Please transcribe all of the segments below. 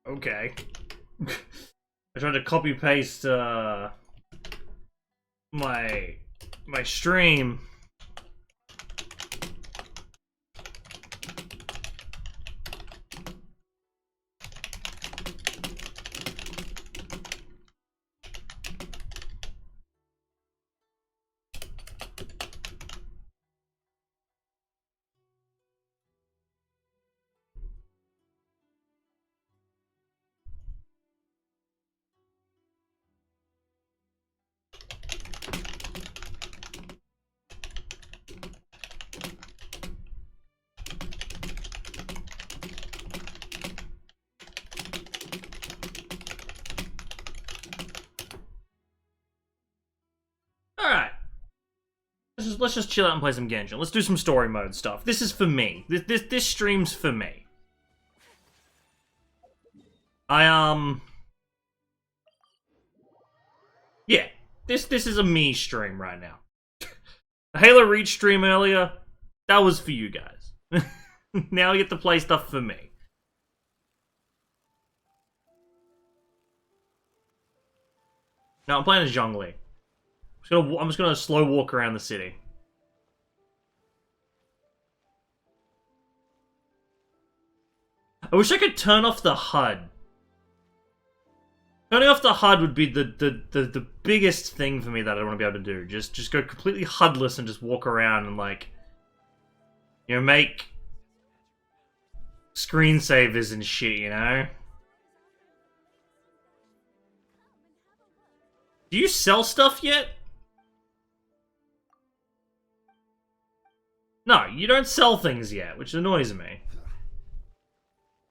Okay. I tried to copy paste my stream. Alright. Let's just chill out and play some Genshin. Let's do some story mode stuff. This is for me. This stream's for me. Yeah. This is a me stream right now. The Halo Reach stream earlier, that was for you guys. Now I get to play stuff for me. No, I'm playing as Zhongli. I'm just gonna slow walk around the city. I wish I could turn off the HUD. Turning off the HUD would be the biggest thing for me that I want to be able to do. Just go completely HUDless and just walk around and, like, you know, make screensavers and shit, you know? Do you sell stuff yet? No, you don't sell things yet, which annoys me.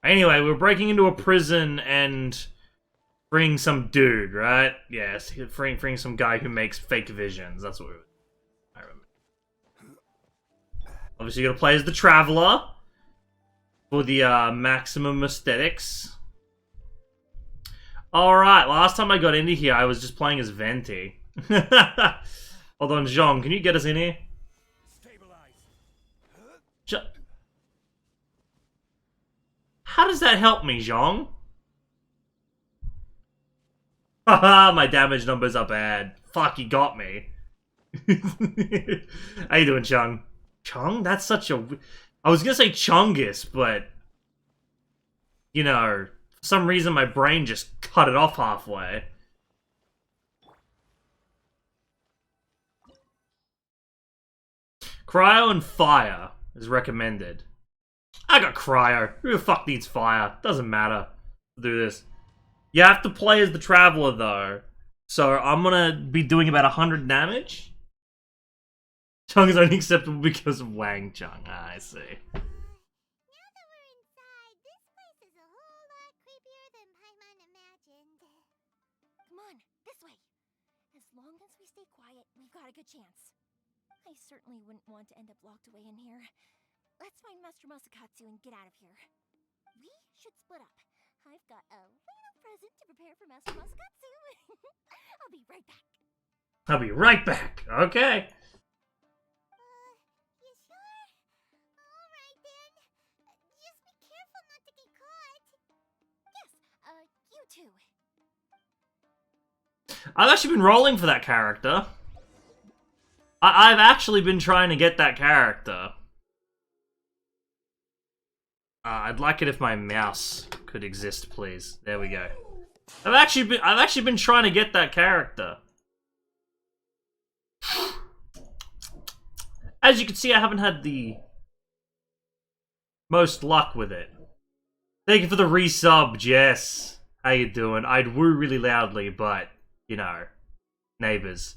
Anyway, we're breaking into a prison and freeing some dude, right? Yes, freeing some guy who makes fake visions. That's what I remember. Obviously, you gotta play as the Traveler for the maximum aesthetics. Alright, last time I got into here, I was just playing as Venti. Hold on, Zhong, can you get us in here? How does that help me, Zhong? Haha, my damage numbers are bad. Fuck, he got me. How you doing, Chung? Chung? That's such a... I was gonna say Chungus, but... You know, for some reason my brain just cut it off halfway. Cryo and fire is recommended. I got cryo. Who the fuck needs fire? Doesn't matter. Do this. You have to play as the Traveler, though. So I'm gonna be doing about 100 damage. Chung is only acceptable because of Wang Chung. Ah, I see. Now that we're inside, this place is a whole lot creepier than Paimon imagined. Come on, this way. As long as we stay quiet, we've got a good chance. I certainly wouldn't want to end up locked away in here. Let's find Master Masakatsu and get out of here. We should split up. I've got a little present to prepare for Master Masakatsu. I'll be right back. I'll be right back. Okay. You sure? Alright then. Just be careful not to get caught. Yes, you too. I've actually been rolling for that character. I've actually been trying to get that character. I'd like it if my mouse could exist, please. There we go. I've actually been trying to get that character. As you can see, I haven't had the most luck with it. Thank you for the resub, Jess. How you doing? I'd woo really loudly, but, you know, neighbors.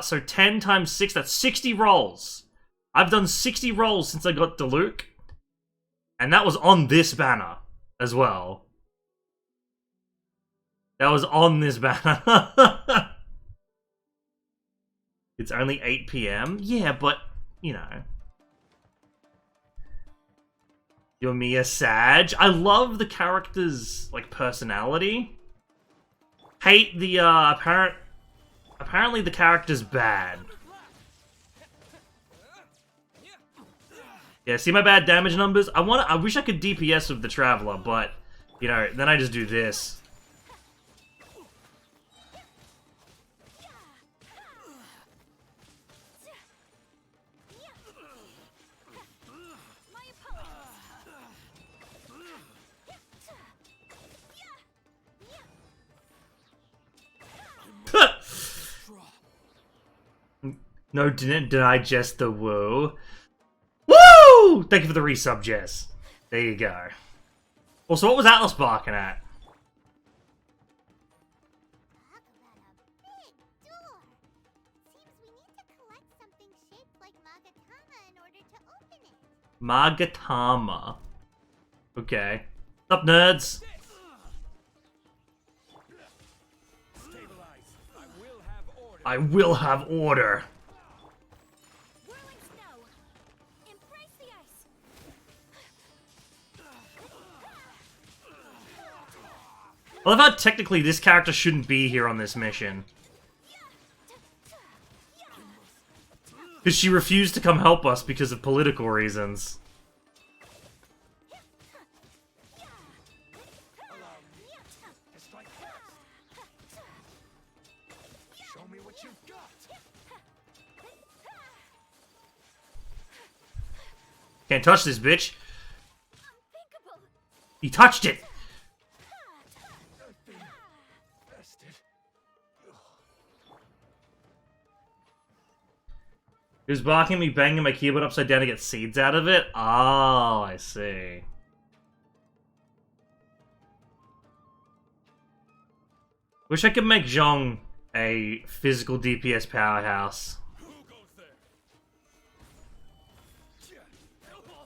So 10 times 6, that's 60 rolls. I've done 60 rolls since I got Diluc. And that was on this banner as well. That was on this banner. It's only 8 PM? Yeah, but, you know. You're me a Sag. I love the character's, like, personality. Hate the, apparently the character's bad. Yeah, see my bad damage numbers? I wish I could DPS with the Traveler, but You know, then I just do this. No, didn't digest the woo. Woo! Thank you for the resub, Jess. There you go. Also, what was Atlas barking at? Talk about a big door. Seems we need to collect something shaped like Magatama in order to open it. Magatama. Okay. What's up, nerds? I will have order. Whirling snow. Embrace the ice. I love how technically this character shouldn't be here on this mission. Because she refused to come help us because of political reasons. Show me what you've got. Can't touch this bitch. Unthinkable. He touched it. Bested. He was barking at me, banging my keyboard upside down to get seeds out of it. Oh, I see. Wish I could make Zhong a physical DPS powerhouse.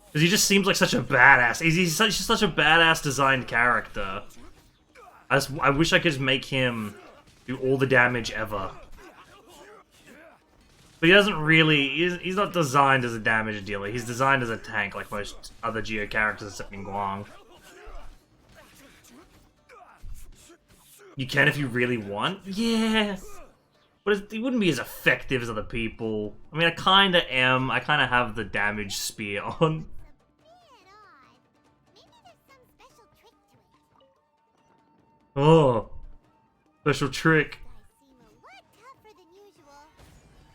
Because he just seems like such a badass. He's just such a badass designed character. I wish I could just make him do all the damage ever. But he doesn't really... He's not designed as a damage dealer. He's designed as a tank, like most other Geo characters except Ningguang. You can if you really want? Yeah. But he wouldn't be as effective as other people. I mean, I kinda am. I kinda have the damage spear on. Bit odd. Maybe there's some special trick to it. Oh. Special trick. Guys seem a lot tougher than usual.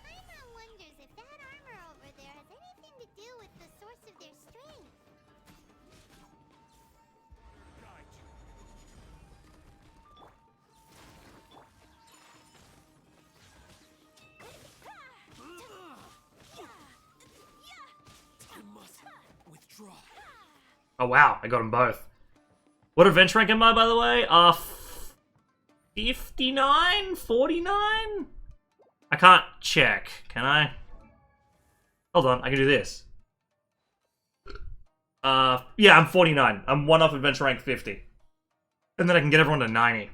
Paimon wonders if that armor over there has anything to do with the source of their strength. I must withdraw. Oh wow, I got them both. What adventure rank am I, by the way? 59? 49? I can't check, can I? Hold on, I can do this. Yeah, I'm 49. I'm one off adventure rank 50. And then I can get everyone to 90.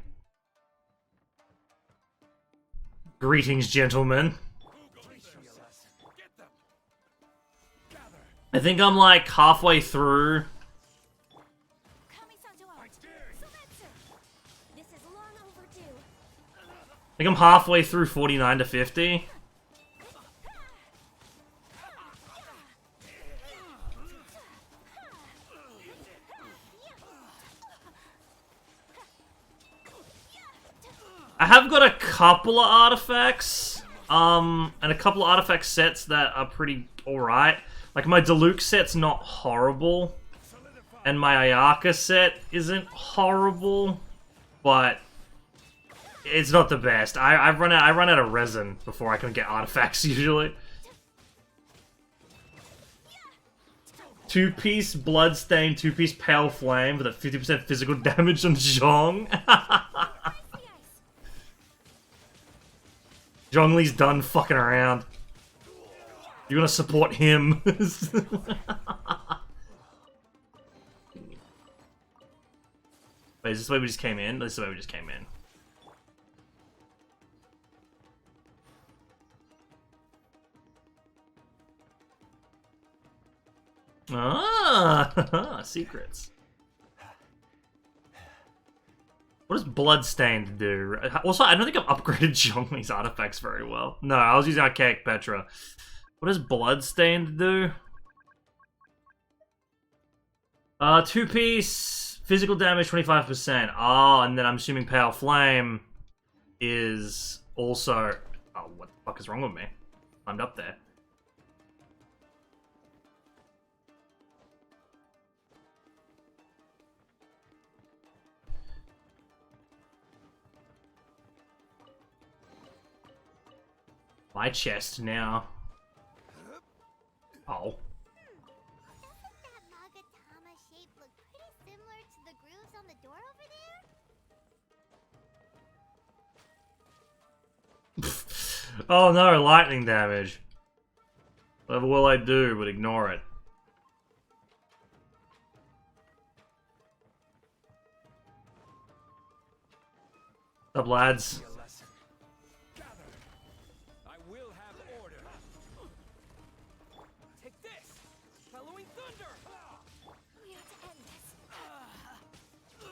Greetings, gentlemen. I think I'm like halfway through. This is long overdue. I think I'm halfway through 49 to 50. I have got a couple of artifacts, and a couple of artifact sets that are pretty alright. Like, my Diluc set's not horrible, and my Ayaka set isn't horrible, but it's not the best. I run out of resin before I can get artifacts, usually. 2-piece Bloodstain, 2-piece Pale Flame with a 50% physical damage on Zhong. Zhongli's done fucking around. You're gonna support him. Wait, is this the way we just came in? This is the way we just came in. Ah, secrets. What does Bloodstained do? Also, I don't think I've upgraded Zhongli's artifacts very well. No, I was using Archaic Petra. What does Bloodstained do? 2-piece Physical damage 25%. Oh, and then I'm assuming Pale Flame is also... Oh, what the fuck is wrong with me? Climbed up there. My chest now. Oh. Doesn't that Magatama shape look pretty similar to the grooves on the door over there? Oh no, lightning damage. Whatever will I do, but ignore it. What's up, lads? Be a lesson. Gather. I will have order. Take this. Bellowing thunder. We have to end this. I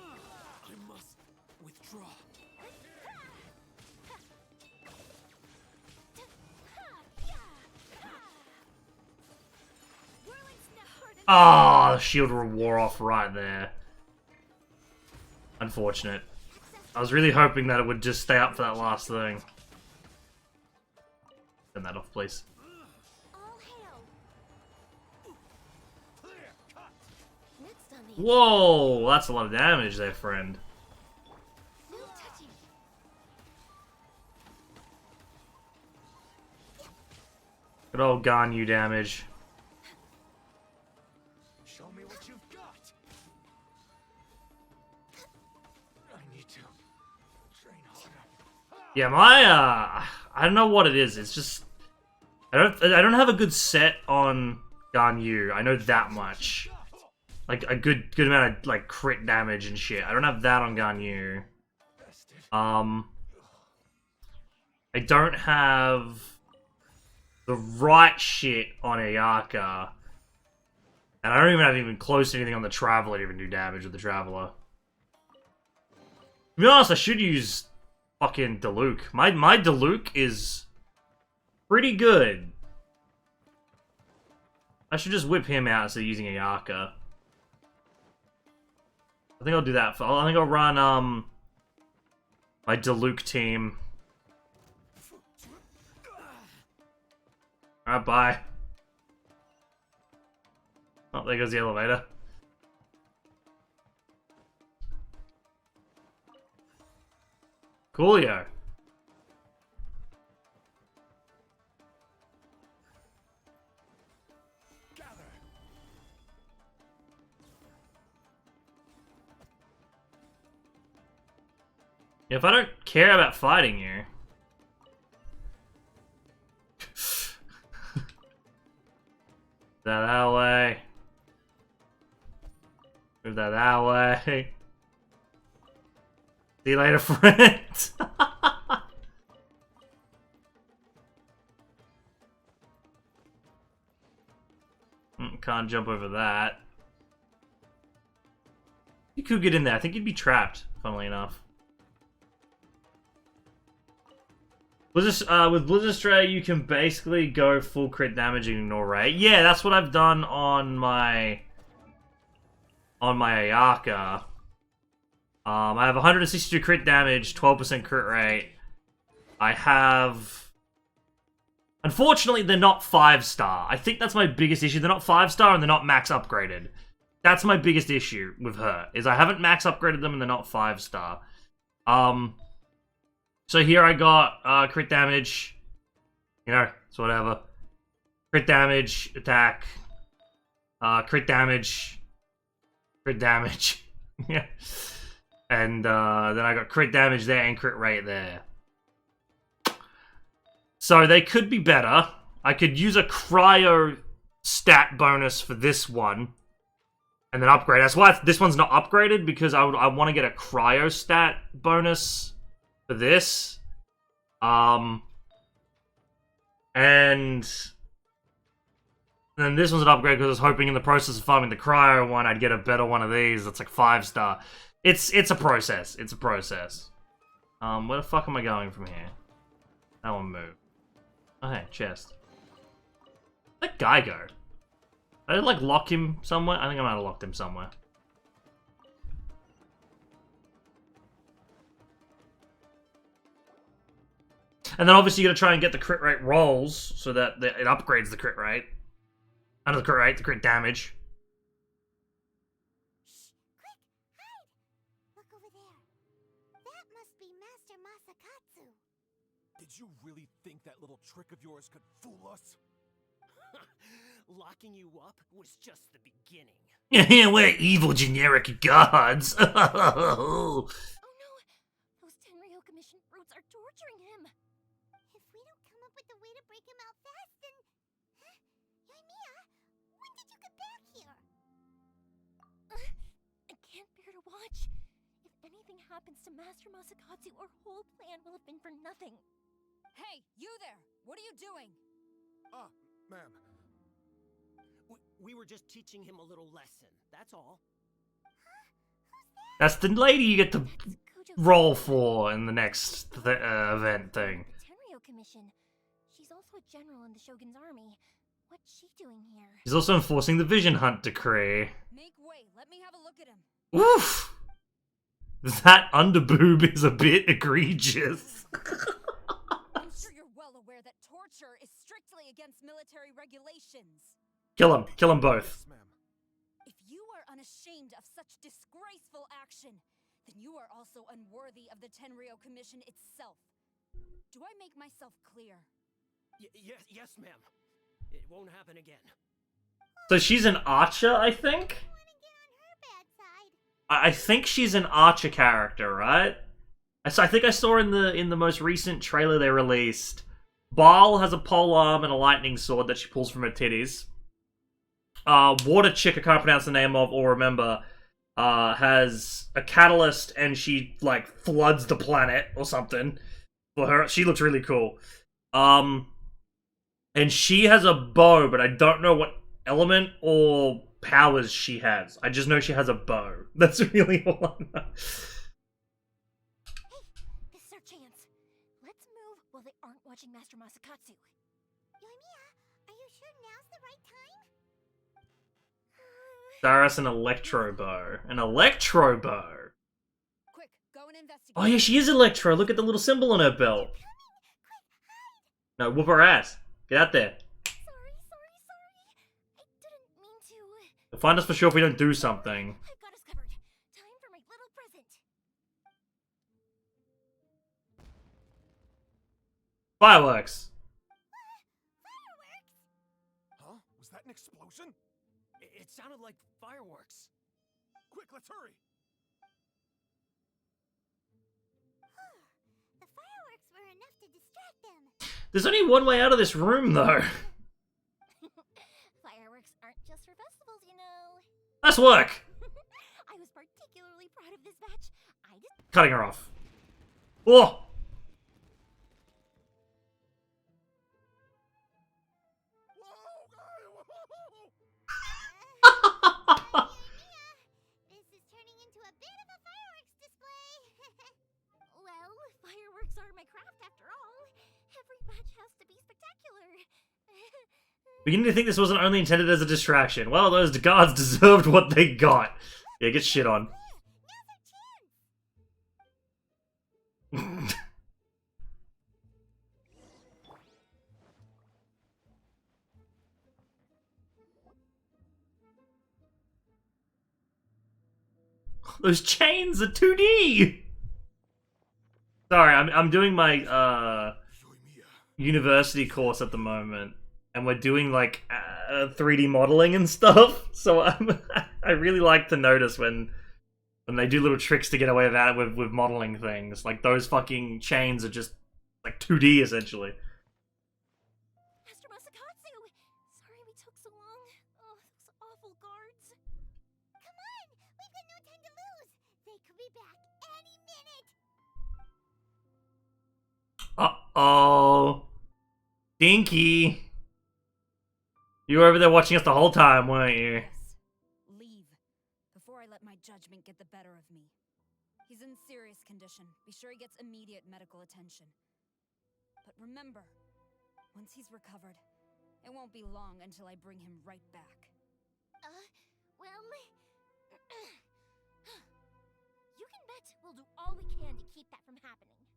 must withdraw. Ah, the shield wore off right there. Unfortunate. I was really hoping that it would just stay up for that last thing. Turn that off, please. All hail. Clear cut. Next on the Whoa, that's a lot of damage there, friend. no touching. Good old Ganyu damage. Show me what you've got. I need to train harder. Yeah, my I don't know what it is. It's just I don't have a good set on Ganyu. I know that much. Like a good amount of like crit damage and shit. I don't have that on Ganyu. Bested. I don't have the right shit on Ayaka. And I don't even have even close to anything on the Traveler to even do damage with the Traveler. To be honest, I should use fucking Diluc. My Diluc is pretty good. I should just whip him out instead of using Ayaka. I think I'll do that. I think I'll run my Diluc team. Alright, bye. Oh, there goes the elevator. Coolio. Gather. If I don't care about fighting you... that way. Move that way. See you later, friend. Can't jump over that. You could get in there. I think you'd be trapped, funnily enough. With Blizzard Stray, you can basically go full crit damage and ignore rate. Yeah, that's what I've done on my Ayaka. I have 162 crit damage, 12% crit rate. I have... Unfortunately, they're not 5-star. I think that's my biggest issue. They're not 5-star and they're not max upgraded. That's my biggest issue with her, is I haven't max upgraded them and they're not 5-star. So here I got crit damage. You know, it's whatever. Crit damage, attack. Crit damage. Crit damage. Yeah. And then I got crit damage there and crit rate there. So they could be better. I could use a cryo stat bonus for this one. And then upgrade. That's why this one's not upgraded, because I want to get a cryo stat bonus for this. And then this one's an upgrade because I was hoping in the process of farming the cryo one, I'd get a better one of these that's like 5-star. It's a process. It's a process. Where the fuck am I going from here? That one move. Oh, hey, chest. Where'd that guy go? I did like lock him somewhere? I think I might have locked him somewhere. And then obviously you gotta try and get the crit rate rolls so that it upgrades the crit rate. Under the crit rate, the crit damage. Shh! Quick! Hide! Look over there. That must be Master Masakatsu. Did you really think that little trick of yours could fool us? Locking you up was just the beginning. Yeah, we're evil generic gods. Oh no! Those Tenryo Commission brutes are torturing him! If we don't come up with a way to break him out fast, then... Huh? Yoimiya, when did you get back here? I can't bear to watch. If anything happens to Master Masakatsu, our whole plan will have been for nothing. Hey, you there! What are you doing? Ah, ma'am. We were just teaching him a little lesson, that's all. That's the lady you get to roll for in the next event thing. The Tenryo Commission. She's also a general in the Shogun's army. What's she doing here? He's also enforcing the Vision Hunt decree. Make way, let me have a look at him. Oof! That underboob is a bit egregious. I'm sure you're well aware that torture is strictly against military regulations. Kill them both. Yes, ma'am. If you are unashamed of such disgraceful action, then you are also unworthy of the Tenryo Commission itself. Do I make myself clear? Yes, ma'am. It won't happen again. So she's an archer, I think? I want to get on her bad side. I think she's an archer character, right? I think I saw in the most recent trailer they released, Baal has a pole arm and a lightning sword that she pulls from her titties. Water chick I can't pronounce the name of or remember, has a catalyst and she like floods the planet or something. For her, she looks really cool. And she has a bow, but I don't know what element or powers she has. I just know she has a bow. That's really all I know. Hey, this is our chance. Let's move while they aren't watching Master Masakatsu. Yoimiya, are you sure now's the right time? Dara's an electro bow. An electro bow. Quick, go and investigate. Oh yeah, she is electro. Look at the little symbol on her belt. Quick, hide! No, whoop her ass. Get out there. Sorry. I didn't mean to. They'll find us for sure if we don't do something. I've got us covered. Time for my little present. Fireworks. Fireworks! Huh? Was that an explosion? It sounded like fireworks. Quick, let's hurry. The fireworks were enough to distract them. There's only one way out of this room, though. Fireworks aren't just for festivals, you know. Let's work. I was particularly proud of this batch. I just... Cutting her off. Oh! This is turning into a bit of a fireworks display. Well, fireworks are my craft after all. Every batch has to be spectacular. Beginning to think this wasn't only intended as a distraction. Well, those guards deserved what they got. Yeah, get shit on. Now's our chance. Those chains are 2D! Sorry, I'm doing my Yoimiya. university course at the moment. And we're doing like 3D modeling and stuff. So I really like to notice when they do little tricks to get away with that with modeling things. Like those fucking chains are just like 2D essentially. Master Masakatsu! Sorry we took so long. Oh, those awful guards. Come on! We've got no time to lose! They could be back any minute! Uh-oh. Dinky. You were over there watching us the whole time, weren't you? Yes. Leave. Before I let my judgment get the better of me. He's in serious condition. Be sure he gets immediate medical attention. But remember, once he's recovered, it won't be long until I bring him right back. Well... you can bet we'll do all we can to keep that from happening.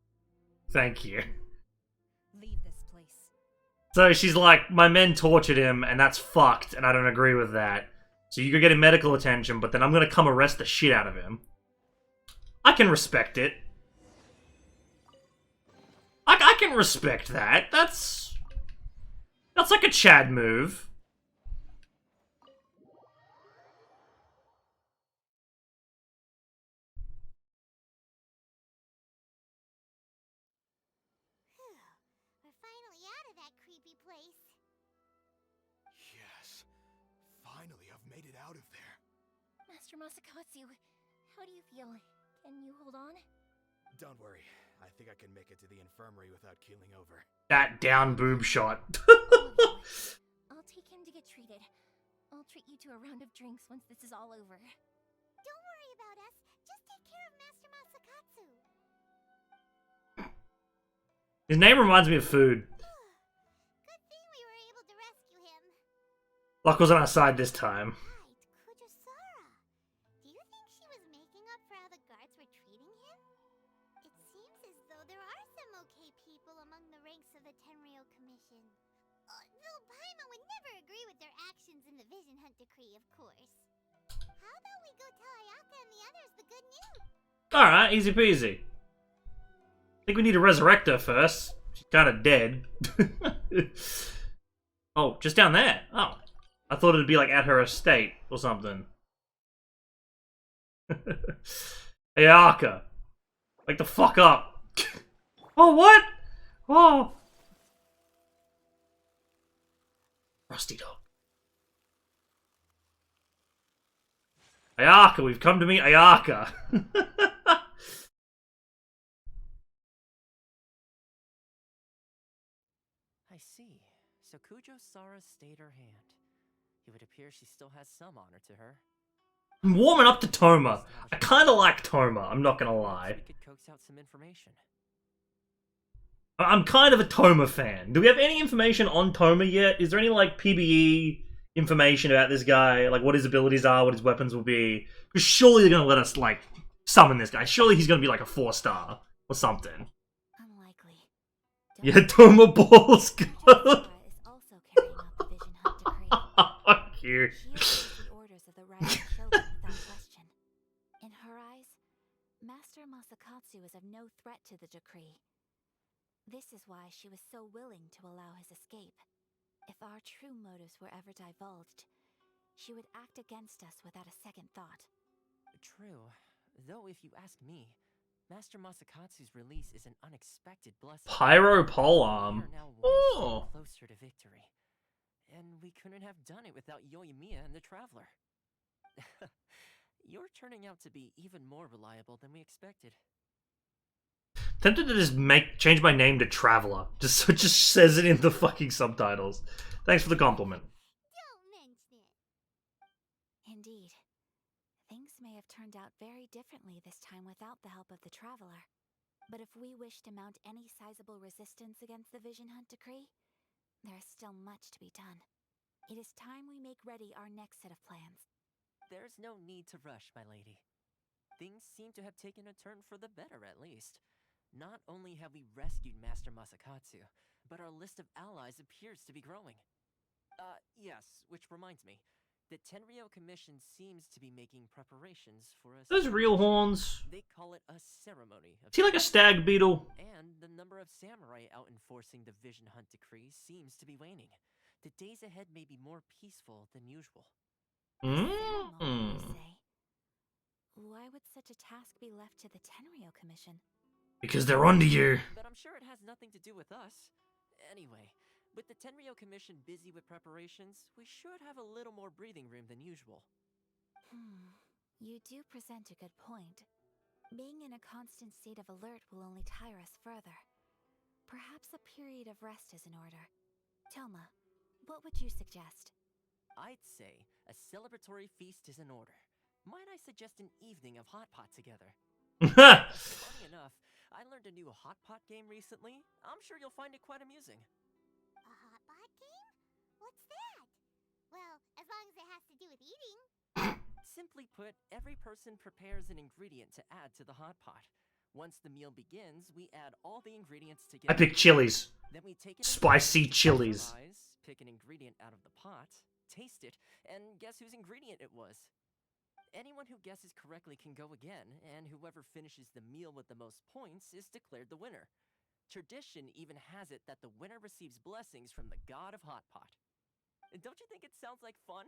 Thank you. Leave this place. So she's like, my men tortured him, and that's fucked, and I don't agree with that. So you go get him medical attention, but then I'm gonna come arrest the shit out of him. I can respect it. I can respect that. That's like a Chad move. We're finally out of that creepy place. Yes. Finally, I've made it out of there. Master Masakatsu, how do you feel? Can you hold on? Don't worry. I think I can make it to the infirmary without keeling over. That down boob shot. I'll take him to get treated. I'll treat you to a round of drinks once this is all over. Don't worry about us. Just take care of Master Masakatsu. His name reminds me of food. Good thing we were able to rescue him. Luck was on our side this time. Right, Kujosara. Do you think she was making up for how the guards were treating him? It seems as though there are some okay people among the ranks of the Tenryou Commission. Though Paimon would never agree with their actions in the Vision Hunt Decree, of course. How about we go tell Ayaka and the others the good news? Alright, easy peasy. I think we need to resurrect her first. She's kind of dead. Oh, just down there. Oh. I thought it'd be like at her estate or something. Ayaka. Wake the fuck up. Oh, what? Oh. Rusty dog. Ayaka, we've come to meet Ayaka. I see. So Kujosara stayed her hand. It would appear she still has some honor to her. I'm warming up to Toma. I kind of like Toma, I'm not gonna lie. We could coax out some information. I'm kind of a Toma fan. Do we have any information on Toma yet? Is there any, like, PBE information about this guy? Like, what his abilities are, what his weapons will be? Because surely they're gonna let us, like, summon this guy. Surely he's gonna be, like, a 4-star or something. Unlikely. Yeah, Toma Balls. Kujosara is also carrying out the Vision Hunt Decree. Fuck you. She obeys the orders of the rising shogun without question. In her eyes, Master Masakatsu is of no threat to the decree. This is why she was so willing to allow his escape. If our true motives were ever divulged, she would act against us without a second thought. True. Though if you ask me, Master Masakatsu's release is an unexpected blessing. Pyro We polearm. are now one Oh. step closer to victory. And we couldn't have done it without Yoimiya and the Traveler. You're turning out to be even more reliable than we expected. Tempted to just change my name to Traveler. Just so it just says it in the fucking subtitles. Thanks for the compliment. Don't mention it. Indeed. Things may have turned out very differently this time without the help of the Traveler. But if we wish to mount any sizable resistance against the Vision Hunt Decree, there is still much to be done. It is time we make ready our next set of plans. There's no need to rush, my lady. Things seem to have taken a turn for the better, at least. Not only have we rescued Master Masakatsu, but our list of allies appears to be growing. Yes, which reminds me. The Tenryou Commission seems to be making preparations for a... Those real horns. They call it a ceremony. Is he like a stag beetle? And the number of samurai out enforcing the Vision Hunt Decree seems to be waning. The days ahead may be more peaceful than usual. Ceremony, you say? Why would such a task be left to the Tenryou Commission? Because they're under you. But I'm sure it has nothing to do with us. Anyway, with the Tenryou Commission busy with preparations, we should have a little more breathing room than usual. You do present a good point. Being in a constant state of alert will only tire us further. Perhaps a period of rest is in order. Toma, what would you suggest? I'd say a celebratory feast is in order. Might I suggest an evening of hot pot together? Funny enough, I learned a new hot pot game recently. I'm sure you'll find it quite amusing. A hot pot game? What's that? Well, as long as it has to do with eating. Simply put, every person prepares an ingredient to add to the hot pot. Once the meal begins, we add all the ingredients I together. picked chilies. Then we take it Spicy inside, chilies. close our eyes, pick an ingredient out of the pot, taste it, and guess whose ingredient it was. Anyone who guesses correctly can go again, and whoever finishes the meal with the most points is declared the winner. Tradition even has it that the winner receives blessings from the god of Hot Pot. Don't you think it sounds like fun?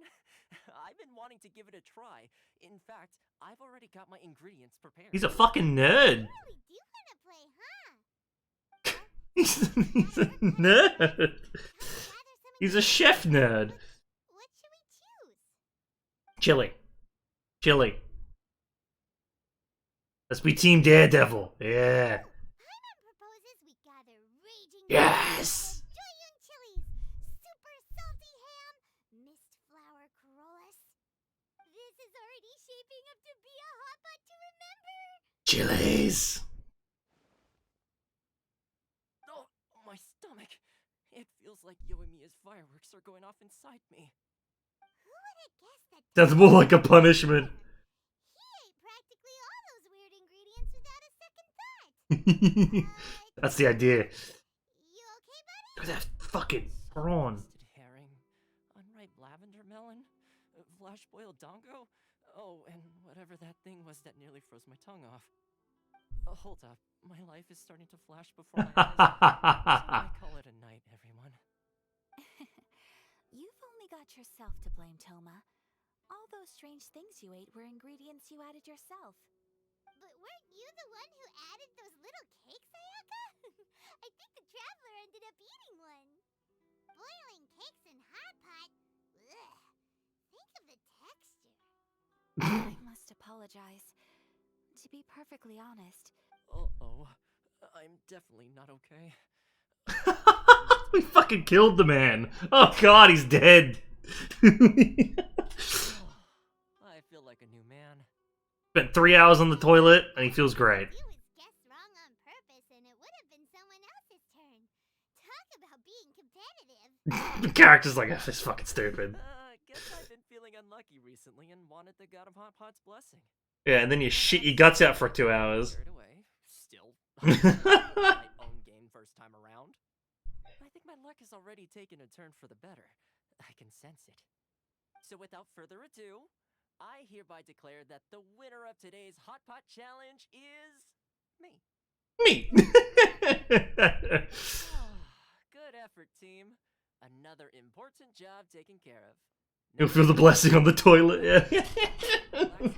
I've been wanting to give it a try. In fact, I've already got my ingredients prepared. He's a fucking nerd. Really do wanna play, huh? He's a nerd. He's a chef nerd. What should we choose? Chili. Chili. Let's be Team Daredevil. Yeah. Paimon proposes we gather raging Yes! Julian chilies, super salty ham, mist flour corollas. This is already shaping up to be a hot pot to remember. Chilies. Oh, my stomach. It feels like Yoimiya's fireworks are going off inside me. Who would have guessed that? That's more like a punishment. He ate practically all those weird ingredients without a second thought. That's the idea. You okay, buddy? Look at that fucking prawn. Roasted herring, unripe lavender melon, flash boiled dongo. Oh, and whatever that thing was that nearly froze my tongue off. Hold up, my life is starting to flash before my eyes. So I call it a night, everyone. You've only got yourself to blame, Toma. All those strange things you ate were ingredients you added yourself. But weren't you the one who added those little cakes, Ayaka? I think the traveler ended up eating one. Boiling cakes in hot pot? Ugh. Think of the texture. I must apologize. To be perfectly honest, Uh-oh, I'm definitely not okay. We fucking killed the man. Oh god, he's dead. I feel like a new man. Spent 3 hours on the toilet and he feels great. You was guessed wrong on purpose and it would have been someone else's turn. Talk about being competitive. The character's like, "This is fucking stupid." Guess I've been feeling unlucky recently and wanted the god of Hot Pot's blessing. Yeah, and then you shit your guts out for 2 hours. Carried away. Still. My own game first time around. I think my luck has already taken a turn for the better. I can sense it. So without further ado, I hereby declare that the winner of today's Hot Pot Challenge is me. Me. Good effort, team. Another important job taken care of. You'll feel the blessing on the toilet, yeah. Relaxation.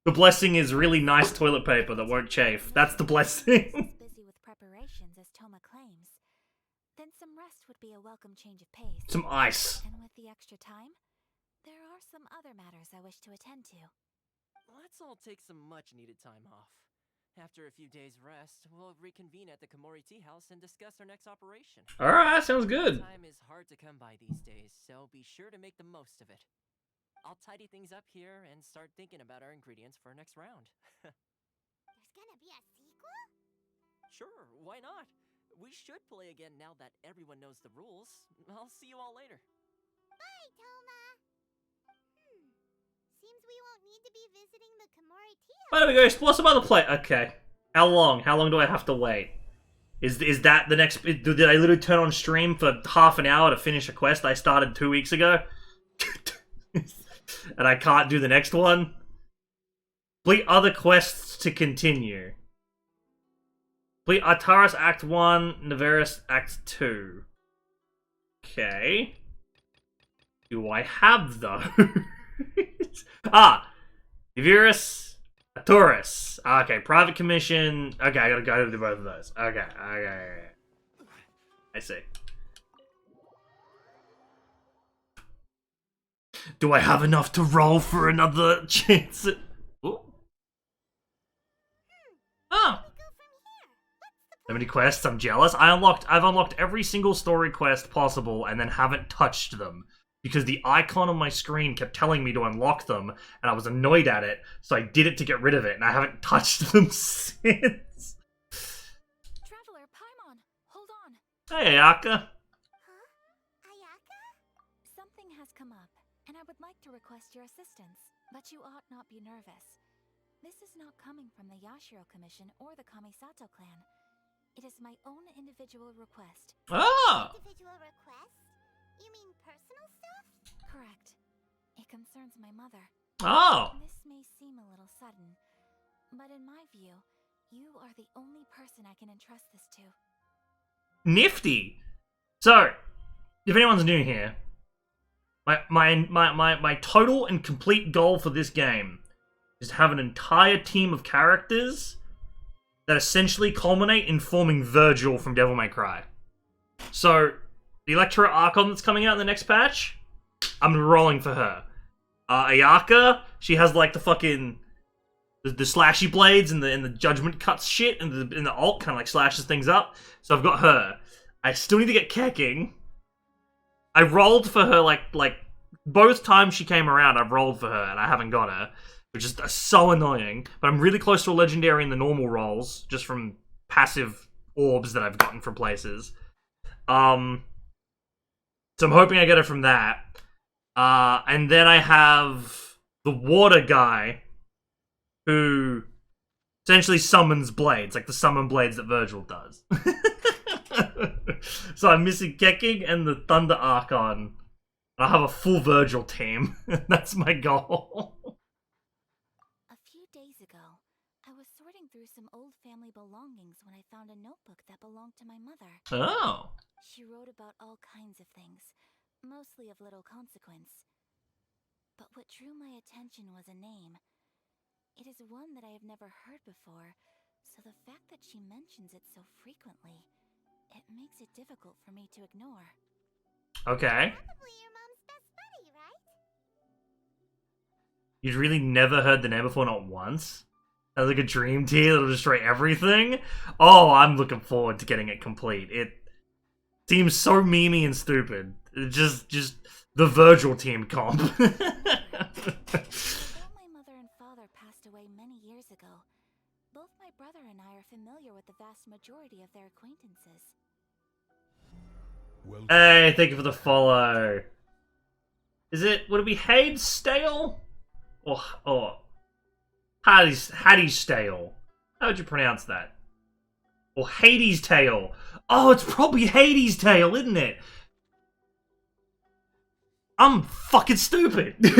The blessing is really nice toilet paper that won't chafe. That's the blessing. busy with preparations as Toma claims, then some rest would be a welcome change of pace. Some ice. And with the extra time, there are some other matters I wish to attend to. Let's all take some much-needed time off. After a few days' rest, we'll reconvene at the Komori Tea House and discuss our next operation. Alright, sounds good. Time is hard to come by these days, so be sure to make the most of it. I'll tidy things up here and start thinking about our ingredients for our next round. There's gonna be a sequel? Sure, why not? We should play again now that everyone knows the rules. I'll see you all later. Bye, Toma. Seems we won't need to be visiting the Komori Tea House. Why don't we go explore some other place? Okay. How long? How long do I have to wait? Is that the next... Did I literally turn on stream for half an hour to finish a quest I started 2 weeks ago? And I can't do the next one? Complete other quests to continue. Complete Artaris Act 1, Navarus Act 2. Okay. Do I have those? Navarus, Artaris. Okay, private commission. Okay, I gotta go to both of those. Okay. I see. Do I have enough to roll for another chance at... Ooh. Oh. So many quests, I'm jealous. I've unlocked every single story quest possible and then haven't touched them. Because the icon on my screen kept telling me to unlock them, and I was annoyed at it, so I did it to get rid of it, and I haven't touched them since. Traveler, Paimon, hold on. Hey, Ayaka. Huh? Ayaka? Something has come up, and I would like to request your assistance, but you ought not be nervous. This is not coming from the Yashiro Commission or the Kamisato clan. It is my own individual request. Ah! Individual request? You mean personal stuff? Correct. It concerns my mother. Oh! This may seem a little sudden, but in my view, you are the only person I can entrust this to. Nifty! So, if anyone's new here, my total and complete goal for this game is to have an entire team of characters that essentially culminate in forming Virgil from Devil May Cry. So, the Electra Archon that's coming out in the next patch, I'm rolling for her. Ayaka, she has like the fucking the slashy blades and the judgment cuts shit, and the ult kind of like slashes things up. So I've got her. I still need to get Keking. I rolled for her like both times she came around. I've rolled for her and I haven't got her, which is so annoying. But I'm really close to a legendary in the normal rolls, just from passive orbs that I've gotten from places. So I'm hoping I get her from that. And then I have the water guy who essentially summons blades, like the summon blades that Virgil does. So I'm missing Keking and the Thunder Archon. I have a full Virgil team. That's my goal. A few days ago, I was sorting through some old family belongings when I found a notebook that belonged to my mother. Oh. She wrote about all kinds of things, mostly of little consequence. But what drew my attention was a name. It is one that I have never heard before, so the fact that she mentions it so frequently, it makes it difficult for me to ignore. Okay. Probably your mom's best buddy, right? You've really never heard the name before, not once? Sounds like a dream tier that'll destroy everything? Oh, I'm looking forward to getting it complete. It seems so memey and stupid. Just the Virgil team comp. Although my mother and father passed away many years ago, both my brother and I are familiar with the vast majority of their acquaintances. Well, Hey, thank you for the follow. Would it be Hades Stale? Or Hades Stale? How would you pronounce that? Or Hades Tail? Oh, it's probably Hades Tail, isn't it? I'm fucking stupid. So,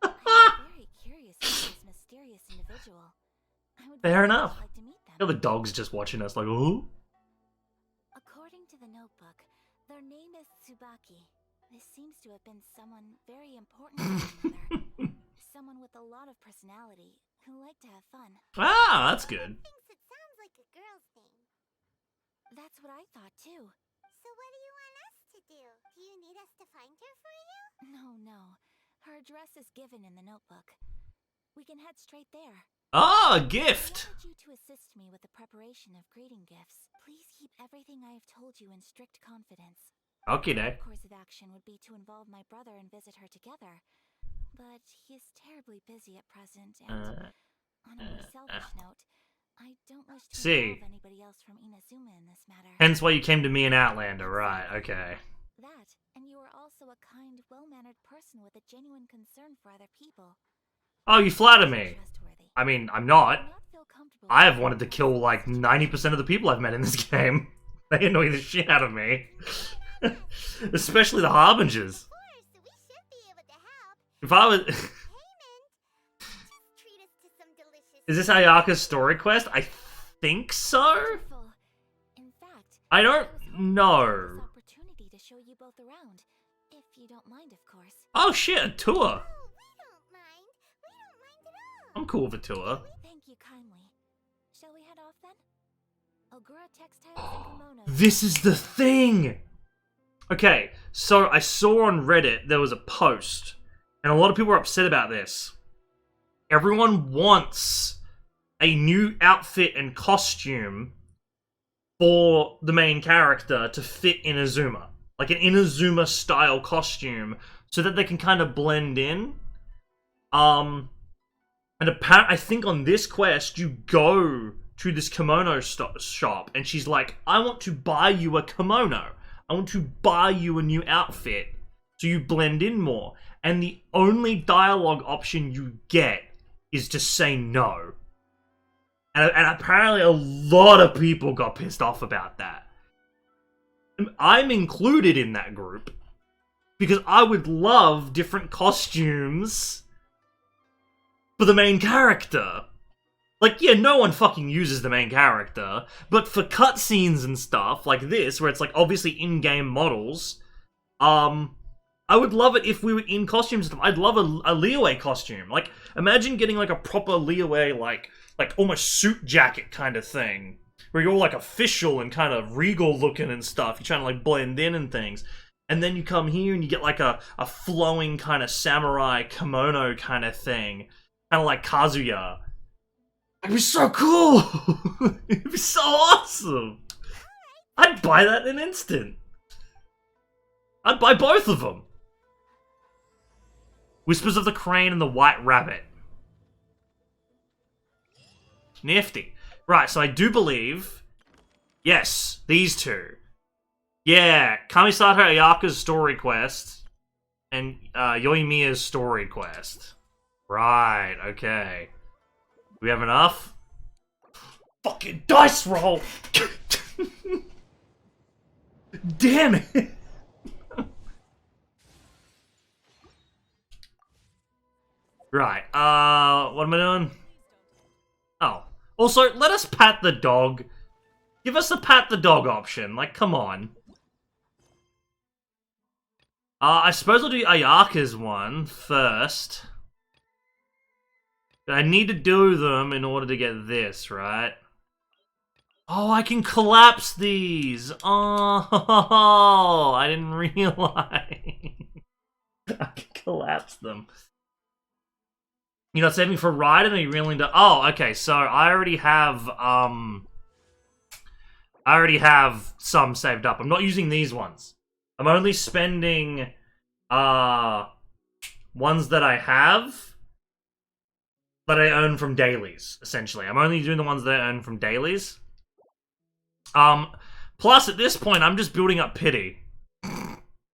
I'm very curious about this mysterious individual. I would Fair very enough. much like to meet them. The dog's just watching us like, oh? According to the notebook, their name is Tsubaki. This seems to have been someone very important to my mother. Someone with a lot of personality, who liked to have fun. Ah, that's good. Thinks it sounds like a girl's name. That's what I thought too. So what do you want us to do? Do you need us to find her for you? No. Her address is given in the notebook. We can head straight there. Ah, a I gift. wanted you to assist me with the preparation of greeting gifts. Please keep everything I have told you in strict confidence. Okay, The then. course of action would be to involve my brother and visit her together. But he is terribly busy at present, and on a more selfish note, I don't wish to See. involve anybody else from Inazuma in this matter. Hence why you came to me in Outlander, right? Okay. That, and you are also a kind, well-mannered person with a genuine concern for other people. Oh, you flatter me. Trustworthy. I mean, I'm I not. do not feel comfortable I have with wanted to anyone kill else's like situation. 90% of the people I've met in this game. They annoy the shit out of me. Especially the Harbingers. Of course, we should be able to help. If I was... Payment? Just treat us to some delicious... Is this Ayaka's story quest? I think so? Wonderful. In fact, I don't was hoping to take know. this opportunity to show you both around, if you don't mind, of course. Oh shit, a tour. Oh, we don't mind. We don't mind at all. I'm cool with a tour. Thank you kindly. Shall we head off then? Ogura textiles and kimonos. This is the thing! Okay, so I saw on Reddit there was a post, and a lot of people are upset about this. Everyone wants a new outfit and costume for the main character to fit Inazuma. Like an Inazuma style costume, so that they can kind of blend in. And I think on this quest, you go to this kimono shop, and she's like, I want to buy you a kimono. I want to buy you a new outfit. So you blend in more. And the only dialogue option you get is to say no. And apparently a lot of people got pissed off about that. I'm included in that group because I would love different costumes for the main character. Like, yeah, no one fucking uses the main character, but for cutscenes and stuff like this, where it's like obviously in-game models, I would love it if we were in costumes. I'd love a Liyue costume. Like, imagine getting like a proper Liyue, like almost suit jacket kind of thing, where you're all like official and kind of regal looking and stuff. You're trying to like blend in and things. And then you come here and you get like a flowing kind of samurai kimono kind of thing. Kind of like Kazuya. It'd be so cool! It'd be so awesome! I'd buy that in an instant. I'd buy both of them. Whispers of the Crane and the White Rabbit. Nifty. Right, so I do believe... Yes, these two. Yeah, Kamisato Ayaka's story quest. And Yoimiya's story quest. Right, okay. Do we have enough? Fucking dice roll! Damn it! Right, what am I doing? Oh. Also, let us pat the dog. Give us the pat the dog option. Like, come on. I suppose I'll do Ayaka's one first. I need to do them in order to get this, right? Oh, I can collapse these! Oh, I didn't realize. I can collapse them. You're not saving for Raiden, or are you willing to... Oh, okay, so I already have some saved up. I'm not using these ones. I'm only spending, ones that I have... that I earn from dailies, essentially. I'm only doing the ones that I earn from dailies. Plus, at this point, I'm just building up pity.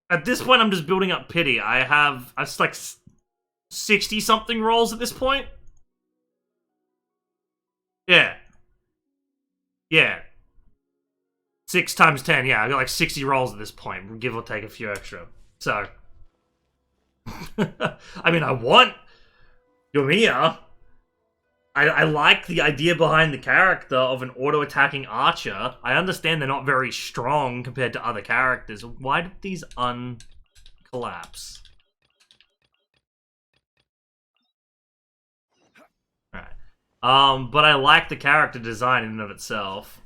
At this point, I'm just building up pity. I've like 60-something rolls at this point. Yeah. Yeah. 6 times 10, yeah, I got like 60 rolls at this point, give or take a few extra. So. I mean, I want Yoimiya. I like the idea behind the character of an auto-attacking archer. I understand they're not very strong compared to other characters. Why did these collapse? Alright. But I like the character design in and of itself.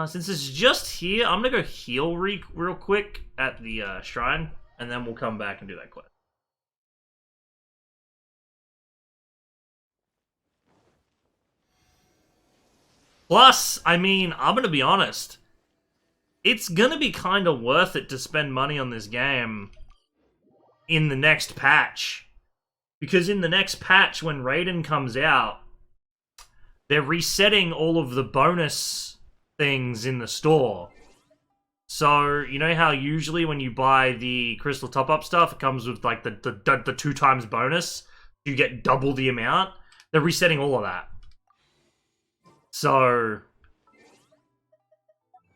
Since it's just here, I'm gonna go heal real quick at the shrine, and then we'll come back and do that quest. Plus, I mean, I'm gonna be honest. It's gonna be kind of worth it to spend money on this game in the next patch. Because in the next patch, when Raiden comes out, they're resetting all of the bonus things in the store. So, you know how usually when you buy the crystal top-up stuff, it comes with like the 2 times bonus? You get double the amount? They're resetting all of that. So,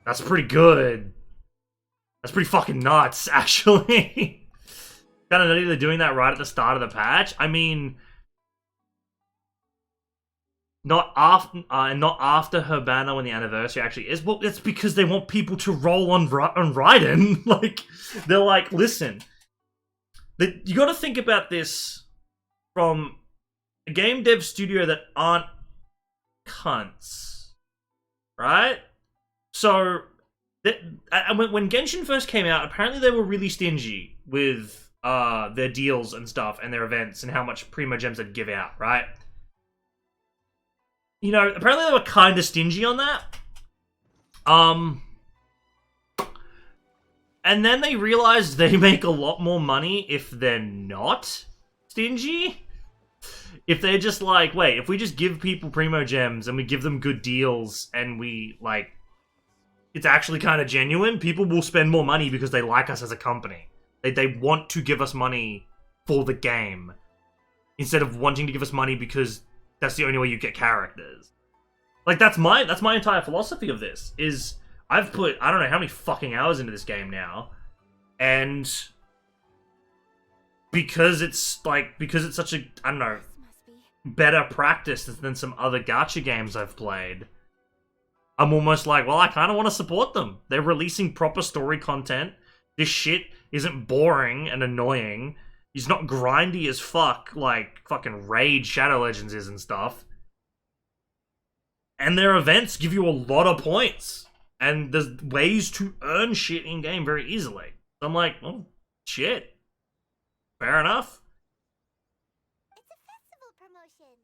that's pretty good. That's pretty fucking nuts, actually. Kind of nutty they're doing that right at the start of the patch. I mean, not after her banner when the anniversary actually is. Well, it's because they want people to roll on Raiden. Like, they're like, listen, you got to think about this from a game dev studio that aren't cunts, right? So, when Genshin first came out, apparently they were really stingy with their deals and stuff and their events and how much Primo Gems they'd give out, right? You know, apparently they were kind of stingy on that. And then they realized they make a lot more money if they're not stingy. If they're just like, wait, if we just give people Primo Gems and we give them good deals and we, like, it's actually kind of genuine, people will spend more money because they like us as a company. They want to give us money for the game instead of wanting to give us money because that's the only way you get characters. Like, that's my entire philosophy of this, is I've put, I don't know how many fucking hours into this game now, and because it's such a, I don't know, This must be. better practice than some other gacha games I've played, I'm almost like, well, I kind of want to support them. They're releasing proper story content. This shit isn't boring and annoying. It's not grindy as fuck like fucking Raid Shadow Legends is and stuff. And their events give you a lot of points. And there's ways to earn shit in-game very easily. So I'm like, oh, shit. Fair enough. It's a festival promotion.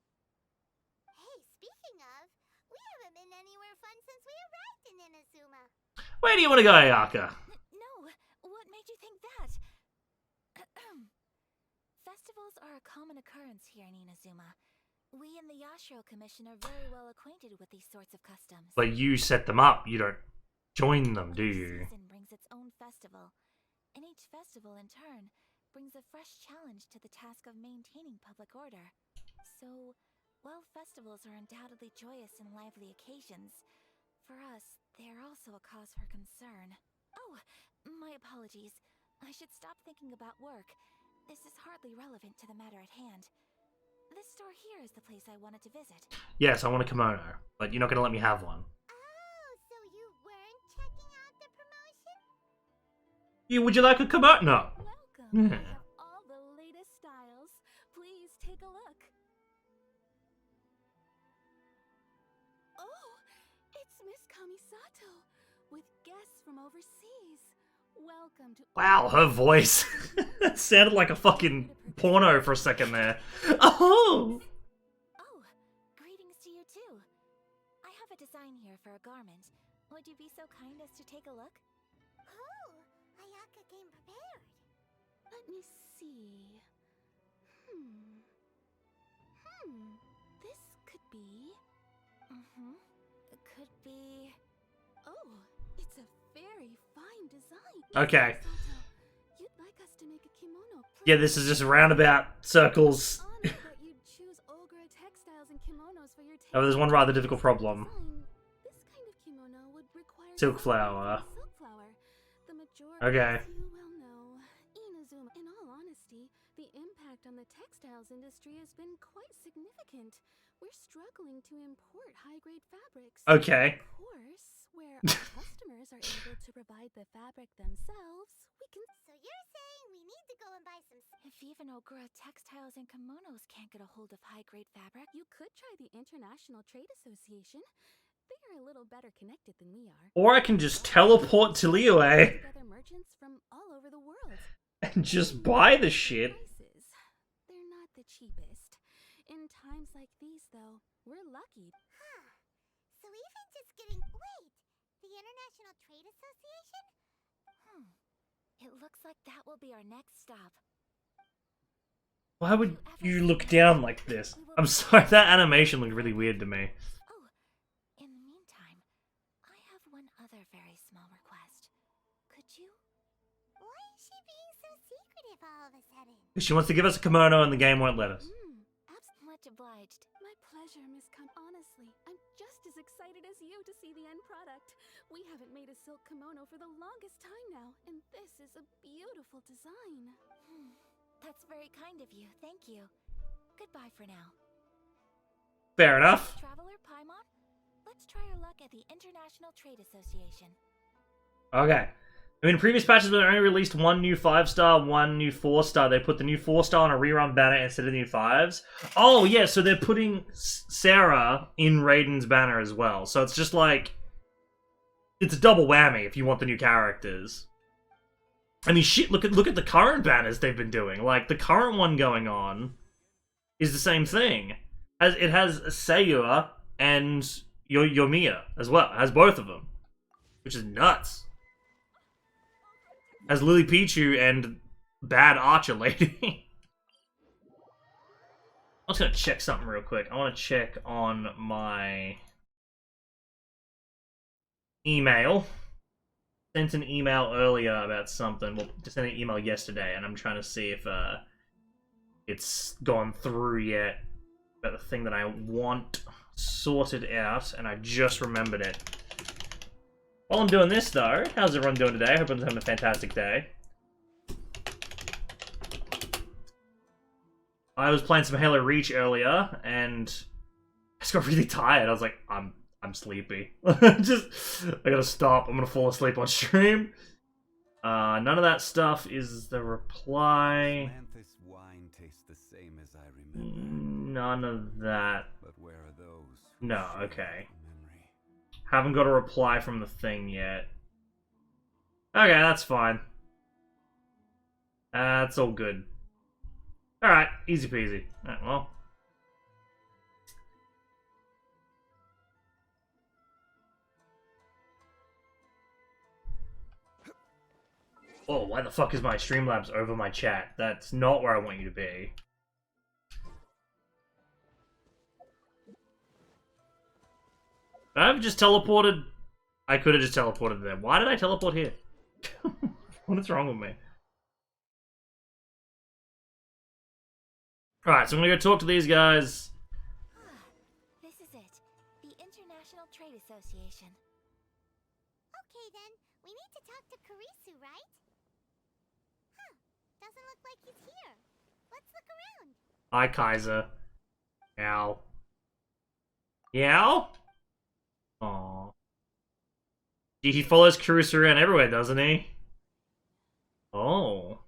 Hey, speaking of, we haven't been anywhere fun since we arrived in Inazuma. Where do you want to go, Ayaka? No, what made you think that? Festivals are a common occurrence here in Inazuma. We in the Yashiro Commission are very well acquainted with these sorts of customs. But you set them up. You don't join them, do Each you? season brings its own festival, and each festival in turn brings a fresh challenge to the task of maintaining public order. So, while festivals are undoubtedly joyous and lively occasions, for us, they are also a cause for concern. Oh, my apologies. I should stop thinking about work. This is hardly relevant to the matter at hand. This store here is the place I wanted to visit. Yes, I want a kimono. But you're not going to let me have one. Oh, so you weren't checking out the promotion? Would you like a kimono? No. Welcome. Yeah. We have all the latest styles. Please take a look. Oh, it's Miss Kamisato with guests from overseas. Welcome to. Wow, her voice. That sounded like a fucking porno for a second there. Oh! Oh, greetings to you too. I have a design here for a garment. Would you be so kind as to take a look? Oh, Ayaka came prepared. Let me see. This could be. It could be. Oh, it's a very fine design. Okay. Sato, you'd like us to make a kimono. Yeah, this is just roundabout circles. Honored that you'd choose Olgra textiles and kimonos for your Oh, there's one rather difficult problem. design. This kind of kimono would require Silk flower. Silk flower. The majority, Okay. as you well know, Inazuma. In all honesty, the impact on the textiles industry has been quite significant. We're struggling to import high-grade fabrics. Okay. Of course, where our customers are able to provide the fabric themselves, we can. So you're saying we need to go and buy some... If even Ogura textiles and kimonos can't get a hold of high-grade fabric, you could try the International Trade Association. They are a little better connected than we are. Or I can just teleport to Liyue Together merchants from all over the world. and just buy the shit. Prices. They're not the cheapest. In times like these, though, we're lucky. Huh. So even just getting... Wait! The International Trade Association? It looks like that will be our next stop. Why would you look down like this? I'm sorry, that animation looked really weird to me. Oh, in the meantime, I have one other very small request. Could you? Why is she being so secretive all of a sudden? She wants to give us a kimono and the game won't let us. Much obliged. My pleasure, Miss Honestly, I'm just as excited as you to see the end product. We haven't made a silk kimono for the longest time now, and this is a beautiful design. That's very kind of you. Thank you. Goodbye for now. Fair enough. Traveler Paimon, let's try our luck at the International Trade Association. Okay. I mean, previous patches they only released one new 5-star, one new 4-star. They put the new 4-star on a rerun banner instead of the new 5s. Oh, yeah, so they're putting Sarah in Raiden's banner as well. So it's just like... It's a double whammy if you want the new characters. I mean, shit, look at the current banners they've been doing. Like, the current one going on is the same thing. It has Sayura and Yomiya as well. It has both of them. Which is nuts. As Lily Pichu and Bad Archer Lady. I'm just gonna check something real quick. I want to check on my email sent an email earlier about something. Well, just sent an email yesterday, and I'm trying to see if it's gone through yet. About the thing that I want sorted out, and I just remembered it. While I'm doing this, though, how's everyone doing today? I hope everyone's having a fantastic day. I was playing some Halo Reach earlier, and I just got really tired. I was like, I'm sleepy. I gotta stop. I'm gonna fall asleep on stream. None of that stuff is the reply. Samantha's wine tastes the same as I remember. None of that. But where are those? who No, share okay. the memory? Haven't got a reply from the thing yet. Okay, that's fine. That's all good. Alright, easy peasy. Alright, well. Oh, why the fuck is my Streamlabs over my chat? That's not where I want you to be. I've just teleported. I could have just teleported there. Why did I teleport here? What is wrong with me? Alright, so I'm gonna go talk to these guys. This is it. The International Trade Association. Okay then, we need to talk to Karisu, right? Huh, doesn't look like he's here. Let's look around. Hi, Kaiser. Meow. Meow? Aww. He follows Karisu around everywhere, doesn't he? Oh.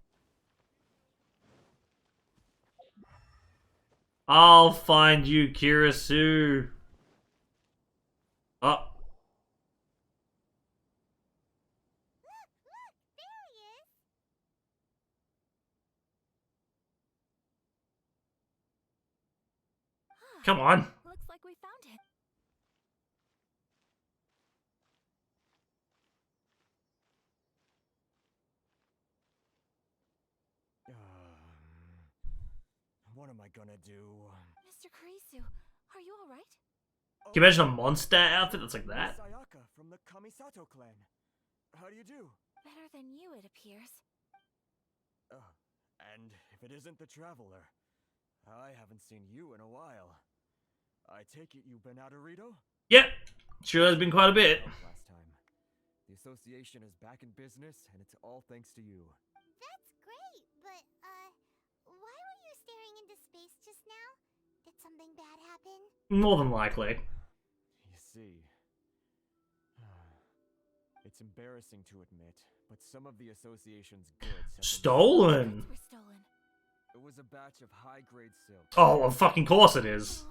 I'll find you, Kirisu. Oh. Look, there he is. Come on. Looks like we found him. What am I gonna do? Mr. Karisu, are you alright? Can you imagine a monster outfit that's like that? Sayaka from the Kamisato clan. How do you do? Better than you, it appears. And if it isn't the traveler, I haven't seen you in a while. I take it you've been out of Rito? Yep. Sure has been quite a bit. Last time. The association is back in business, and it's all thanks to you. That's great, but, why were you staring into space just now? Did something bad happen? More than likely. You see, it's embarrassing to admit, but some of the association's goods have been Stolen. We're stolen. It was a batch of high-grade silk. Oh, of fucking course it is.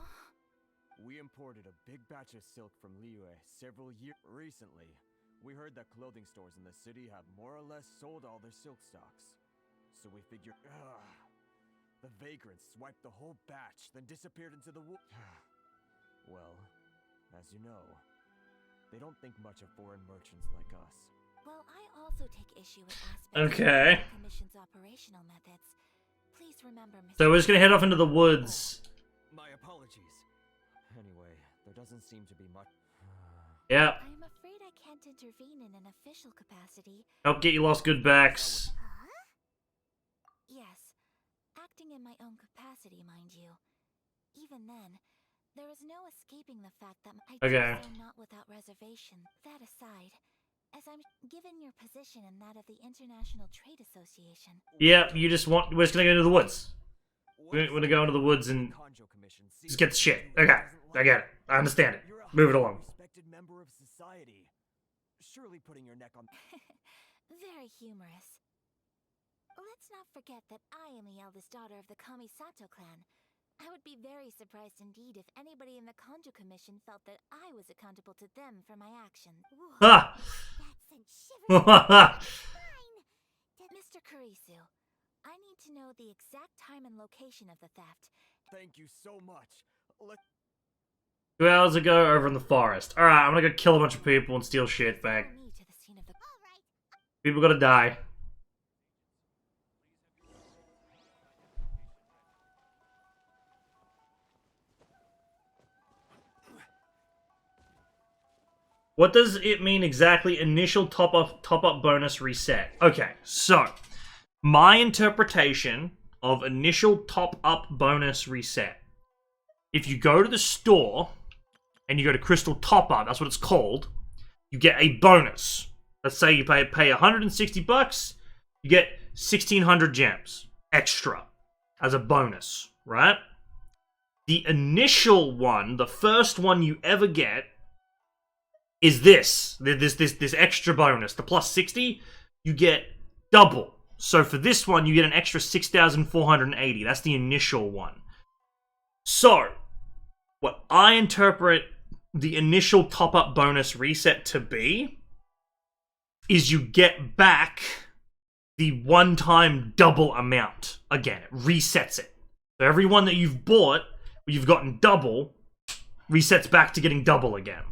We imported a big batch of silk from Liyue several years recently. We heard that clothing stores in the city have more or less sold all their silk stocks. So we figured, the vagrants swiped the whole batch, then disappeared into the Well, as you know, they don't think much of foreign merchants like us. Well, I also take issue with aspects Okay. of the Commission's operational methods. Please remember, Mr. So we're just gonna head off into the woods. My apologies. Anyway, there doesn't seem to be much. Yep. I'm afraid I can't intervene in an official capacity. Help get you lost good backs. Huh? Yes, acting in my own capacity, mind you. Even then, there is no escaping the fact that I Okay. do so not without reservation. That aside, as I'm given your position and that of the International Trade Association. Yep, you just want. We're just gonna go into the woods. We're gonna go into the woods and just get the shit. Okay, I get it. I understand it. Move it along. Respected member of society. Surely putting your neck on. Very humorous. Let's not forget that I am the eldest daughter of the Kamisato clan. I would be very surprised indeed if anybody in the Kanjo Commission felt that I was accountable to them for my actions. Ah! That sent shivers down my spine. Mr. Karisu, I need to know the exact time and location of the theft. Thank you so much. 2 hours ago, over in the forest. Alright, I'm gonna go kill a bunch of people and steal shit back. Follow me to the scene of the Alright, People gotta die. What does it mean exactly? Initial top-up bonus reset. Okay, so my interpretation of initial top-up bonus reset. If you go to the store and you go to Crystal Top-Up, that's what it's called, you get a bonus. Let's say you pay $160, you get 1,600 gems extra as a bonus, right? The initial one, the first one you ever get, is this extra bonus. The plus 60, you get double. So for this one, you get an extra 6,480. That's the initial one. So, what I interpret the initial top-up bonus reset to be is you get back the one-time double amount. Again, it resets it. So every one that you've bought, where you've gotten double, resets back to getting double again.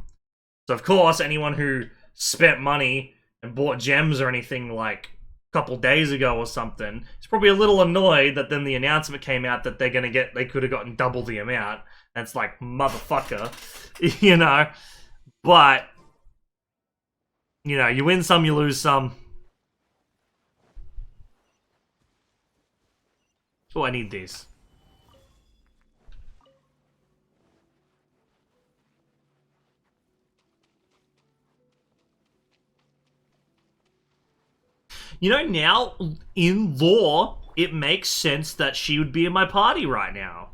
So of course, anyone who spent money and bought gems or anything like a couple days ago or something is probably a little annoyed that then the announcement came out that they could have gotten double the amount. That's like, motherfucker, you know. But, you know, you win some, you lose some. Oh, I need these. You know, now, in lore, it makes sense that she would be in my party right now.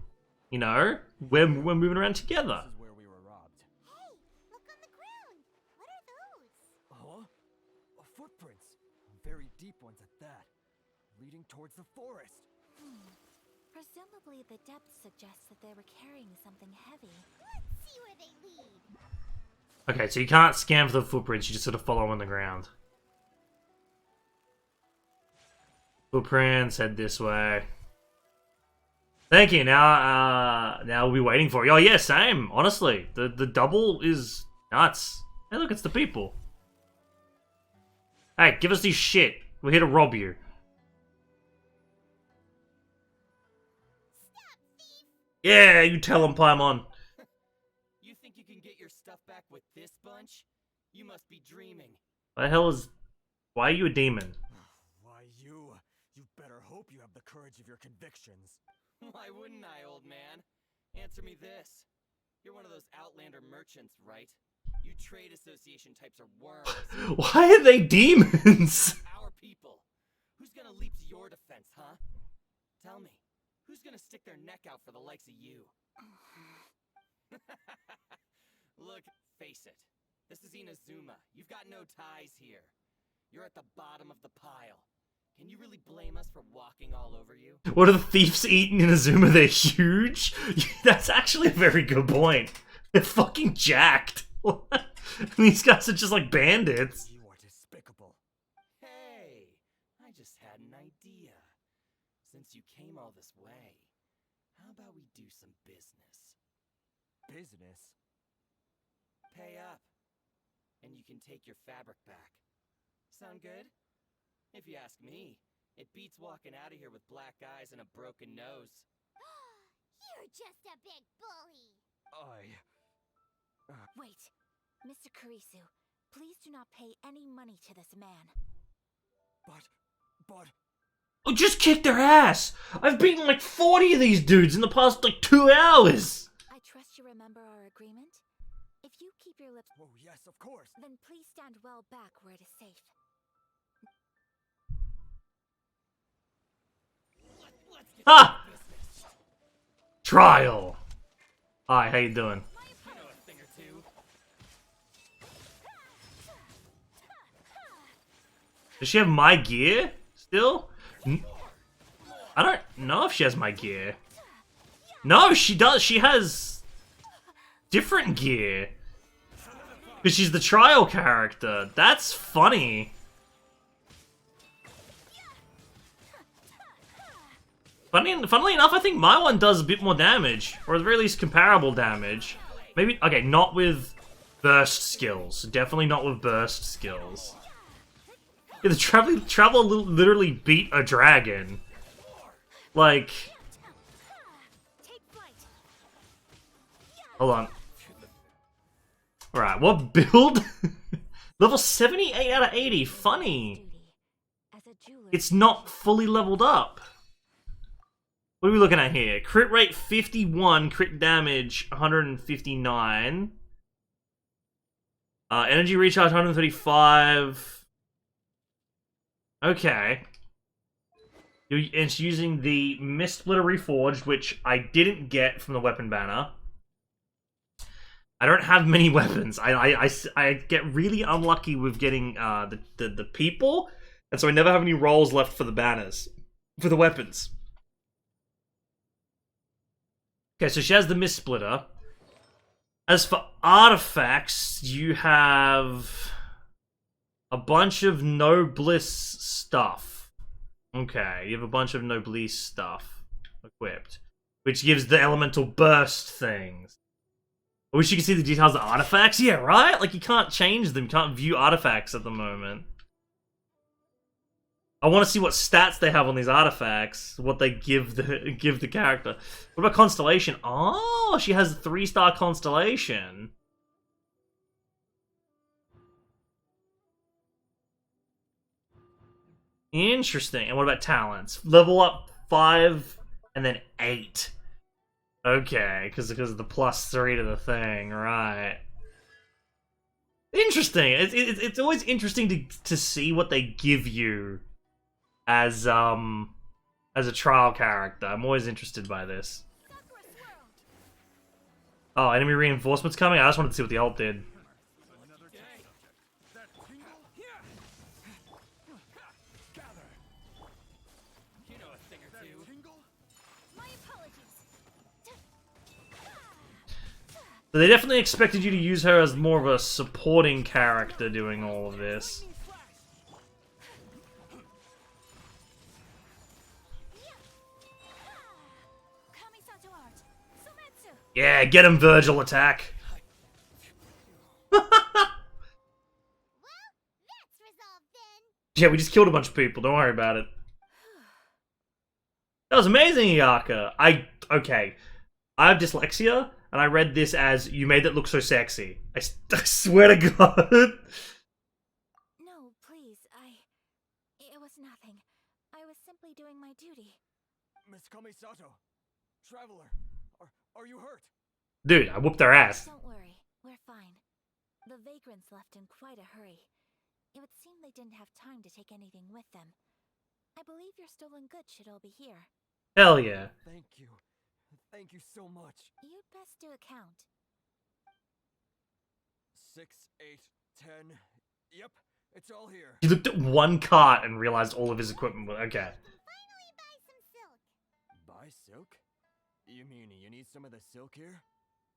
You know? We're moving around together. This is where we were robbed. Hey, look on the ground. What are those? Huh? Footprints. Very deep ones at that. Leading towards the forest. Presumably, the depth suggests that they were carrying something heavy. Let's see where they lead. Okay, so you can't scan for the footprints, you just sort of follow them on the ground. Footprints, head this way. Thank you, now we'll be waiting for you. Oh yeah, same, honestly. The double is nuts. Hey look, it's the people. Hey, give us this shit. We're here to rob you. Yeah, you tell him, Paimon. You think you can get your stuff back with this bunch? You must be dreaming. What the hell is... Why are you a demon? Why you? You better hope you have the courage of your convictions. Why wouldn't I, old man? Answer me this. You're one of those Outlander merchants, right? You trade association types are worms. Why are they demons? Our people. Who's gonna leap to your defense, huh? Tell me, who's gonna stick their neck out for the likes of you? Look, face it. This is Inazuma. You've got no ties here. You're at the bottom of the pile. Can you really blame us for walking all over you? What are the thieves eating in Inazuma? They're huge? That's actually a very good point. They're fucking jacked. These guys are just like bandits. You are despicable. Hey, I just had an idea. Since you came all this way, how about we do some business? Business? Pay up, and you can take your fabric back. Sound good? If you ask me, it beats walking out of here with black eyes and a broken nose. You're just a big bully. Wait, Mr. Kurisu, please do not pay any money to this man. But... Oh, just kick their ass! I've beaten like 40 of these dudes in the past like 2 hours! I trust you remember our agreement? If you keep your lips... Oh, yes, of course. Then please stand well back where it is safe. Let's get Ah! to business. Trial! Hi, how you doing? I know a thing or two. Does she have my gear still? I don't know if she has my gear. No, she does. She has different gear. Because she's the trial character. That's funny. Funnily enough, I think my one does a bit more damage. Or at the very least comparable damage. Maybe, okay, not with burst skills. Definitely not with burst skills. Yeah, the Traveler literally beat a dragon. Like... Hold on. Alright, what build? Level 78 out of 80. Funny. It's not fully leveled up. What are we looking at here? Crit rate 51, crit damage 159. Energy recharge 135. Okay. It's using the Mist Splitter Reforged, which I didn't get from the weapon banner. I don't have many weapons. I get really unlucky with getting the people, and so I never have any rolls left for the banners, for the weapons. Okay, so she has the Mist Splitter. As for artifacts, you have a bunch of Nobliss stuff. Okay, you have a bunch of Nobliss stuff equipped, which gives the elemental burst things. I wish you could see the details of artifacts. Yeah, right? Like, you can't change them. You can't view artifacts at the moment. I want to see what stats they have on these artifacts. What they give the character. What about Constellation? Oh, she has a 3-star Constellation. Interesting. And what about talents? Level up 5 and then 8. Okay, because of the +3 to the thing, right? Interesting. It's always interesting to see what they give you as a trial character. I'm always interested by this. Oh, enemy reinforcements coming? I just wanted to see what the ult did. So they definitely expected you to use her as more of a supporting character doing all of this. Yeah, get him, Virgil, attack! Yeah, we just killed a bunch of people, don't worry about it. That was amazing, Iyaka! Okay. I have dyslexia, and I read this as, you made it look so sexy. I swear to God! No, please, it was nothing. I was simply doing my duty. Miss Kamisato, Traveler, are you hurt? Dude, I whooped their ass. Don't worry, we're fine. The vagrants left in quite a hurry. It would seem they didn't have time to take anything with them. I believe your stolen goods should all be here. Hell yeah. Thank you. Thank you so much. You'd best do a count. 6, 8, 10. Yep, it's all here. He looked at one cart and realized all of his equipment was... Okay. Finally buy some silk. Buy silk? You mean you need some of the silk here?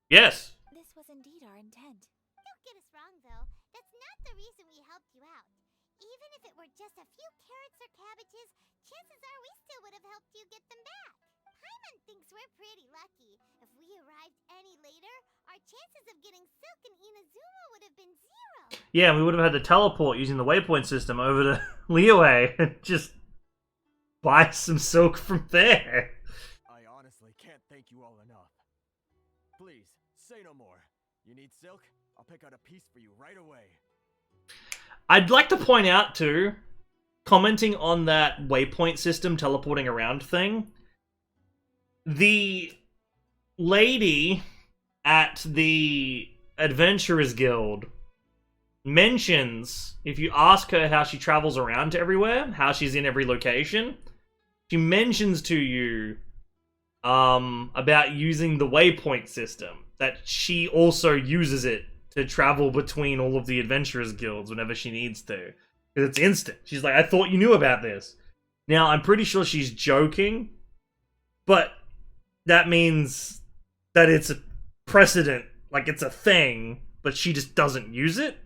Yes! This was indeed our intent. Don't get us wrong, though. That's not the reason we helped you out. Even if it were just a few carrots or cabbages, chances are we still would have helped you get them back. Paimon thinks we're pretty lucky. If we arrived any later, our chances of getting silk in Inazuma would have been 0. Yeah, we would have had to teleport using the waypoint system over to Liyue and just buy some silk from there. I honestly can't thank you all enough. Please, say no more. You need silk? I'll pick out a piece for you right away. I'd like to point out, too, commenting on that waypoint system teleporting around thing, the lady at the Adventurers Guild mentions, if you ask her how she travels around to everywhere, how she's in every location, she mentions to you about using the waypoint system, that she also uses it to travel between all of the Adventurers Guilds whenever she needs to. Because it's instant. She's like, I thought you knew about this. Now, I'm pretty sure she's joking, but that means that it's a precedent, like it's a thing, but she just doesn't use it.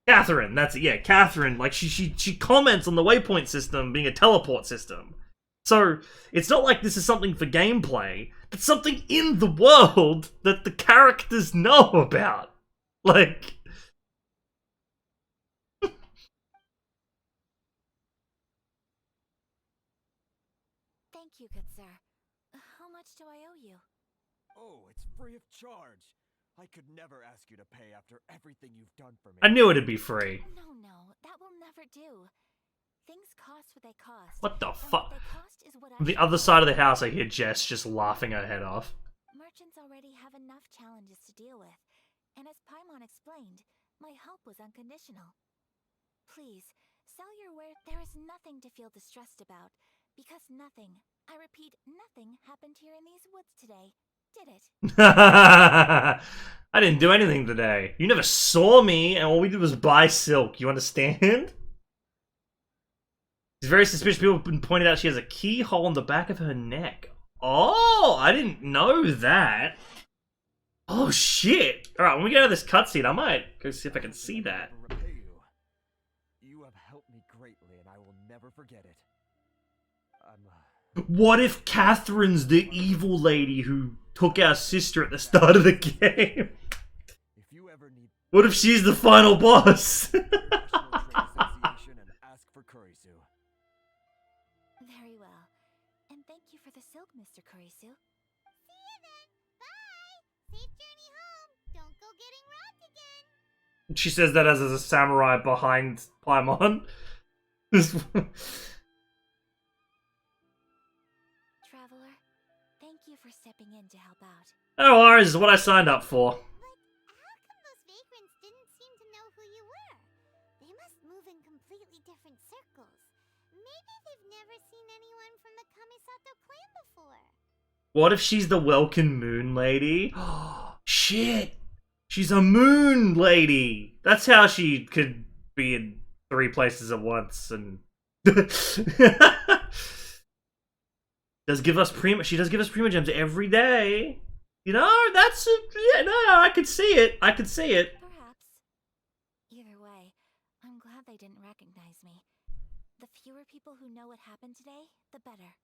Catherine, that's it, yeah, Catherine, like she comments on the waypoint system being a teleport system. So, it's not like this is something for gameplay, it's something in the world that the characters know about. Like... Thank you, good sir. How much do I owe you? Oh, it's free of charge. I could never ask you to pay after everything you've done for me. I knew it'd be free. No, that will never do. Things cost what they cost. What the and fuck? what they cost is what I On the should other get. side of the house, I hear Jess just laughing her head off. Merchants already have enough challenges to deal with, and as Paimon explained, my help was unconditional. Please, sell your wares. There is nothing to feel distressed about, because nothing, I repeat, nothing happened here in these woods today, did it? I didn't do anything today. You never saw me, and all we did was buy silk. You understand? It's very suspicious. People have been pointing out she has a keyhole in the back of her neck. Oh, I didn't know that. Oh, shit. Alright, when we get out of this cutscene, I might go see if I can see that. Repay you. You have helped me greatly, and I will never forget it. What if Catherine's the evil lady who took our sister at the start of the game? If you ever need What if she's the final boss? National Trade Association and ask for Kurisu. Very well. And thank you for the silk, Mr. Kurisu. See you then. Bye. Safe journey home. Don't go getting robbed again. She says that as a samurai behind Paimon. Traveler, thank you for stepping in to help out. No worries, is what I signed up for. But how come those vagrants didn't seem to know who you were? They must move in completely different circles. Maybe they've never seen anyone from the Kamisato clan before. What if she's the Welkin Moon Lady? Shit! She's a moon lady! That's how she could be in 3 places at once and... does give us she does give us Prima Gems every day. You know, that's... yeah, no, I could see it. I could see it. Perhaps. Either way, I'm glad they didn't recognize me. The fewer people who know what happened today, the better.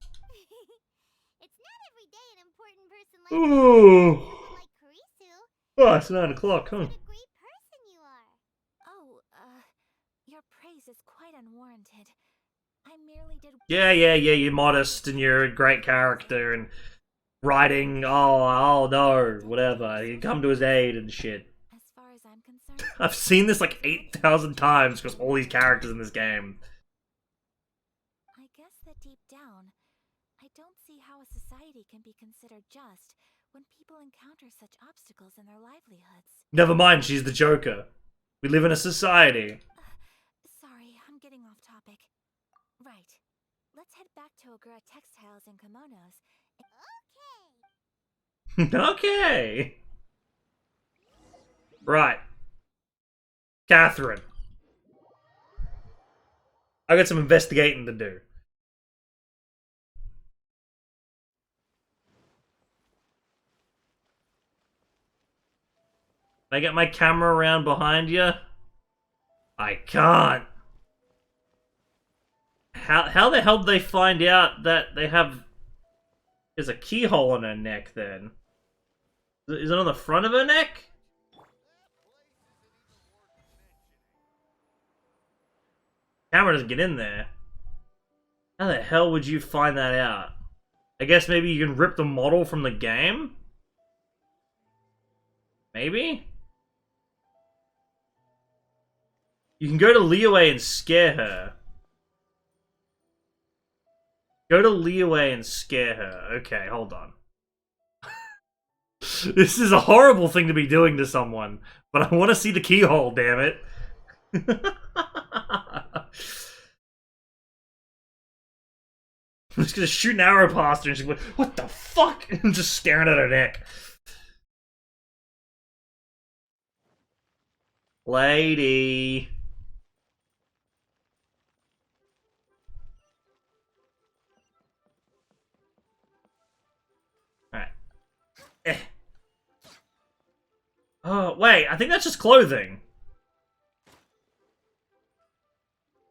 It's not every day an important person like Ooh. someone like Kurisu. Oh, it's 9 o'clock, huh? What a great person you are. Oh, your praise is quite unwarranted. I merely did. Yeah, you're modest and you're a great character and writing, oh no, whatever. You come to his aid and shit. As far as I'm concerned, I've seen this like 8,000 times because all these characters in this game. I guess that deep down, I don't see how a society can be considered just when people encounter such obstacles in their livelihoods. Never mind, she's the Joker. We live in a society. Sorry, I'm getting off topic. Right. Let's head back to Ogura Textiles and Kimonos. Okay. Okay. Right. Catherine. I got some investigating to do. Can I get my camera around behind you? I can't. How the hell did they find out that they have... There's a keyhole in her neck then? Is it on the front of her neck? Camera doesn't get in there. How the hell would you find that out? I guess maybe you can rip the model from the game? Maybe? You can go to Liyue and scare her. Go to Liyue and scare her. Okay, hold on. This is a horrible thing to be doing to someone, but I want to see the keyhole, damn it. I'm just gonna shoot an arrow past her and she's like, what the fuck? And just staring at her neck. Lady. Alright. Oh, wait, I think that's just clothing.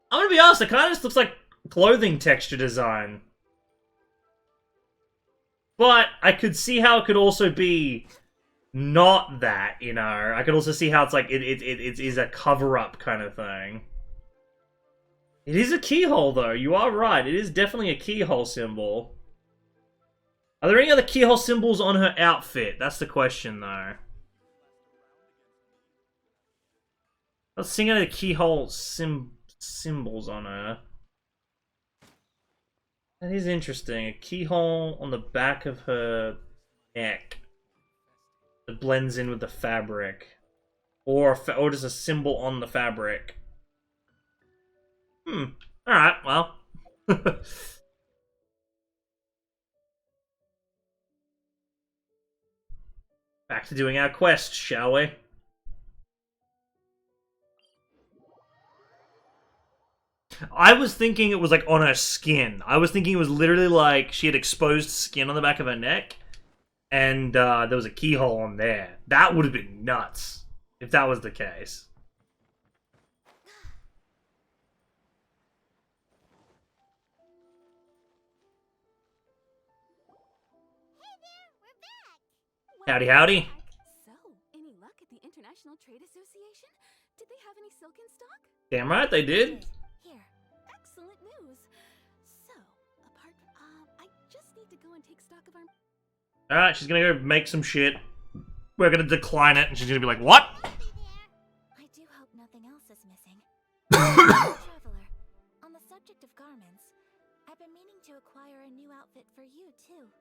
I'm gonna be honest, it kind of just looks like clothing texture design. But I could see how it could also be not that, you know. I could also see how it's like it is a cover-up kind of thing. It is a keyhole, though. You are right. It is definitely a keyhole symbol. Are there any other keyhole symbols on her outfit? That's the question, though. Let's sing out the keyhole symbols on her. That is interesting. A keyhole on the back of her neck that blends in with the fabric, or just a symbol on the fabric. All right. Well. Back to doing our quest, shall we? I was thinking it was like on her skin. I was thinking it was literally like she had exposed skin on the back of her neck, and there was a keyhole on there. That would have been nuts if that was the case. Hey there, we're back! Howdy, howdy. So, any luck at the International Trade Association? Did they have any silk in stock? Damn right they did. Here. Excellent news. So, I just need to go and take stock of our... Alright, she's gonna go make some shit. We're gonna decline it, and she's gonna be like, what? I do hope nothing else is missing. Traveler, on the subject of garments, I've been meaning to acquire a new outfit for you, too.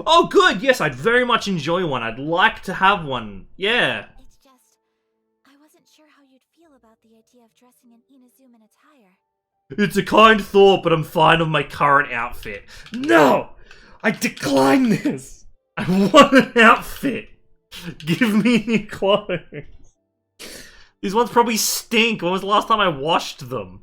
Oh, good! Yes, I'd very much enjoy one. I'd like to have one. Yeah. It's just, I wasn't sure how you'd feel about the idea of dressing in Inazuman attire. It's a kind thought, but I'm fine with my current outfit. No! I decline this! I want an outfit! Give me new clothes. These ones probably stink. When was the last time I washed them?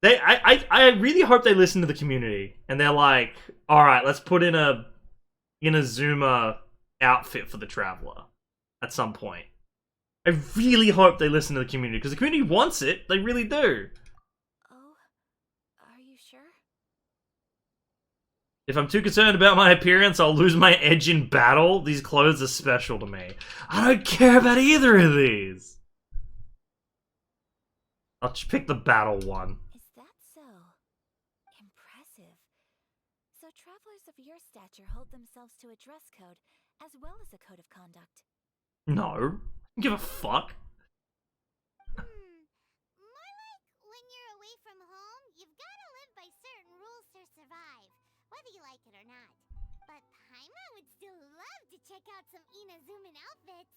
I really hope they listen to the community and they're like, alright, let's put in a Inazuma outfit for the Traveler at some point. I really hope they listen to the community because the community wants it. They really do. Oh, are you sure? If I'm too concerned about my appearance, I'll lose my edge in battle. These clothes are special to me. I don't care about either of these. I'll just pick the battle one. Is that so? Impressive. So travelers of your stature hold themselves to a dress code, as well as a code of conduct. No. Give a fuck. More like when you're away from home, you've gotta live by certain rules to survive, whether you like it or not. But Paimon would still love to check out some Inazuman outfits.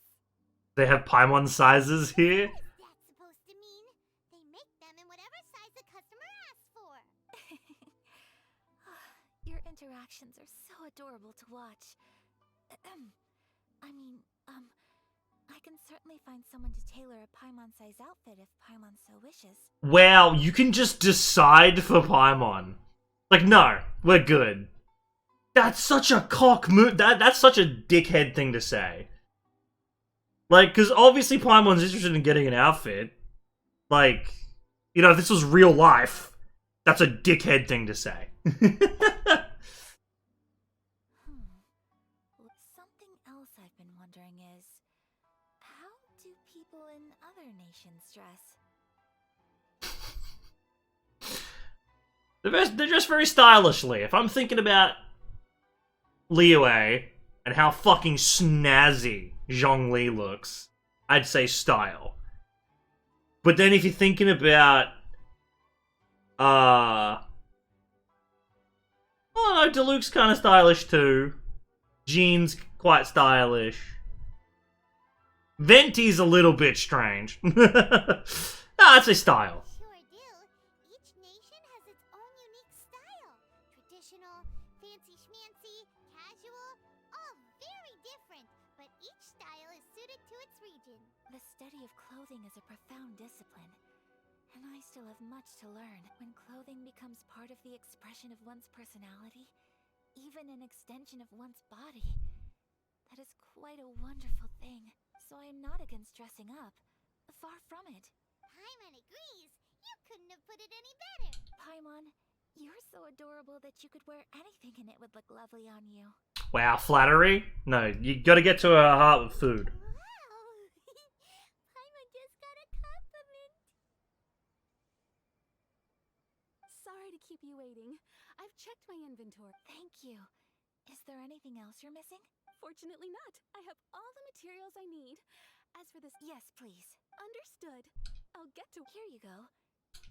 They have Paimon sizes here. What's that supposed to mean? They make them in whatever size the customer asks for. Your interactions are so adorable to watch. I can certainly find someone to tailor a Paimon-size outfit if Paimon so wishes. Wow, you can just decide for Paimon. Like, no, we're good. That's such a cock move. That's such a dickhead thing to say. Like, because obviously Paimon's interested in getting an outfit. Like, you know, if this was real life, that's a dickhead thing to say. Something else I've been wondering is, how do people in other nations dress? They're just very stylishly. If I'm thinking about Liyue and how fucking snazzy Zhongli looks, I'd say style. But then if you're thinking about, oh no, Diluc's kind of stylish too. Jean's quite stylish. Venti's a little bit strange. I'd say style. Sure do. Each nation has its own unique style. Traditional, fancy schmancy, casual, all very different, but each style is suited to its region. The study of clothing is a profound discipline, and I still have much to learn. When clothing becomes part of the expression of one's personality, even an extension of one's body, that is quite a wonderful thing. So I am not against dressing up. Far from it. Paimon agrees. You couldn't have put it any better. Paimon, you're so adorable that you could wear anything and it would look lovely on you. Wow, flattery? No, you gotta get to her heart with food. Wow! Paimon just got a compliment. Sorry to keep you waiting. I've checked my inventory. Thank you. Is there anything else you're missing? Fortunately not. I have all the materials I need. As for this... Yes, please. Understood. I'll get to... Here you go.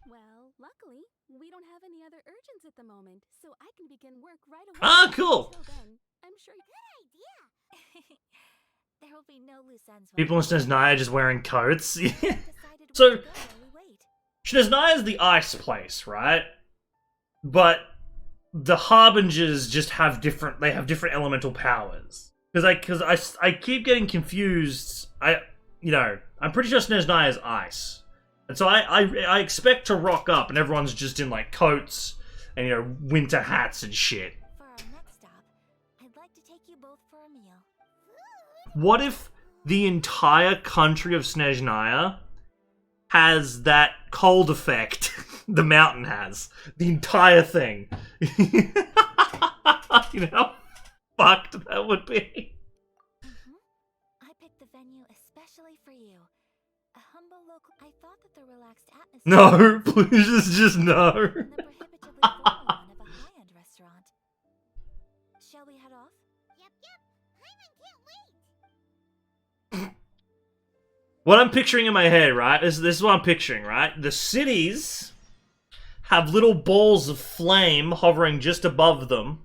Well, luckily, we don't have any other urgents at the moment, so I can begin work right away. Ah, cool. Until then, I'm sure... Good idea. There will be no loose ends. People in Snezhnaya are just wearing coats. Decided So- where to go while we wait. Snezhnaya is the ice place, right? But the Harbingers just have different. They have different elemental powers. Because I keep getting confused. I'm pretty sure Snezhnaya is ice, and so I expect to rock up and everyone's just in like coats and winter hats and shit. For our next stop, I'd like to take you both for a meal. What if the entire country of Snezhnaya has that cold effect the mountain has? The entire thing. You know how fucked that would be? I picked the venue especially for you. A humble local... I thought that the relaxed atmosphere... No, please just no. ...and the prohibitively formal one of a high-end restaurant. Shall we head off? Yep. Paimon can't wait. What I'm picturing in my head, right? This is what I'm picturing, right? The cities have little balls of flame hovering just above them,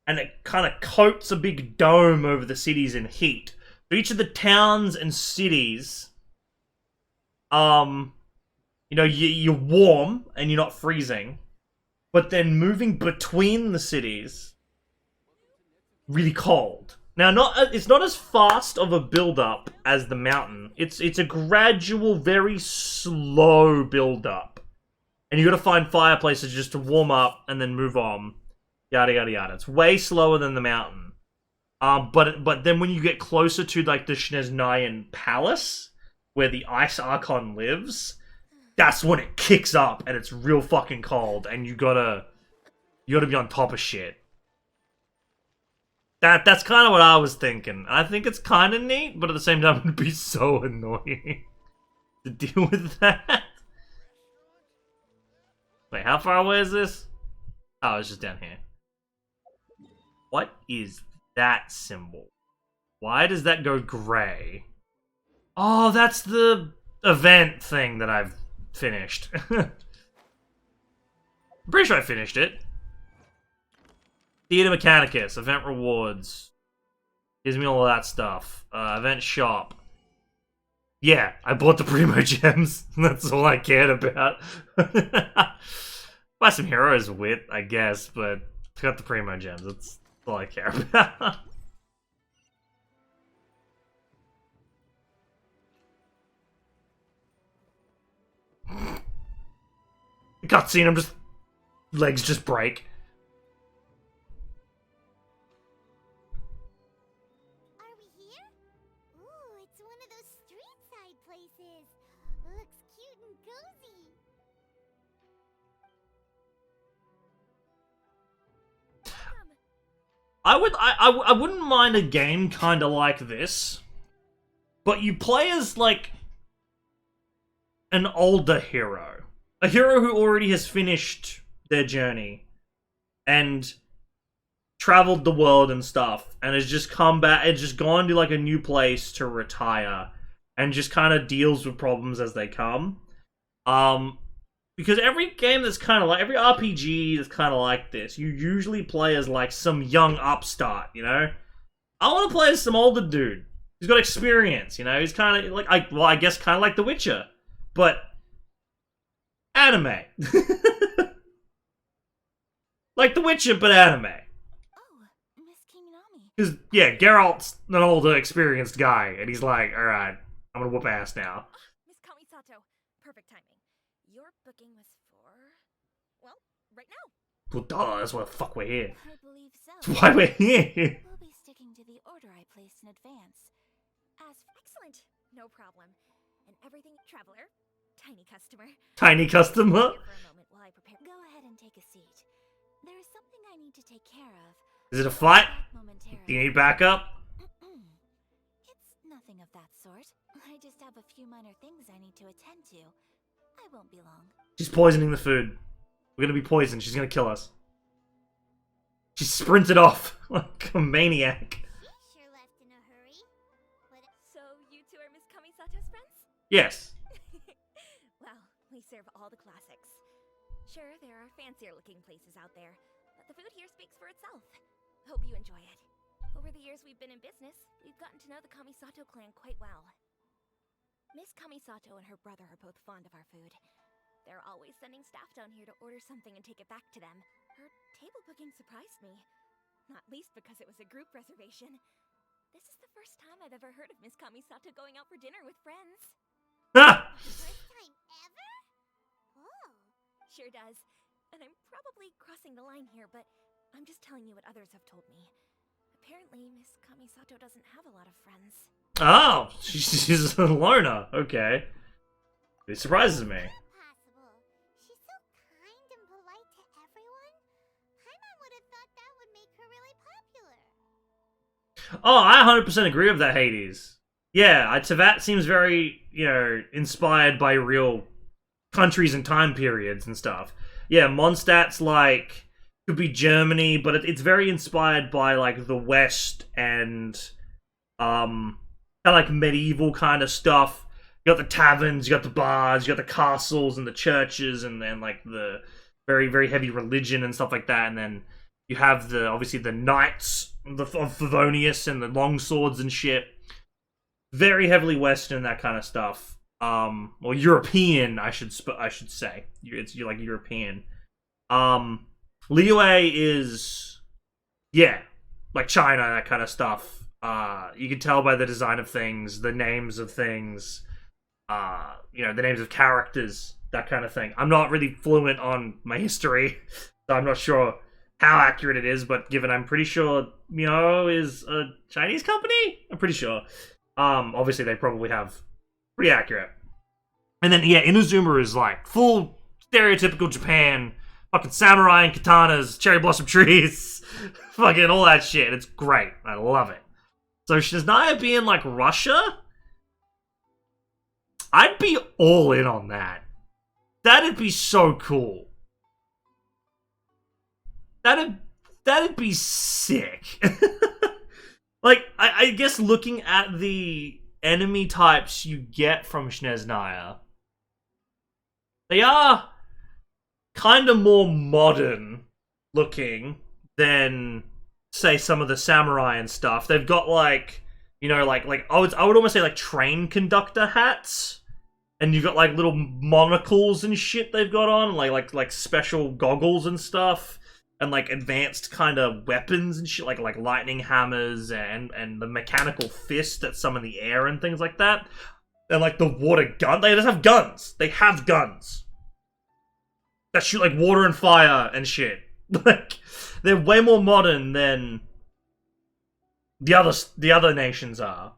and it kind of coats a big dome over the cities in heat. So each of the towns and cities, you're warm and you're not freezing, but then moving between the cities, really cold. Now, it's not as fast of a build-up as the mountain. It's a gradual, very slow build-up. And you gotta find fireplaces just to warm up and then move on. Yada yada yada. It's way slower than the mountain. But then when you get closer to like the Snezhnayan Palace, where the Ice Archon lives, that's when it kicks up and it's real fucking cold, and you gotta be on top of shit. That's kind of what I was thinking. I think it's kind of neat, but at the same time, it would be so annoying to deal with that. Wait, how far away is this? Oh, it's just down here. What is that symbol? Why does that go grey? Oh, that's the event thing that I've finished. I'm pretty sure I finished it. Theater Mechanicus, event rewards. Gives me all of that stuff. Event shop. Yeah, I bought the Primo Gems. That's all I cared about. Buy some Heroes Wit, I guess, but I got the Primo Gems. That's all I care about. Cutscene, I'm just... legs just break. Are we here? Ooh, it's one of those street side places. Looks cute and cozy. I wouldn't mind a game kind of like this, but you play as like an older hero, a hero who already has finished their journey and traveled the world and stuff, and has just come back, has just gone to like a new place to retire, and just kind of deals with problems as they come. Because every game that's kind of like, every RPG that's kind of like this, you usually play as like some young upstart, you know? I want to play as some older dude. He's got experience, you know? He's kind of like, I guess kind of like The Witcher, but anime. Like The Witcher, but anime. Oh, Miss Kiminami. Because, yeah, Geralt's an older, experienced guy, and he's like, alright, I'm gonna whoop ass now. Miss Kamisato, perfect timing. Your booking was for... well, right now. Well, duh, that's why the fuck we're here. I believe so. That's why we're here. We'll be sticking to the order I placed in advance. Excellent. No problem. And everything... Traveler. Tiny customer. Tiny customer. Here for a moment while I prepare... Go ahead and take a seat. There is something I need to take care of. Is it a fight? Momentarily. Do you need backup? It's nothing of that sort. I just have a few minor things I need to attend to. I won't be long. She's poisoning the food. We're gonna be poisoned. She's gonna kill us. She sprinted off like a maniac. She's Yes. Well, we serve all the classics. Sure, there are fancier looking places out there, but the food here speaks for itself. Hope you enjoy it. Over the years we've been in business, we've gotten to know the Kamisato clan quite well. Miss Kamisato and her brother are both fond of our food. They're always sending staff down here to order something and take it back to them. Her table booking surprised me. Not least because it was a group reservation. This is the first time I've ever heard of Miss Kamisato going out for dinner with friends. Ah! First time ever? Oh. Sure does. And I'm probably crossing the line here, but I'm just telling you what others have told me. Apparently, Miss Kamisato doesn't have a lot of friends. Oh, she's a loner. Okay. It surprises me. Possible. She's so kind and polite to everyone. Paimon would have thought that would make her really popular. Oh, I 100% agree with that, Hades. Yeah, Tevat seems very, inspired by real countries and time periods and stuff. Yeah, Mondstadt's like, could be Germany, but it's very inspired by, like, the West and, kind of like medieval kind of stuff. You got the taverns, you got the bars, you got the castles and the churches, and then like the very, very heavy religion and stuff like that. And then you have obviously the knights of Favonius and the long swords and shit. Very heavily Western, that kind of stuff. Or European, I should say. You're like European. Liyue is, yeah, like China, that kind of stuff. You can tell by the design of things, the names of things, the names of characters, that kind of thing. I'm not really fluent on my history, so I'm not sure how accurate it is, but given I'm pretty sure Miao is a Chinese company, I'm pretty sure. Obviously they probably have pretty accurate. And then, yeah, Inazuma is like full stereotypical Japan, fucking samurai and katanas, cherry blossom trees, fucking all that shit. It's great. I love it. So Snezhnaya being like Russia, I'd be all in on that. That'd be so cool. That'd be sick. Like, I guess looking at the enemy types you get from Snezhnaya, they are kind of more modern looking than, say, some of the samurai and stuff. They've got like, I would almost say like train conductor hats, and you've got like little monocles and shit they've got on, like special goggles and stuff, and like advanced kind of weapons and shit, like lightning hammers and the mechanical fist that summon the air and things like that, and like the water gun. They just have guns. They have guns that shoot like water and fire and shit. Like, they're way more modern than the other nations are.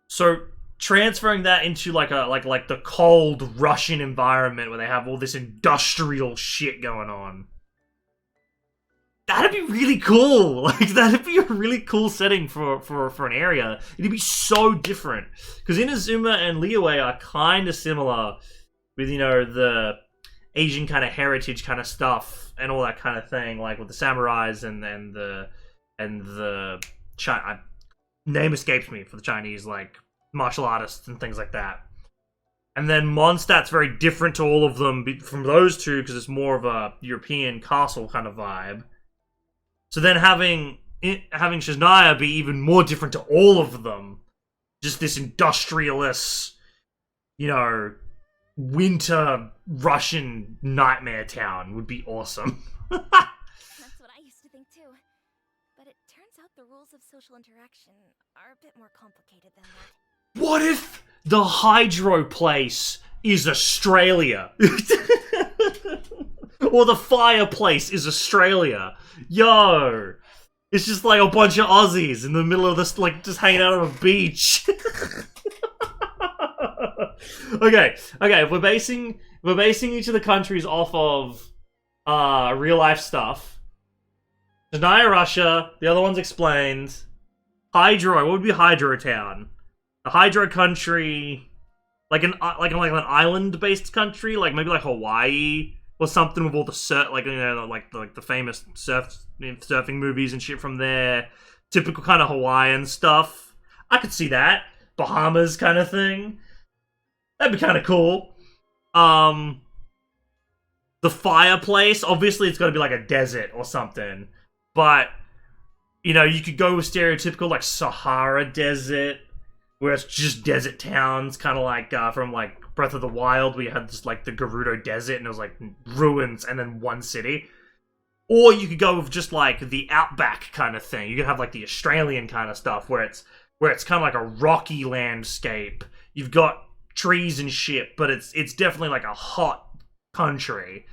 So transferring that into like the cold Russian environment where they have all this industrial shit going on, that'd be really cool. Like, that'd be a really cool setting for an area. It'd be so different because Inazuma and Liyue are kind of similar with the Asian kind of heritage kind of stuff and all that kind of thing, like with the samurais and the name escapes me for the Chinese, like martial artists and things like that. And then Mondstadt's very different to all of them from those two because it's more of a European castle kind of vibe. So then having Snezhnaya be even more different to all of them, just this industrialist, winter Russian nightmare town would be awesome. That's what I used to think too. But it turns out the rules of social interaction are a bit more complicated than that. What if the hydro place is Australia? Or the fireplace is Australia? Yo! It's just like a bunch of Aussies in the middle of this, like, just hanging out on a beach. Okay, if we're basing each of the countries off of real life stuff. Snezhnaya, Russia, the other one's explained. Hydro, what would be Hydro Town? A Hydro country, like an island based country, like maybe like Hawaii or something with all the like the famous surfing movies and shit from there. Typical kind of Hawaiian stuff. I could see that. Bahamas kind of thing. That'd be kind of cool. The fireplace, obviously it's got to be like a desert or something. But, you know, you could go with stereotypical like Sahara Desert, where it's just desert towns, kind of like from like Breath of the Wild, where you had just like the Gerudo Desert and it was like ruins and then one city. Or you could go with just like the outback kind of thing. You could have like the Australian kind of stuff where it's kind of like a rocky landscape. You've got trees and shit, but it's definitely like a hot country.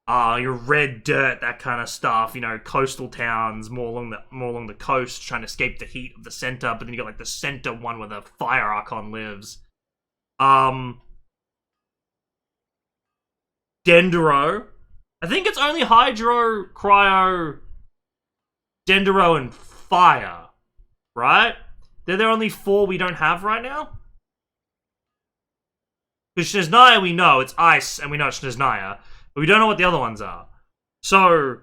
Your red dirt, that kind of stuff. You know, coastal towns more along the coast, trying to escape the heat of the center. But then you got like the center one where the Fire Archon lives. Dendro. I think it's only Hydro, Cryo, Dendro, and Fire, right? They're the only 4 we don't have right now? Because Snezhnaya we know, it's Ice, and we know it's Snezhnaya. But we don't know what the other ones are. So...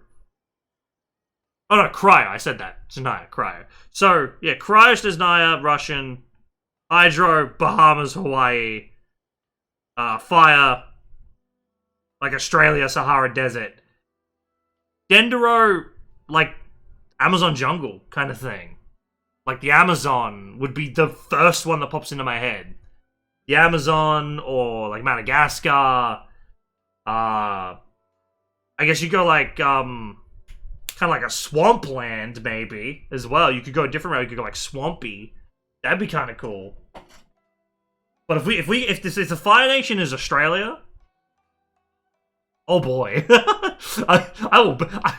Oh no, Cryo, I said that. Snezhnaya, Cryo. So, yeah, Cryo, Snezhnaya, Russian, Hydro, Bahamas, Hawaii, Fire... like Australia, Sahara Desert. Dendro, like Amazon jungle kind of thing. Like the Amazon would be the first one that pops into my head. The Amazon or like Madagascar. I guess you go like kind of like a swampland maybe as well. You could go a different route. You could go like swampy. That'd be kind of cool. But if the Fire Nation is Australia. Oh boy.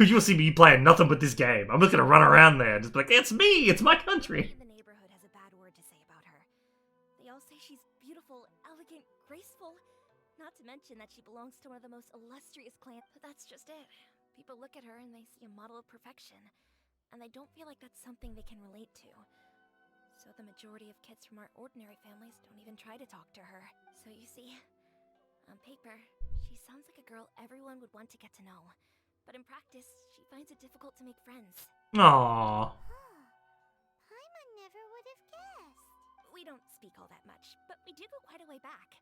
You'll see me playing nothing but this game. I'm just gonna run around there and just be like, it's me, it's my country. The neighborhood has a bad word to say about her. They all say she's beautiful, elegant, graceful. Not to mention that she belongs to one of the most illustrious clans. But that's just it. People look at her and they see a model of perfection. And they don't feel like that's something they can relate to. So the majority of kids from our ordinary families don't even try to talk to her. So you see, on paper, she sounds like a girl everyone would want to get to know. But in practice, she finds it difficult to make friends. Aww. Paimon never would have guessed. We don't speak all that much, but we do go quite a way back.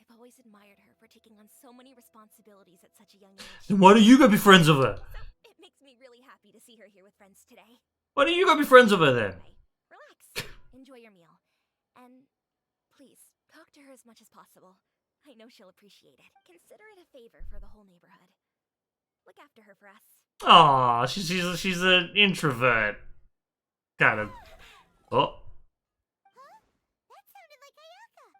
I've always admired her for taking on so many responsibilities at such a young age. Then why don't you go be friends with her? So it makes me really happy to see her here with friends today. Why don't you go be friends with her then? Anyway, relax. Enjoy your meal. And please, talk to her as much as possible. I know she'll appreciate it. Consider it a favor for the whole neighborhood. Look after her for us. Aw, she's an introvert. Kind of. Oh. Huh? That sounded like Ayaka.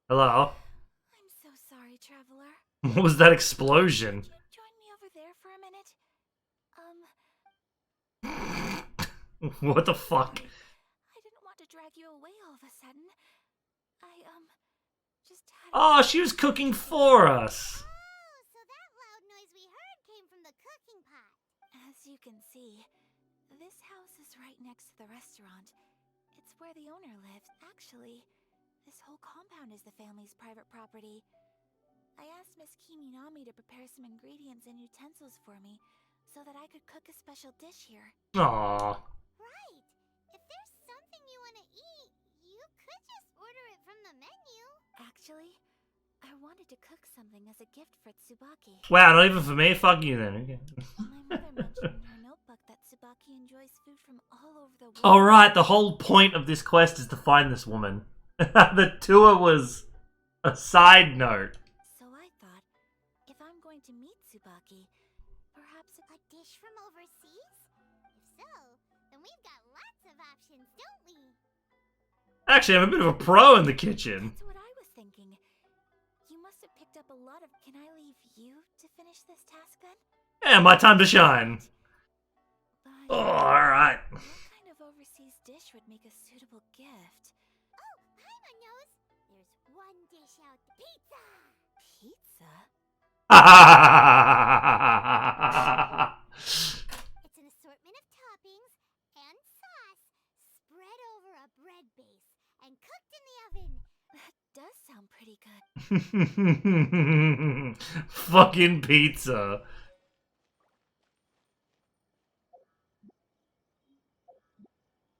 Hello? I'm so sorry, traveler. What was that explosion? Could you join me over there for a minute? What the fuck? I didn't want to drag you away all of a sudden. I, just had Oh, she was cooking for us. Oh, so that loud noise we heard came from the cooking pot. As you can see, this house is right next to the restaurant. It's where the owner lives. Actually, this whole compound is the family's private property. I asked Miss Kiminami to prepare some ingredients and utensils for me so that I could cook a special dish here. Aww. Right. If there's something you want to eat, you could just order it from the menu. Actually, I wanted to cook something as a gift for Tsubaki. Wow, not even for me? Fuck you then. Okay. My mother mentioned in her notebook that Tsubaki enjoys food from all over the world. Alright, the whole point of this quest is to find this woman. The tour was a side note. So I thought, if I'm going to meet Tsubaki, perhaps A dish from overseas? If so, then we've got lots of options, don't we? Actually, I'm a bit of a pro in the kitchen. That's what I was thinking. You must have picked up a lot of... Can I leave you to finish this task then? Yeah, my time to shine. But Oh, alright. what kind of overseas dish would make a suitable gift? Oh, Paimon knows. There's one dish out. Pizza! Pizza? It's an assortment of toppings and sauce spread over a bread base and cooked in the oven. That does sound pretty good. Fucking pizza.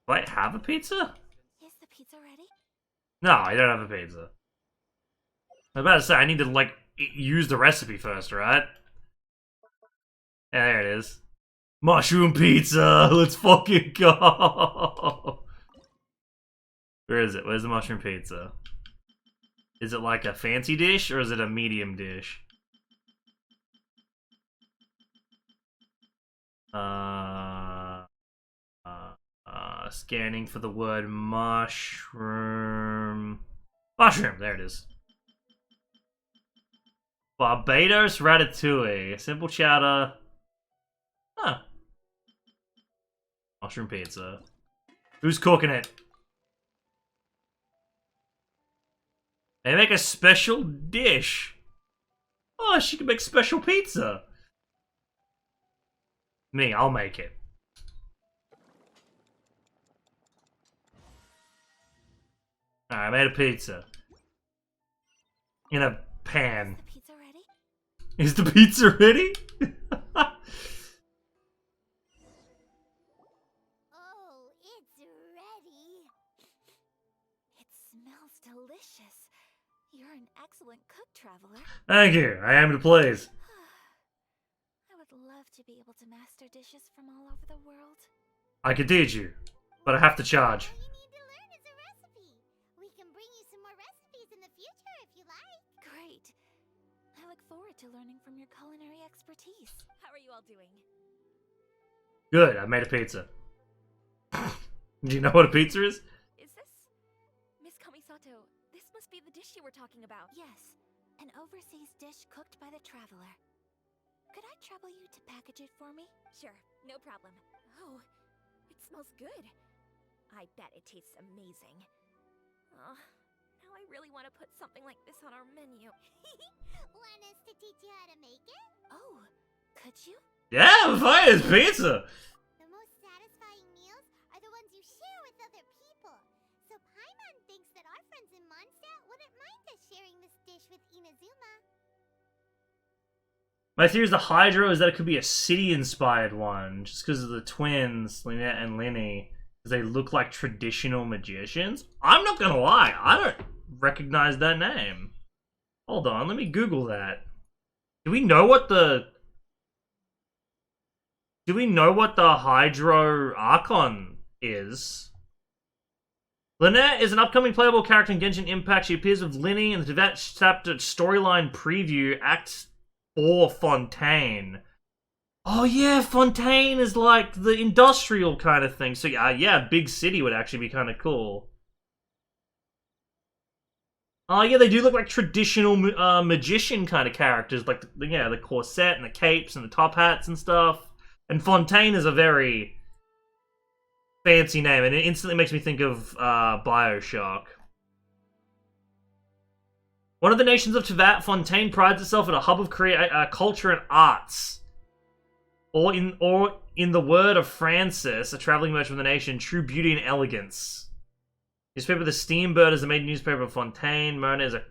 Do I have a pizza? Is pizza ready? No, I don't have a pizza. I was about to say, I need to, like, use the recipe first, right? Yeah, there it is. Mushroom pizza! Let's fucking go! Where is it? Where's the mushroom pizza? Is it like a fancy dish, or is it a medium dish? Scanning for the word mushroom. Mushroom, there it is. Barbados ratatouille. Simple chowder. Huh. Mushroom pizza. Who's cooking it? They make a special dish. Oh, she can make special pizza. Me, I'll make it. Alright, I made a pizza. In a pan. The pizza ready? Is the pizza ready? Oh, it's ready. It smells delicious. You're an excellent cook, traveler. Thank you. I am to please. I would love to be able to master dishes from all over the world. I can teach you, but I have to charge. All you need to learn is a recipe. We can bring you some more recipes in the future if you like. Great. I look forward to learning from your culinary expertise. How are you all doing? Good, I made a pizza. Do you know what a pizza is? Is this... Miss Kamisato, this must be the dish you were talking about. Yes, an overseas dish cooked by the traveler. Could I trouble you to package it for me? Sure, no problem. Oh, it smells good. I bet it tastes amazing. Oh, now I really want to put something like this on our menu. Want us to teach you how to make it? Oh, could you? Yeah, I'm fine. It's pizza. The most satisfying meals are the ones you share with other people. So Paimon thinks that our friends in Mondstadt wouldn't mind us sharing this dish with Inazuma. My theory is the Hydro is that it could be a city-inspired one, just because of the twins, Lynette and Linny, because they look like traditional magicians. I'm not gonna lie, I don't recognize that name. Hold on, let me Google that. Do we know what the Hydro Archon is? Lynette is an upcoming playable character in Genshin Impact. She appears with Linny in the Tibet chapter storyline preview, Act 4 Fontaine. Oh yeah, Fontaine is like the industrial kind of thing. So yeah, big city would actually be kind of cool. Oh yeah, they do look like traditional magician kind of characters, like the corset and the capes and the top hats and stuff. And Fontaine is a very fancy name, and it instantly makes me think of Bioshock. One of the nations of Teyvat, Fontaine prides itself in a hub of culture and arts. Or in the word of Francis, a traveling merchant of the nation, true beauty and elegance. Newspaper The Steambird is the main newspaper of Fontaine. Mona is a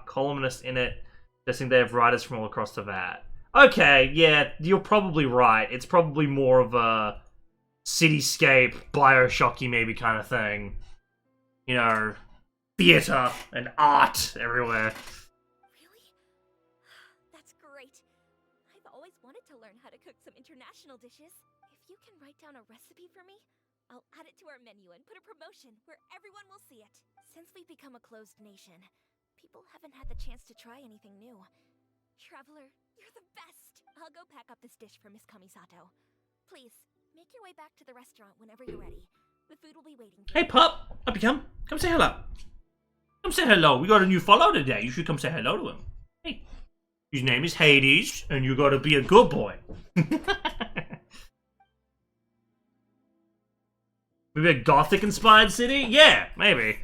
columnist in it, suggesting they have writers from all across Teyvat. Okay, yeah, you're probably right. It's probably more of a cityscape, Bioshocky maybe kind of thing. You know, theater and art everywhere. Really? That's great. I've always wanted to learn how to cook some international dishes. If you can write down a recipe for me, I'll add it to our menu and put a promotion where everyone will see it. Since we've become a closed nation, people haven't had the chance to try anything new. Traveler, you're the best! I'll go pack up this dish for Miss Kamisato. Please, make your way back to the restaurant whenever you're ready. The food will be waiting for you. Hey pup, up you come. Come say hello. Come say hello. We got a new follow today. You should come say hello to him. Hey. His name is Hades, and you gotta be a good boy. Maybe a gothic-inspired city? Yeah, maybe.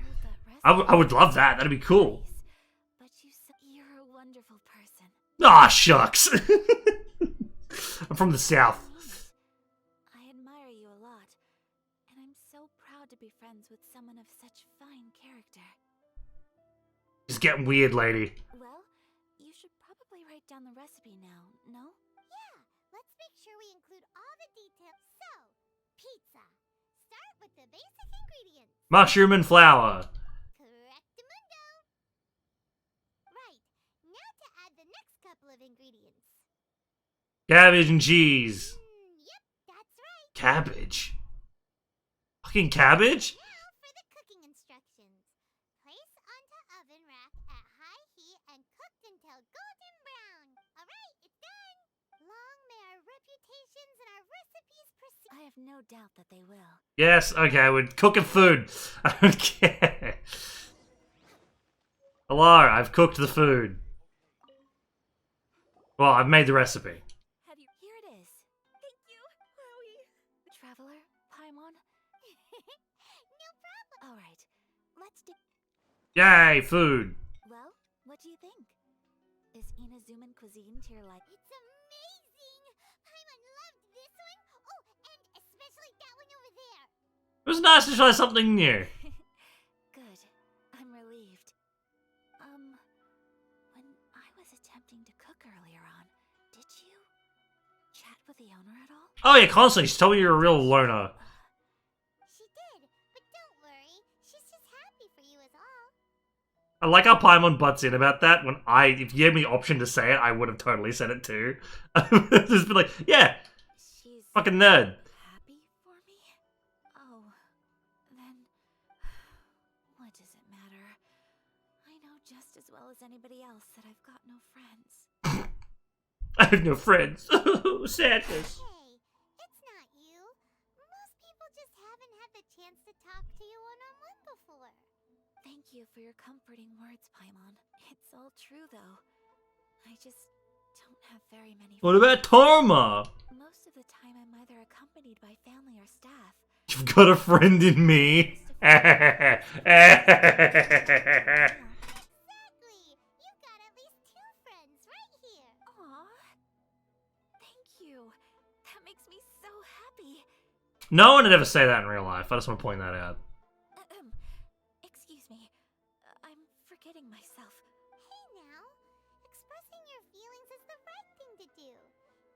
I would love that. That'd be cool. But you're a wonderful person. Aw, shucks. I'm from the south. I admire you a lot, and I'm so proud to be friends with someone of such fine character. It's getting weird, lady. Well, you should probably write down the recipe now, no? Yeah, let's make sure we include all the details. So, pizza. start with the basic ingredients. Mushroom and flour. Correctamundo. Right, now to add the next couple of ingredients. Cabbage and cheese. Yep, that's right. Cabbage? Fucking cabbage? Now for the cooking instructions. Place onto oven rack at high heat and cooked until golden brown. Alright, it's done. Long may our reputations and our recipes proceed. I have no doubt that they will. Yes, okay, we're cooking food. Okay. Hello, I've cooked the food. Well, I've made the recipe. Have you? Here it is. Thank you, Chloe. Traveler, Paimon. No problem. All right, let's do. Yay, food. Well, what do you think? Is Inazuman cuisine to your liking? It's amazing. Paimon loved this one. Oh, and especially that one over there. It was nice to try something new. Good. I'm relieved. When I was attempting to cook earlier on, did you chat with the owner at all? Oh yeah, constantly. She told me you're a real loner. She did, but don't worry. She's just happy for you is all. I like how Paimon butts in about that. When if you gave me the option to say it, I would have totally said it too. Just been like, yeah, She's fucking nerd. happy for me? Oh, then what does it matter? I know just as well as anybody else that I've got no friends. I have no friends. Sadness. Hey, it's not you. Most people just haven't had the chance to talk to you one-on-one before. Thank you for your comforting words, Paimon. It's all true, though. I just don't have very many What about Torma? Most of the time, I'm either accompanied by family or staff. You've got a friend in me. Exactly. You've got at least 2 friends right here. Aw. Thank you. That makes me so happy. No one would ever say that in real life. I just want to point that out. Excuse me. I'm forgetting myself. Hey now, expressing your feelings is the right thing to do.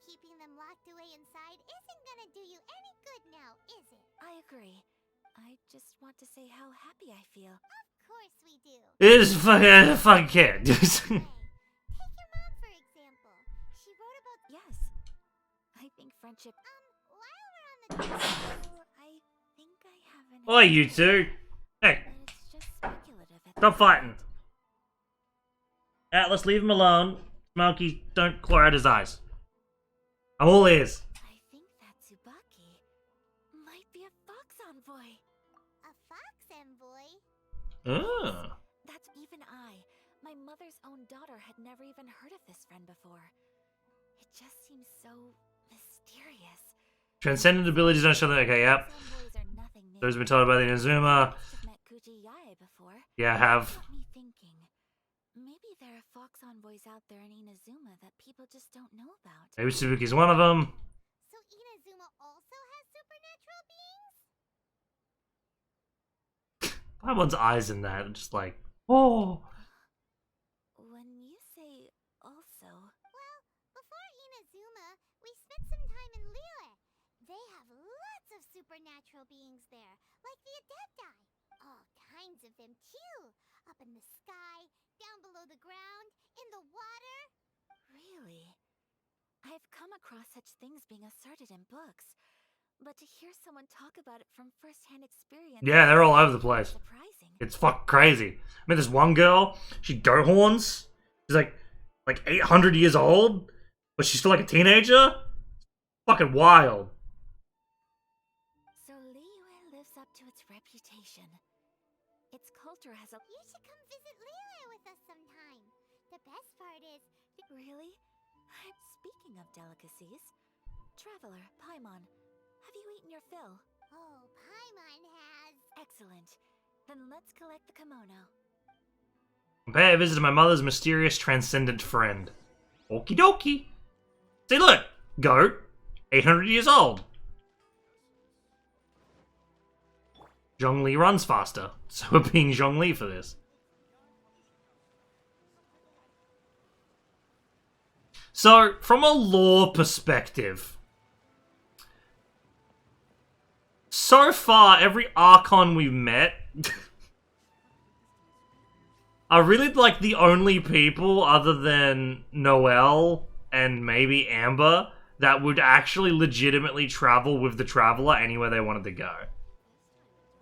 Keeping them locked away inside isn't gonna do you any good now, is it? I agree. I just want to say how happy I feel. Of course we do. It is fucking kid. Hey, take your mom for example. She wrote about Yes. I think friendship. while we're on the topic, I think I have an. Oi, you two. Hey, But it's just speculative at stop this fighting. point. Atlas, leave him alone. Smokey, don't claw out his eyes. I'm all ears. I think that Tsubaki might be a fox envoy. a fox envoy. Oh. That's even my mother's own daughter, had never even heard of this friend before. It just seems so mysterious. Transcendent abilities don't show that. Okay, yep. Fox envoys are nothing new. Those have been told by the Inazuma. Must have met Kuji Yae before. Yeah, I have. Got me thinking. Maybe there are fox envoys out there in Inazuma that people just don't know about. Maybe Tsubuki's one of them. So Inazuma also has supernatural beings? Paimon's eyes in that are just like, oh. When you say also, Well, before Inazuma, we spent some time in Liyue. They have lots of supernatural beings there, like the Adepti. All kinds of them too. Up in the sky, down below the ground, in the water. really? I've come across such things being asserted in books, but to hear someone talk about it from first-hand experience, Yeah, they're all over the place. surprising. It's fucking crazy. I mean, this one girl, she goat horns. She's like 800 years old, but she's still like a teenager. Fucking wild. So Liyue lives up to its reputation. Its culture has a... You should come visit Liyue with us sometime. The best part is, Really? Speaking of delicacies, Traveler, Paimon, have you eaten your fill? oh, Paimon has. Excellent. Then let's collect the kimono. Pay a visit to my mother's mysterious transcendent friend. Okie dokie. See, look, goat, 800 years old. Zhongli runs faster, so we're being Zhongli for this. So, from a lore perspective, so far, every Archon we've met are really like the only people other than Noelle and maybe Amber that would actually legitimately travel with the Traveler anywhere they wanted to go.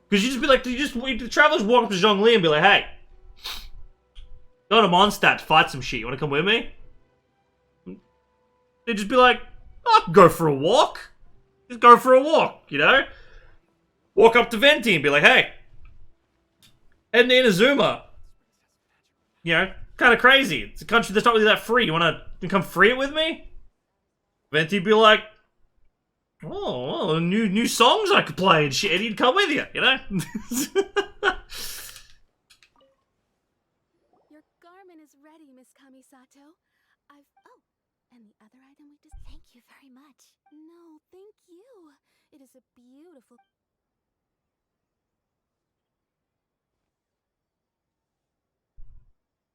Because you just be like, the Travelers walk up to Zhongli and be like, hey, go to Mondstadt to fight some shit, you wanna come with me? They'd just be like, I can go for a walk. Just go for a walk, you know? Walk up to Venti and be like, hey, heading to Inazuma. You know, kind of crazy. It's a country that's not really that free. You wanna come free it with me? Venti'd be like, oh, well, new songs I could play and shit, and he'd come with you know? Your garment is ready, Miss Kamisato. And the other item we just... Thank you very much. No, thank you. It is a beautiful...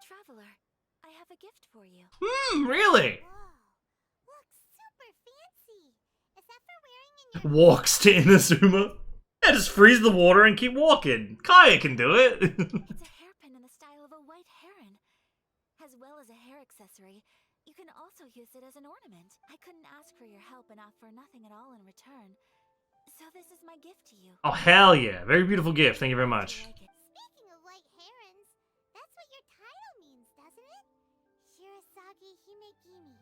Traveler, I have a gift for you. Really? Whoa, looks super fancy. Is that for wearing in your... Walks to Inazuma. Yeah, just freeze the water and keep walking. Kaya can do it. It's a hairpin in the style of a white heron. As well as a hair accessory, you can also use it as an ornament. I couldn't ask for your help and offer nothing at all in return. So this is my gift to you. Oh, hell yeah. Very beautiful gift. Thank you very much. Do you like it? Speaking of white herons, that's what your title means, doesn't it? Shirasagi Himegimi.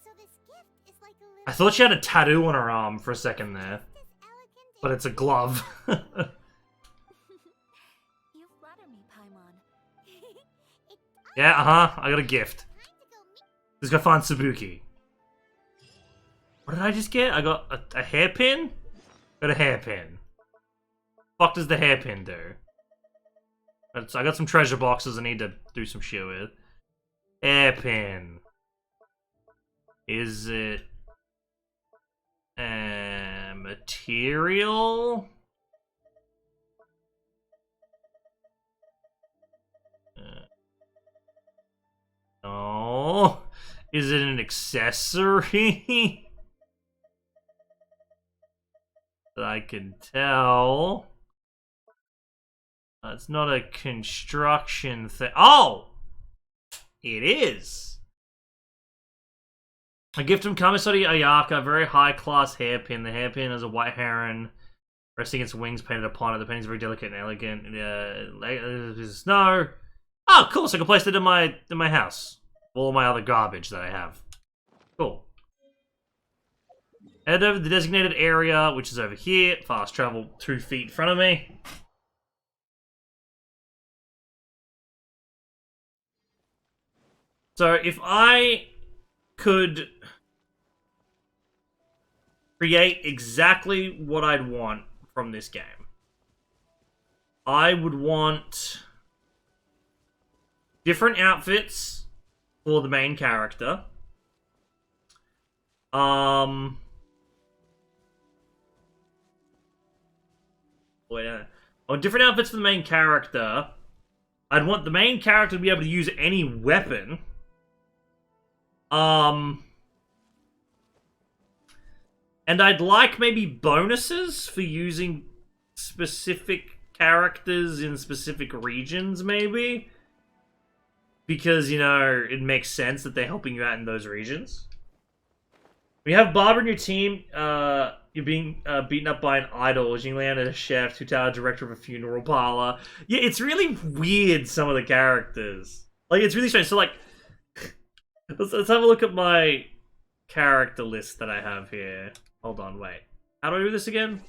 So this gift is like a little... I thought she had a tattoo on her arm for a second there. just as elegant But and it's a glove. You flatter me, Paimon. It's Yeah, uh-huh. I got a gift. time to go meet... Let's go find Sabuki. What did I just get? I got a hairpin? Got a hairpin. Fuck does the hairpin do? I got some treasure boxes I need to do some shit with. Hairpin. Is it... material? Oh. Is it an accessory? That I can tell. It's not a construction thing. Oh! It is! A gift from Kamisori Ayaka, very high-class hairpin. The hairpin is a white heron resting its wings painted upon it. The painting is very delicate and elegant. There's snow. Oh, cool, so I can place it in my house. All my other garbage that I have. Cool. Head over to the designated area, which is over here. Fast travel 2 feet in front of me. So if I could create exactly what I'd want from this game, I would want different outfits for the main character. Or different outfits for the main character. I'd want the main character to be able to use any weapon. And I'd like maybe bonuses for using specific characters in specific regions, maybe. Because, you know, it makes sense that they're helping you out in those regions. When you have Barbara in your team, you're being beaten up by an idol. Jinglian is a chef, Tutao, director of a funeral parlor. Yeah, it's really weird, some of the characters. Like, it's really strange. So, like, let's have a look at my character list that I have here. Hold on, wait. How do I do this again?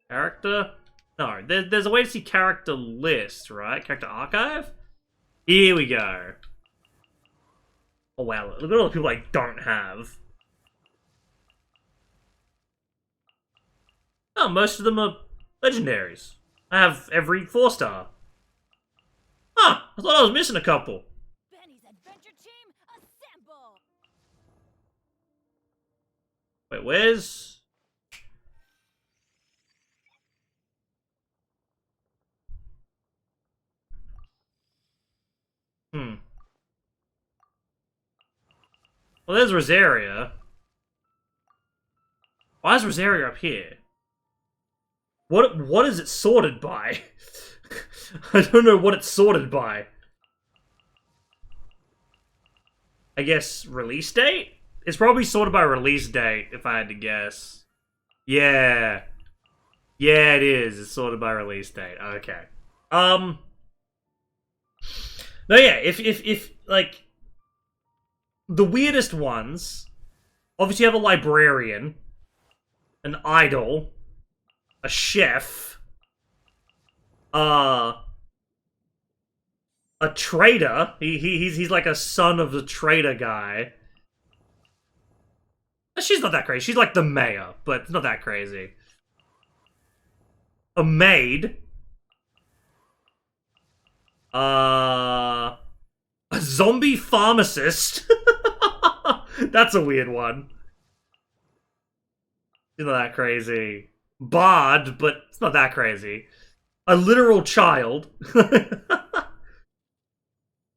Character? No, there's a way to see character list, right? Character archive? Here we go. Oh wow, look at all the people I don't have. Oh, most of them are legendaries. I have every 4-star. Huh, I thought I was missing a couple. Benny's adventure team, assemble! Wait, where's... Well, there's Rosaria. Why is Rosaria up here? What is it sorted by? I don't know what it's sorted by. I guess release date? It's probably sorted by release date, if I had to guess. Yeah. Yeah, it is. It's sorted by release date. Okay. No, yeah, if like the weirdest ones, obviously you have a librarian, an idol, a chef, a trader. He's like a son of the trader guy. She's not that crazy. She's like the mayor, but it's not that crazy. A maid. A zombie pharmacist. That's a weird one. It's not that crazy. Bard, but it's not that crazy. A literal child.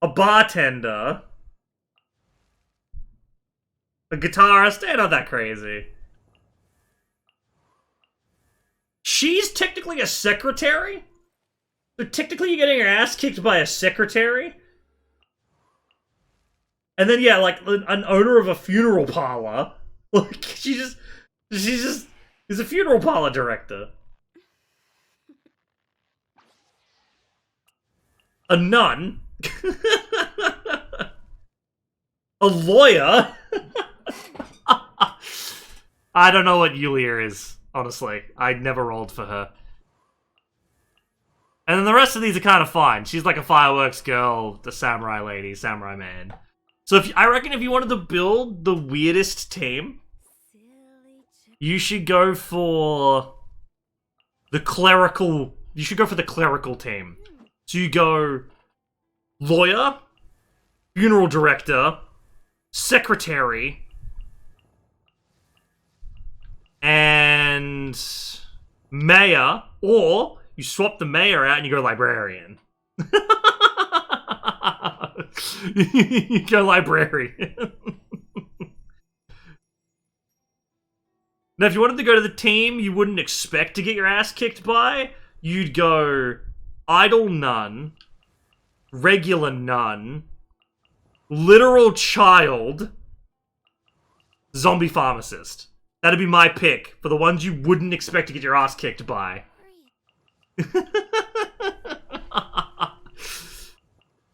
A bartender. A guitarist. Not that crazy. She's technically a secretary? So technically you're getting your ass kicked by a secretary? And then, yeah, like, an owner of a funeral parlor. Like, she's a funeral parlor director. A nun. A lawyer. I don't know what Yulia is, honestly. I never rolled for her. And then the rest of these are kind of fine. She's like a fireworks girl, the samurai lady, samurai man. So I reckon if you wanted to build the weirdest team, you should go for the clerical. You should go for the clerical team. So you go lawyer, funeral director, secretary, and mayor, or you swap the mayor out and you go librarian. You go librarian. Now, if you wanted to go to the team you wouldn't expect to get your ass kicked by, you'd go idle nun, regular nun, literal child, zombie pharmacist. That'd be my pick for the ones you wouldn't expect to get your ass kicked by.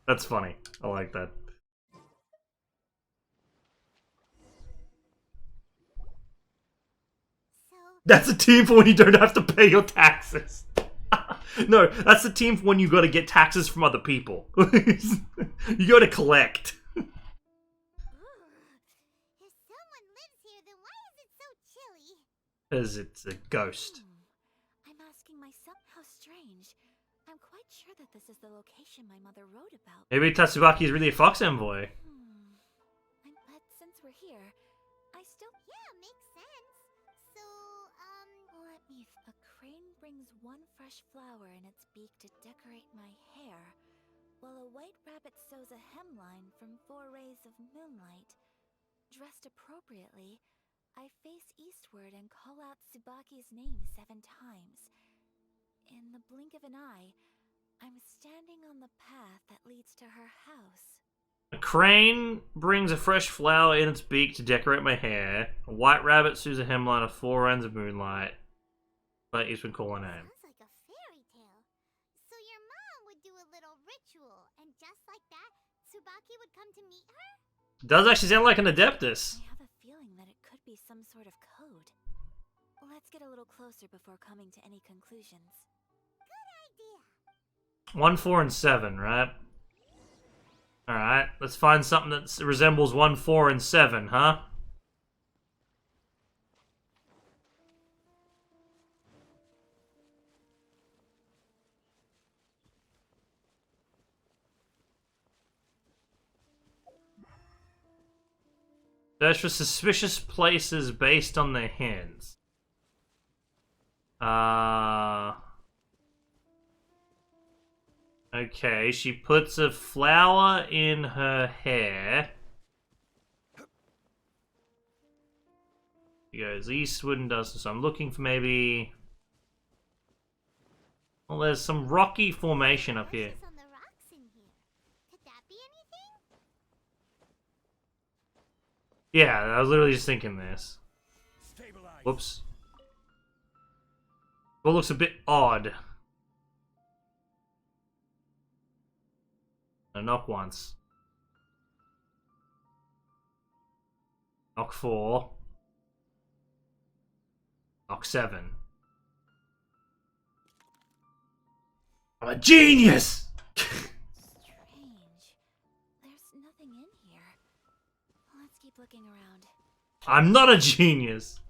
That's funny. I like that. That's a team for when you don't have to pay your taxes. No, that's the team for when you gotta get taxes from other people. You gotta collect. If someone lives here, then why is it so chilly? Because it's a ghost. I'm asking myself, how strange. I'm quite sure that this is the location my mother wrote about. Maybe Tatsubaki is really a fox envoy. But since we're here, I still... Yeah, makes sense. So, Let me... A crane brings one fresh flower in its beak to decorate my hair, while a white rabbit sews a hemline from 4 rays of moonlight. Dressed appropriately, I face eastward and call out Tsubaki's name 7 times. In the blink of an eye, I'm standing on the path that leads to her house. A crane brings a fresh flower in its beak to decorate my hair. A white rabbit sews a hemline of 4 rays of moonlight. But you should call her name. sounds like a fairy tale. So your mom would do a little ritual, and just like that, Tsubaki would come to meet her? Does actually sound like an Adeptus. I have a feeling that it could be some sort of code. Let's get a little closer before coming to any conclusions. Good idea. 1, 4, and 7, right? Alright, let's find something that resembles 1, 4, and 7, huh? Search for suspicious places based on their hints. Okay, she puts a flower in her hair. She goes eastward and does this. So I'm looking for maybe Well, there's some rocky formation up here. On the rocks in here. Could that be anything? Yeah, I was literally just thinking this. Whoops. Well, looks a bit odd. No, knock once. Knock 4. Knock 7. I'm a genius! Strange. There's nothing in here. Let's keep looking around. I'm not a genius!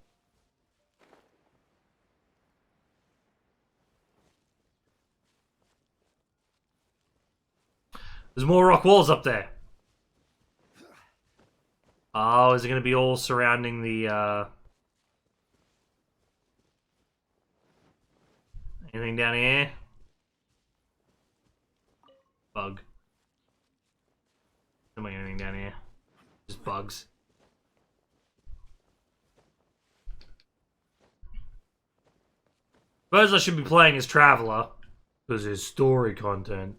There's more rock walls up there. Oh, is it going to be all surrounding the, anything down here? Bug. Don't make anything down here. Just bugs. Suppose I should be playing as Traveler. Because there's story content.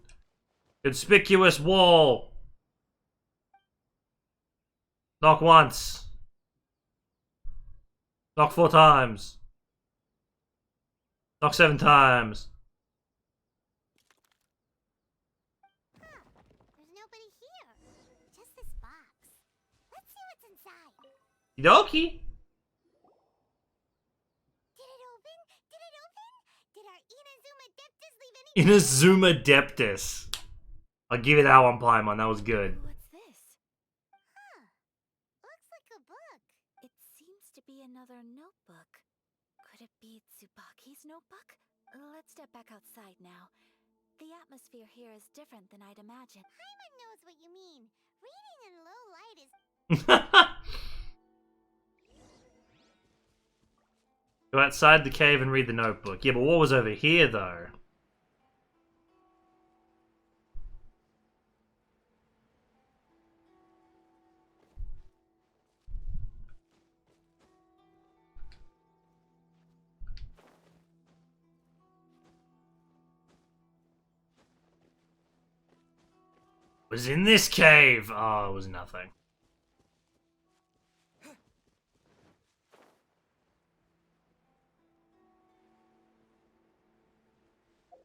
Conspicuous wall! Knock once. Knock 4 times. Knock 7 times. There's nobody here. Just this box. Let's see what's inside. Doki. Did it open? Did it open? Did our Inazuma Deptus leave any? Inazuma Deptus. I'll give you that one, Paimon. That was good. What's this? Huh. Looks like a book. It seems to be another notebook. Could it be Tsubaki's notebook? Let's step back outside now. The atmosphere here is different than I'd imagined. Paimon knows what you mean. Reading in low light is. Go outside the cave and read the notebook. Yeah, but what was over here, though? Was in this cave. Oh, it was nothing.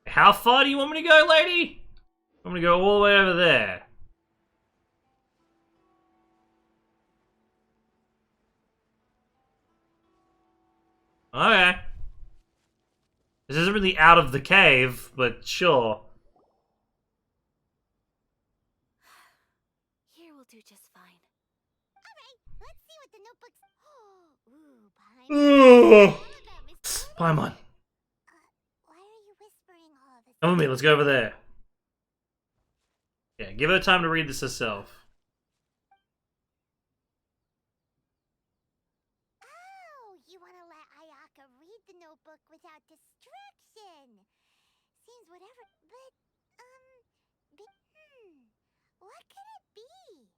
How far do you want me to go, lady? I'm gonna go all the way over there. Okay. This isn't really out of the cave, but sure. Here will do just fine. Alright, let's see what the notebook's. Ooh, Paimon. Paimon. Why are you whispering all of this? Come with me, let's go over there. Yeah, give her time to read this herself. Oh, you want to let Ayaka read the notebook without distraction. Seems whatever, but, what could it be?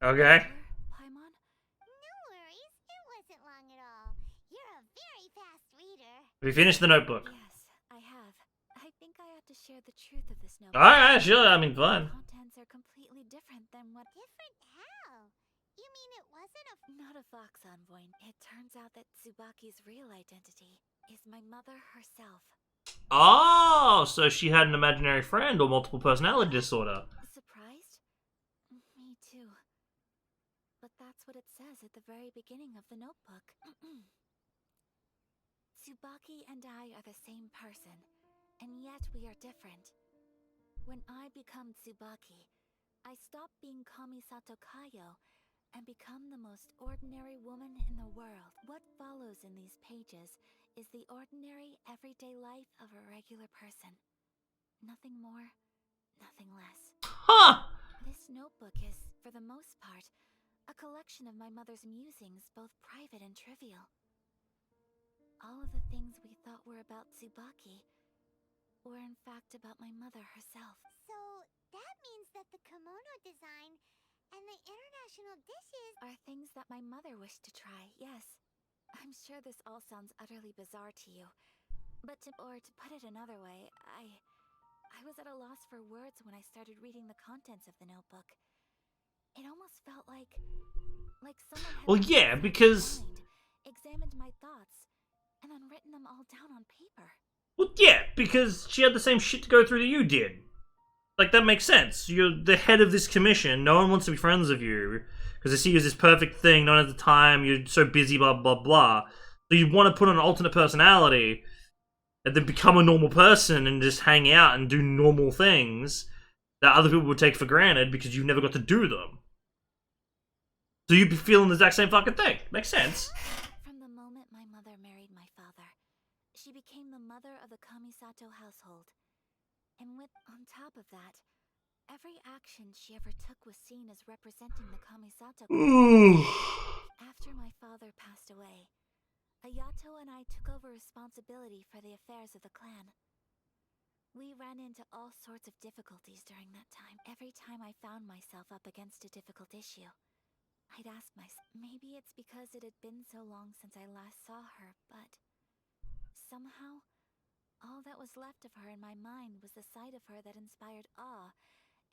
Okay. Paimon? No worries, it wasn't long at all. You're a very fast reader. Have you finished the notebook? Yes, I have. I think I have to share the truth of this notebook. Alright, sure, I mean, fine. The contents are completely different than what. Different how? You mean it wasn't a Not a fox envoy. It turns out that Tsubaki's real identity is my mother herself. Oh, so she had an imaginary friend or multiple personality disorder. Surprised? Me too. But that's what it says at the very beginning of the notebook. Tsubaki and I are the same person, and yet we are different. When I become Tsubaki, I stop being Kamisato Kayo and become the most ordinary woman in the world. What follows in these pages is the ordinary, everyday life of a regular person. Nothing more, nothing less. Huh! This notebook is, for the most part, a collection of my mother's musings, both private and trivial. All of the things we thought were about Tsubaki were in fact about my mother herself. So that means that the kimono design and the international dishes. Are things that my mother wished to try, yes. I'm sure this all sounds utterly bizarre to you, but to put it another way, I was at a loss for words when I started reading the contents of the notebook. It almost felt like someone had Well, looked yeah, inside my because... mind, examined my thoughts, and then written them all down on paper. Well, yeah, because she had the same shit to go through that you did. Like, that makes sense. You're the head of this commission. No one wants to be friends with you. Because they see you as this perfect thing. Not at the time. You're so busy, blah, blah, blah. So you want to put on an alternate personality. And then become a normal person and just hang out and do normal things that other people would take for granted because you never got to do them. So you'd be feeling the exact same fucking thing. Makes sense. From the moment my mother married my father, she became the mother of the Kamisato household. And on top of that, every action she ever took was seen as representing the Kamisato clan. After my father passed away, Ayato and I took over responsibility for the affairs of the clan. We ran into all sorts of difficulties during that time. Every time I found myself up against a difficult issue, I'd ask myself, maybe it's because it had been so long since I last saw her, but somehow, all that was left of her in my mind was the sight of her that inspired awe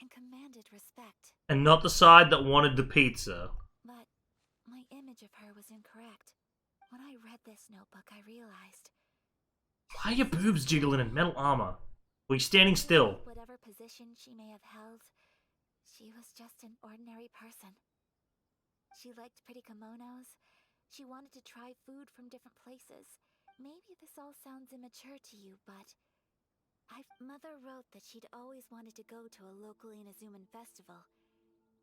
and commanded respect. And not the side that wanted the pizza. But my image of her was incorrect. When I read this notebook, I realized... Why are your boobs jiggling in metal armor? Were you standing still? Whatever position she may have held, she was just an ordinary person. She liked pretty kimonos. She wanted to try food from different places. Maybe this all sounds immature to you, but Mother wrote that she'd always wanted to go to a local Inazuman festival.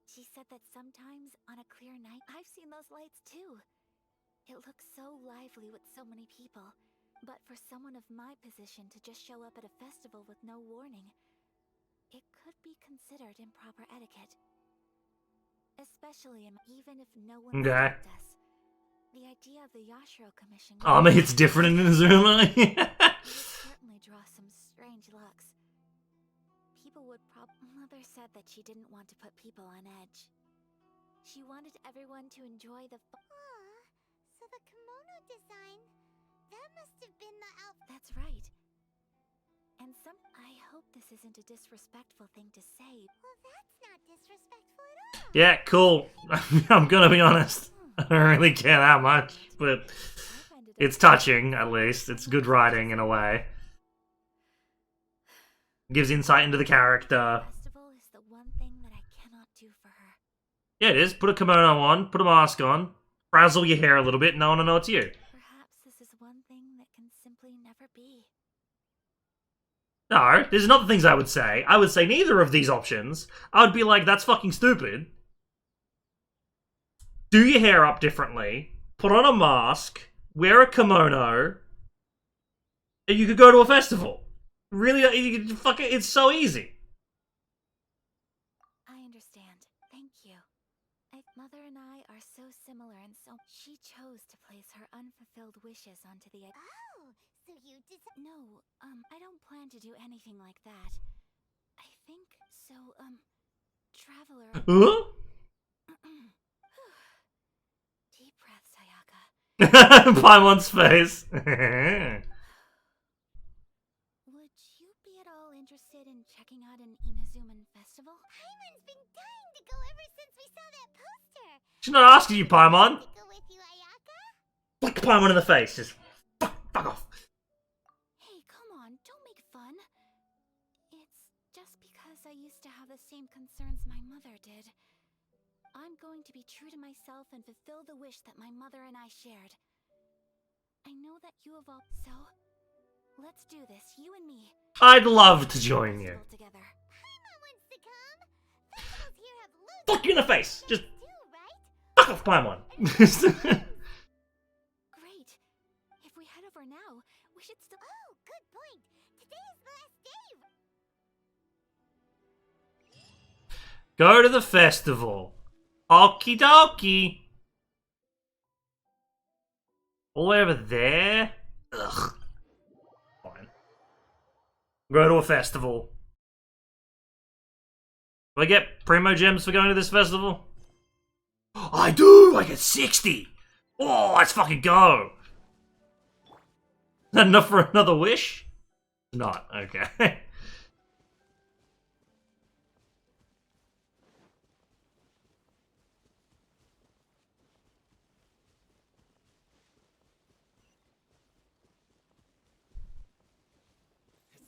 She said that sometimes, on a clear night, I've seen those lights too. It looks so lively with so many people, but for someone of my position to just show up at a festival with no warning, it could be considered improper etiquette. Especially even if no one stopped us. The idea of the Yashiro Commission... Oh, maybe it's different in Inazuma. would certainly draw some strange looks. People would Mother said that she didn't want to put people on edge. She wanted everyone to enjoy the So the kimono design, that must have been the outfit. That's right. And I hope this isn't a disrespectful thing to say. Well, that's not disrespectful at all. Yeah, cool. I'm gonna be honest. I don't really care that much, but it's touching, at least. It's good writing, in a way. Gives insight into the character. Festival is the one thing that I cannot do for her. Yeah, it is. Put a kimono on, put a mask on, frazzle your hair a little bit, and no one will know it's you. Perhaps this is one thing that can simply never be. No, there's not the things I would say. I would say neither of these options. I would be like, that's fucking stupid. Do your hair up differently, put on a mask, wear a kimono, and you could go to a festival. Really, you could fucking, it's so easy. I understand. Thank you. Mother and I are so similar, and so she chose to place her unfulfilled wishes onto the... Oh, so you No, I don't plan to do anything like that. I think so, Traveler... Huh? Deep breath, Sayaka. Paimon's face. Would you be at all interested in checking out an Inazuman festival? Paimon's been dying to go ever since we saw that poster. She's not asking you, Paimon. Go with you, Ayaka? Flick Paimon in the face. Just fuck off. Hey, come on, don't make fun. It's just because I used to have the same concerns my mother did. I'm going to be true to myself and fulfill the wish that my mother and I shared. I know that you have all... So, let's do this, you and me. I'd love to join you. Together. Paimon wants to come. Festivals here have loads Fuck you in the face. Just to do, right? fuck off, Paimon. Great. If we head over now, we should still... Oh, good point. Today is the last day. Go to the festival. Okie dokie. All the way over there? Ugh. Fine. Go to a festival. Do I get Primo Gems for going to this festival? I do! I get 60! Oh, let's fucking go! Is that enough for another wish? Not, okay. It's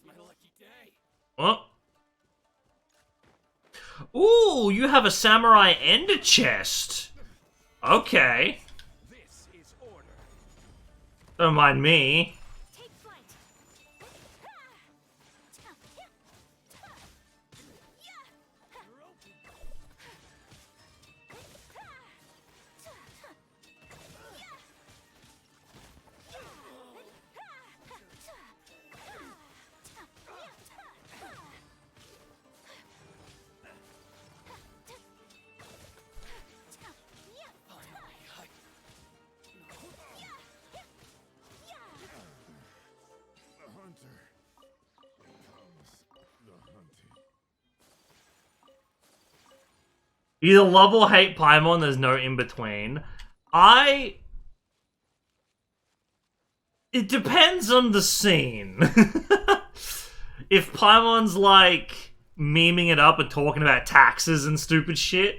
my lucky day. What? Ooh, you have a samurai and a chest. Okay. This is order. Don't mind me. Take flight. The hunter becomes the hunted. Either love or hate Paimon, there's no in between. It depends on the scene. If Paimon's like memeing it up and talking about taxes and stupid shit,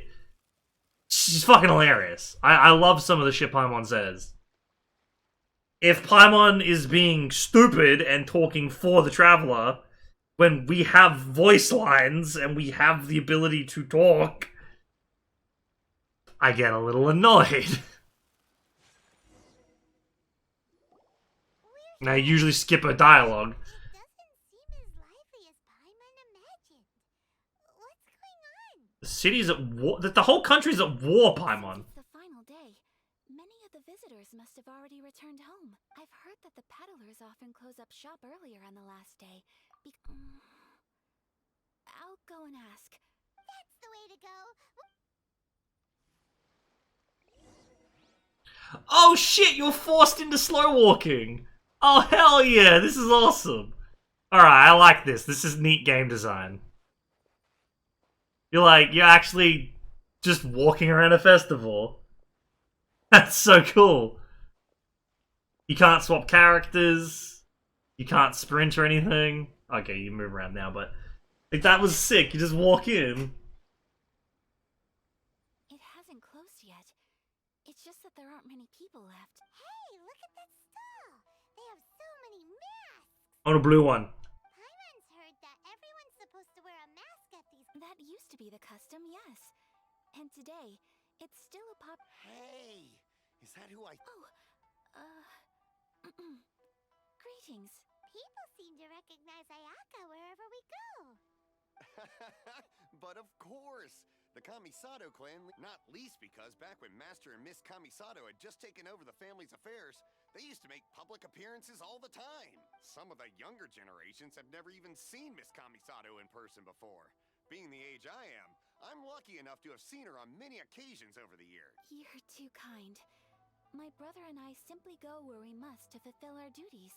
she's fucking hilarious. I love some of the shit Paimon says. If Paimon is being stupid and talking for the Traveler, when we have voice lines and we have the ability to talk, I get a little annoyed. And I usually skip a dialogue. She doesn't seem as lively as Paimon imagined. What's going on? The city's at war. The whole country's at war, Paimon. Since it's the final day, many of the visitors must have already returned home. I've heard that the peddlers often close up shop earlier on the last day. I'll go and ask. That's the way to go. Oh shit, you're forced into slow walking. Oh hell yeah, this is awesome. Alright, I like this. This is neat game design. You're actually just walking around a festival. That's so cool. You can't swap characters. You can't sprint or anything. Okay, you move around now, but like, that was sick. You just walk in. It hasn't closed yet. It's just that there aren't many people left. Hey, look at that stall. They have so many masks. On a blue one. Paimon's heard that everyone's supposed to wear a mask at these. That used to be the custom, yes. And today, it's still a pop. Hey, is that who I? Greetings. People seem to recognize Ayaka wherever we go. But of course, the Kamisato clan, not least because back when Master and Miss Kamisato had just taken over the family's affairs, they used to make public appearances all the time. Some of the younger generations have never even seen Miss Kamisato in person before. Being the age I am, I'm lucky enough to have seen her on many occasions over the years. You're too kind. My brother and I simply go where we must to fulfill our duties.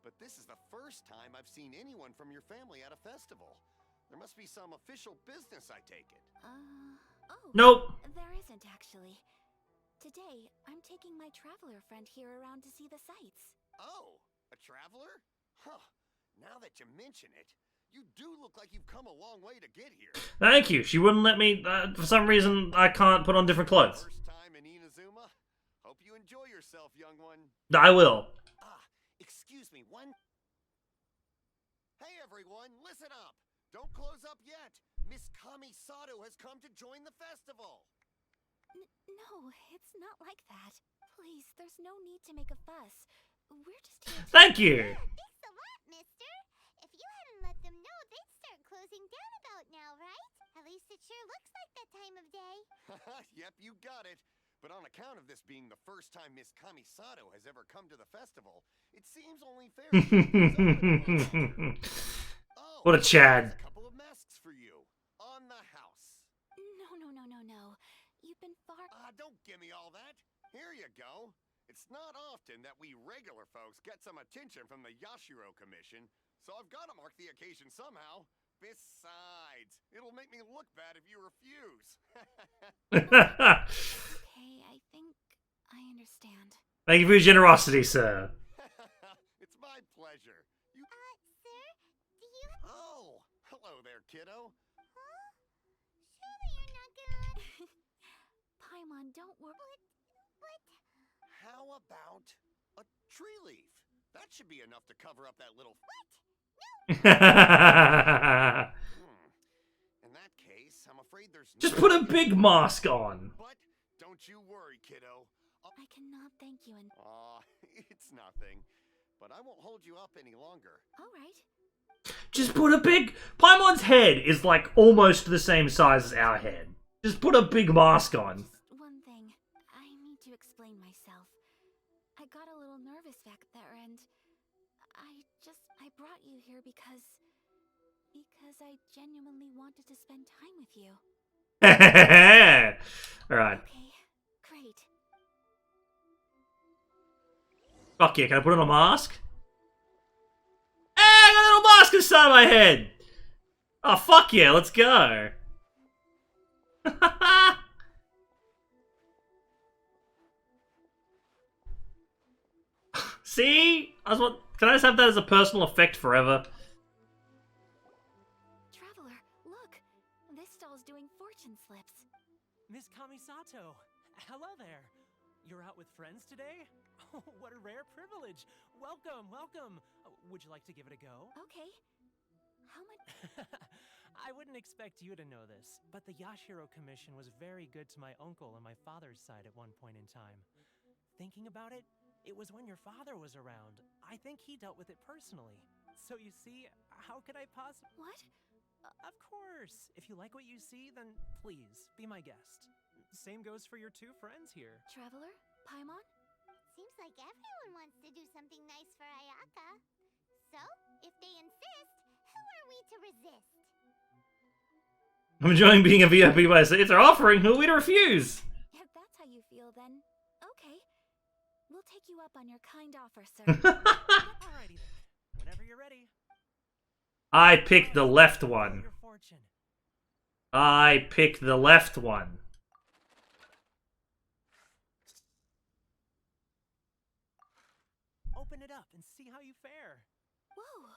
But this is the first time I've seen anyone from your family at a festival. There must be some official business, I take it. Oh. Nope. There isn't, actually. Today, I'm taking my traveler friend here around to see the sights. Oh, a traveler? Huh. Now that you mention it, you do look like you've come a long way to get here. Thank you. She wouldn't let me. For some reason, I can't put on different clothes. First time in Inazuma? Hope you enjoy yourself, young one. I will. Excuse me, one... Hey everyone, listen up! Don't close up yet! Miss Kamisato has come to join the festival! No, it's not like that. Please, there's no need to make a fuss. We're just here to... Thank you. Thanks a lot, mister. If you hadn't let them know, they'd start closing down about now, right? At least it sure looks like that time of day. Yep, you got it. But on account of this being the first time Miss Kamisato has ever come to the festival, it seems only fair. Oh, What a Chad. there's a couple of masks for you. On the house. No. You've been far... Don't give me all that. Here you go. It's not often that we regular folks get some attention from the Yashiro Commission, so I've got to mark the occasion somehow. Besides, it'll make me look bad if you refuse. Okay, I think I understand. Thank you for your generosity, sir. It's my pleasure. You... Sir? Do you... Oh, hello there, kiddo. Huh? Surely you're not gonna... Paimon, don't worry. But... How about a tree leaf? That should be enough to cover up that little... What? In that case, I'm afraid there's... Just put a big mask on. But don't you worry, kiddo. I cannot thank you and... Aw, it's nothing. But I won't hold you up any longer. Alright. Just put a big... Paimon's head is like almost the same size as our head. Just put a big mask on. Just one thing. I need to explain myself. I got a little nervous back there and... I brought you here because I genuinely wanted to spend time with you. Alright. Okay, great. Fuck yeah, can I put on a mask? Hey, I got a little mask inside my head! Oh, fuck yeah, let's go. See? Can I just have that as a personal effect forever? Traveler, look! This doll's doing fortune slips. Miss Kamisato, hello there. You're out with friends today? Oh, what a rare privilege. Welcome, welcome. Would you like to give it a go? Okay. How much... I wouldn't expect you to know this, but the Yashiro Commission was very good to my uncle on my father's side at one point in time. Thinking about it, it was when your father was around. I think he dealt with it personally. So you see, how could I possibly... What? Of course. If you like what you see, then please, be my guest. Same goes for your two friends here. Traveler? Paimon? Seems like everyone wants to do something nice for Ayaka. So, if they insist, who are we to resist? I'm enjoying being a VIP myself. If they're offering, who are we to refuse? If that's how you feel, then... Okay. We'll take you up on your kind offer, sir. Alrighty then. Whenever you're ready. I picked the left one. Your fortune. I picked the left one. Open it up and see how you fare. Whoa!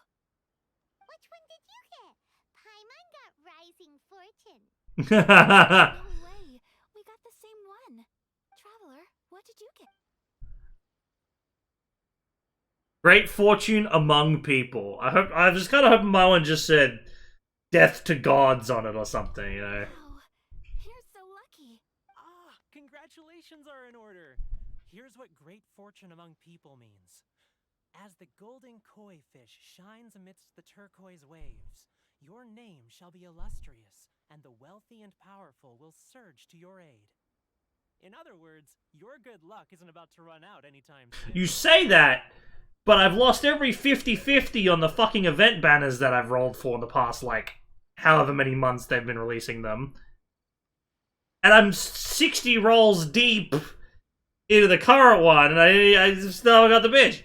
Which one did you get? Paimon got Rising Fortune. No way! We got the same one. Traveler, what did you get? Great fortune among people. I was kind of hoping my one just said death to gods on it or something, you know. Wow, you're so lucky. Ah, congratulations are in order. Here's what great fortune among people means. As the golden koi fish shines amidst the turquoise waves, your name shall be illustrious, and the wealthy and powerful will surge to your aid. In other words, your good luck isn't about to run out anytime soon. You say that, but I've lost every 50-50 on the fucking event banners that I've rolled for in the past, like, however many months they've been releasing them. And I'm 60 rolls deep into the current one, and I still got the bitch.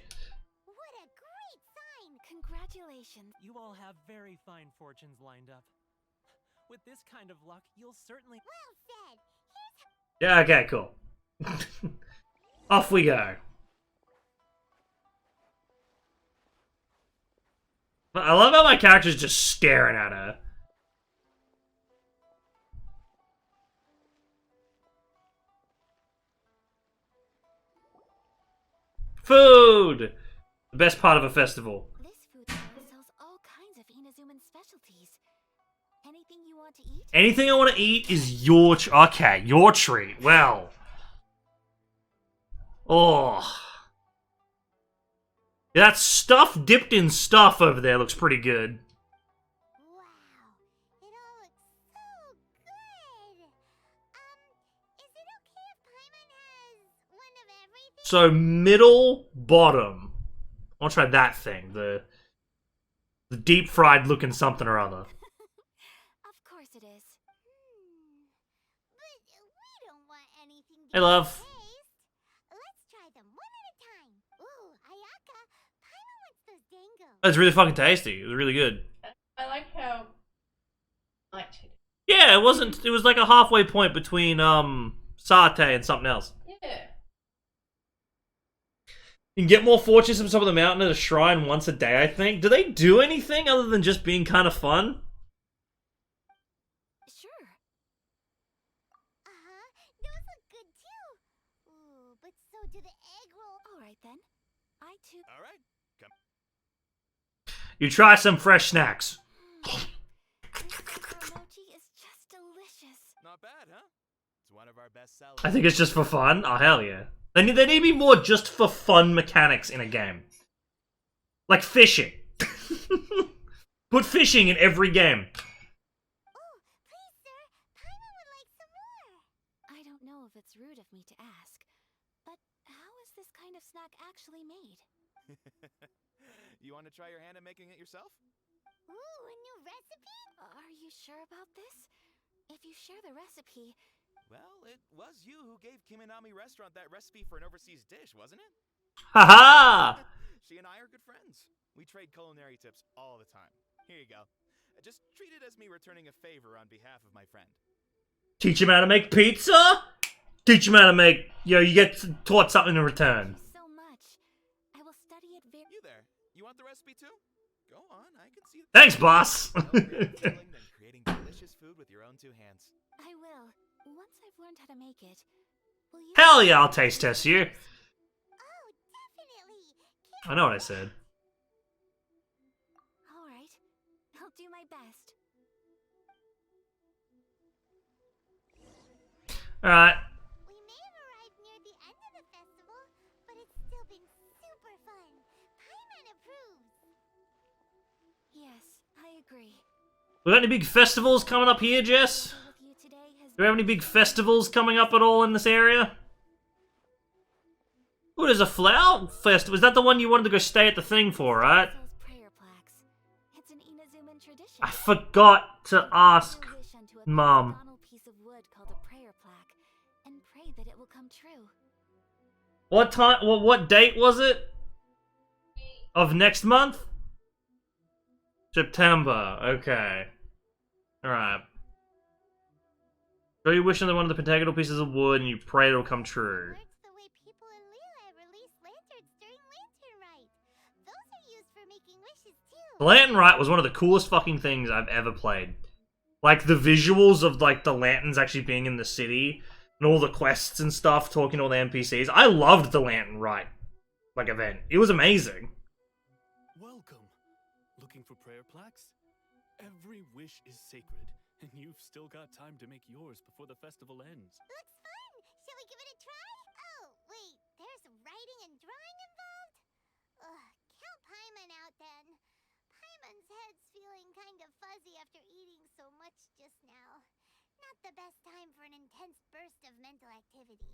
What a great sign! Congratulations. You all have very fine fortunes lined up. With this kind of luck, you'll certainly... Well said. Yeah, okay, cool. Off we go. I love how my character's just staring at her. Food! The best part of a festival. This food store sells all kinds of Inazuman specialties. Anything you want to eat? Anything I want to eat is your okay, your treat. Well. Oh. That stuff dipped in stuff over there looks pretty good. Wow, it all looks so good. Is it okay if Paimon has one of everything? So middle, bottom. I'll try that thing. The deep fried looking something or other. Of course it is. But we don't want anything to Hey, love. taste. Let's try them one at a time. Ooh, Ayaka, Paimon wants those dangles. That's really fucking tasty. It was really good. I like how light it. Yeah, it wasn't. It was like a halfway point between satay and something else. Yeah. You can get more fortunes from some of the mountain at a shrine once a day, I think. Do they do anything other than just being kind of fun? Sure. Those look good too. Ooh, but so do the egg roll. All right then. I too. All right, come. You try some fresh snacks. This egg mochi is just delicious. Not bad, huh? It's one of our best sellers. I think it's just for fun. Oh, hell yeah. There need to be more just for fun mechanics in a game. Like fishing. Put fishing in every game. Oh, please, sir. Paimon would like some more. I don't know if it's rude of me to ask, but how is this kind of snack actually made? You want to try your hand at making it yourself? Ooh, a new recipe? Are you sure about this? If you share the recipe, Well, it was you who gave Kiminami Restaurant that recipe for an overseas dish, wasn't it? Haha! She and I are good friends. We trade culinary tips all the time. Here you go. Just treat it as me returning a favor on behalf of my friend. Teach him how to make pizza? Teach him how to make... You get taught something in return. thank you so much. I will study it very. You there. You want the recipe too? Go on, I can see. Thanks, boss! No greater feeling than creating delicious food with your own two hands. I will. Once I've learned how to make it. Will you? Hell yeah, I'll taste test you. Oh, definitely. I know what I said. All right. I'll do my best. Alright. We may have arrived near the end of the festival, but it's still been super fun. Paimon approves. Yes, I agree. We got any big festivals coming up here, Jess? With you today has Do we have any big festivals coming up at all in this area? Oh, there's a flower festival. Is that the one you wanted to go stay at the thing for, right? Sells prayer plaques. It's an Inazuman tradition. I forgot to ask Wish unto a Mom. pentagonal piece of wood called a prayer plaque, and pray that it will come true. What time? What date was it? Of next month? September. Okay. Alright. So you wish on one of the pentagonal pieces of wood and you pray it'll come true. Works the way people in Liyue release lanterns during Lantern Rite. Those are used for making wishes too. The Lantern Rite was one of the coolest fucking things I've ever played. Like, the visuals of, like, the lanterns actually being in the city, and all the quests and stuff, talking to all the NPCs. I loved the Lantern Rite, like, event. It was amazing. Welcome. Looking for prayer plaques? Every wish is sacred, and you've still got time to make yours before the festival ends. Looks fun. Shall we give it a try? Oh, wait. There's writing and drawing involved? Ugh, count Paimon out then. Paimon's head's feeling kind of fuzzy after eating so much just now. Not the best time for an intense burst of mental activity.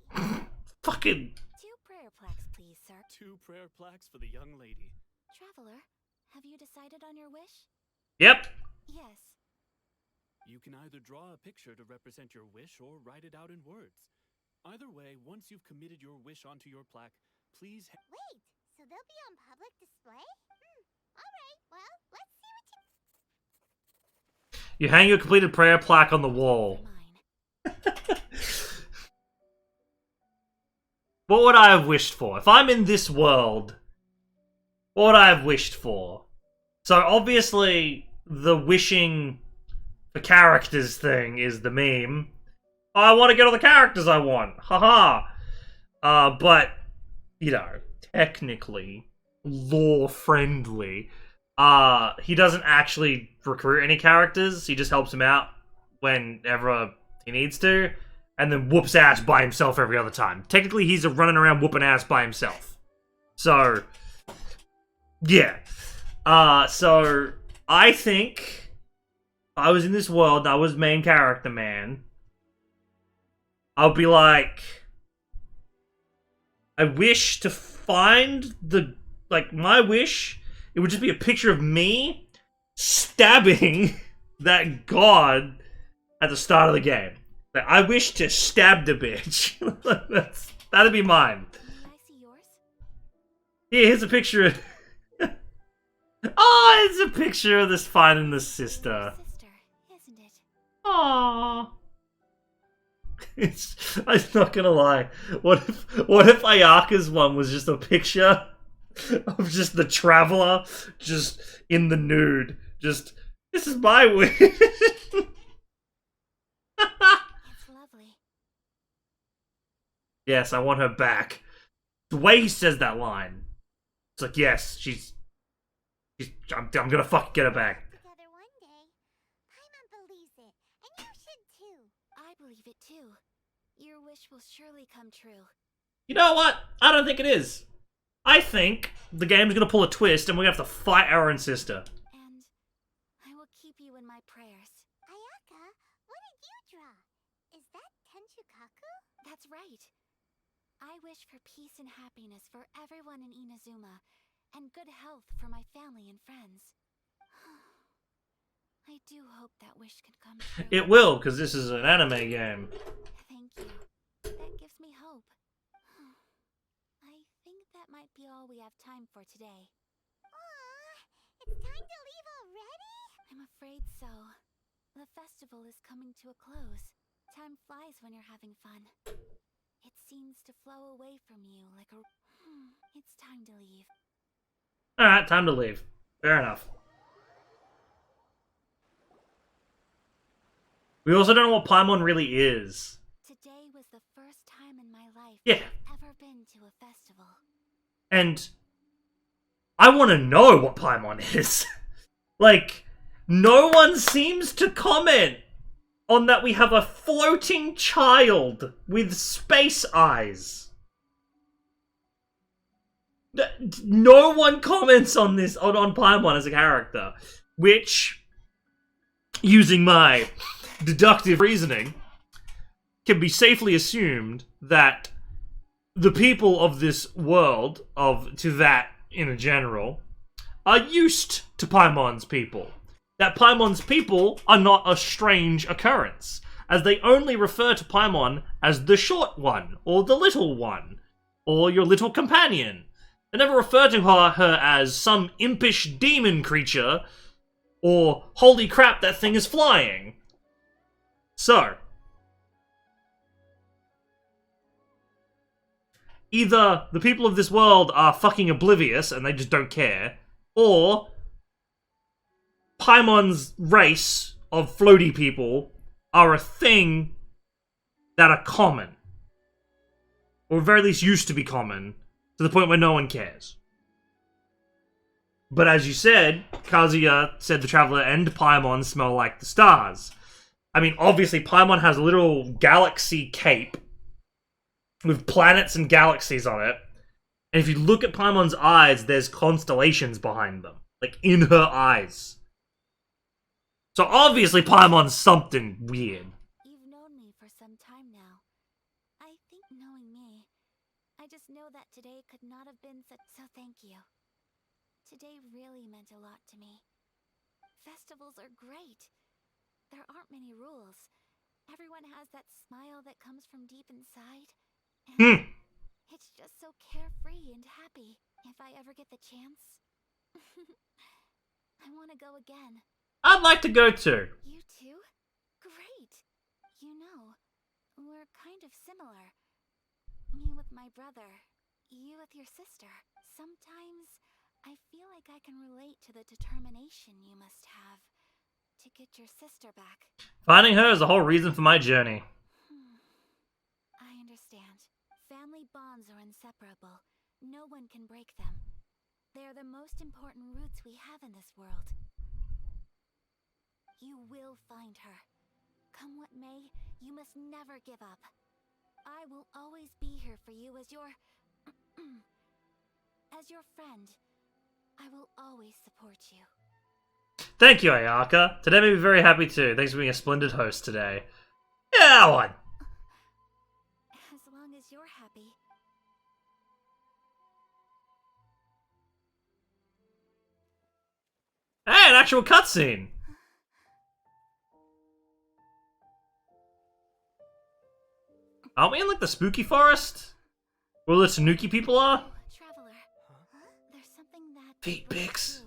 Fucking... 2 prayer plaques, please, sir. 2 prayer plaques for the young lady. Traveler, have you decided on your wish? Yep. Yes. You can either draw a picture to represent your wish or write it out in words. Either way, once you've committed your wish onto your plaque, please Wait, so they'll be on public display? Alright, well, let's see what you... You hang your completed prayer plaque on the wall. Mine. What would I have wished for? If I'm in this world, what would I have wished for? So, obviously, the wishing for characters thing is the meme. I want to get all the characters I want. Haha. But, you know, technically, lore-friendly, he doesn't actually recruit any characters. He just helps him out whenever he needs to, and then whoops ass by himself every other time. Technically, he's running around whooping ass by himself. So, yeah. So, I think if I was in this world and I was main character man, I'll be like, I wish to find the, like, my wish, it would just be a picture of me stabbing that god at the start of the game. Like, I wish to stab the bitch. That'd be mine. May I see yours? Yeah, here's a picture of... Oh, it's a picture of this finding the sister. Sister, isn't it? Aww. I'm not gonna lie. What if Ayaka's one was just a picture of just the traveler, just in the nude. Just, this is my wish. It's lovely. Yes, I want her back. The way he says that line, it's like, yes, I'm gonna fucking get her back. Together one day. Paimon believes it, and you should too. I believe it too. Your wish will surely come true. You know what? I don't think it is. I think the game's gonna pull a twist and we're gonna have to fight our own sister. And I will keep you in my prayers. Ayaka, what did you draw? Is that Tenchukaku? That's right. I wish for peace and happiness for everyone in Inazuma, and good health for my family and friends. I do hope that wish can come true. It will, because this is an anime game. Thank you. That gives me hope. I think that might be all we have time for today. Aw, it's time to leave already? I'm afraid so. The festival is coming to a close. Time flies when you're having fun. It seems to flow away from you like a... It's time to leave. Alright, time to leave. Fair enough. We also don't know what Paimon really is. Today was the first time in my life Yeah. I've ever been to a festival. And I want to know what Paimon is. Like, no one seems to comment on that we have a floating child with space eyes. No one comments on this, on Paimon as a character. Which, using my deductive reasoning, can be safely assumed that the people of this world, to that in general, are used to Paimon's people. That Paimon's people are not a strange occurrence, as they only refer to Paimon as the short one, or the little one, or your little companion. They never refer to her as some impish demon creature, or holy crap, that thing is flying. So, either the people of this world are fucking oblivious and they just don't care, or Paimon's race of floaty people are a thing that are common. Or at very least used to be common, to the point where no one cares. But as you said, Kazuya said the Traveler and Paimon smell like the stars. I mean, obviously Paimon has a little galaxy cape with planets and galaxies on it. And if you look at Paimon's eyes, there's constellations behind them. Like, in her eyes. So obviously Paimon's something weird. You've known me for some time now. I think knowing me, I just know that today could not have been such... So thank you. Today really meant a lot to me. Festivals are great. There aren't many rules. Everyone has that smile that comes from deep inside. And it's just so carefree and happy. If I ever get the chance, I want to go again. I'd like to go too. You too? Great. You know, we're kind of similar. Me with my brother, you with your sister. Sometimes I feel like I can relate to the determination you must have to get your sister back. Finding her is the whole reason for my journey. I understand. Family bonds are inseparable. No one can break them. They are the most important roots we have in this world. You will find her. Come what may, you must never give up. I will always be here for you as your... as your friend. I will always support you. Thank you, Ayaka. Today made me very happy too. Thanks for being a splendid host today. Yeah, one. As long as you're happy. Hey, an actual cutscene. Aren't we in like the spooky forest? Where the Tanuki people are? Traveler, there's something that... Feet pics.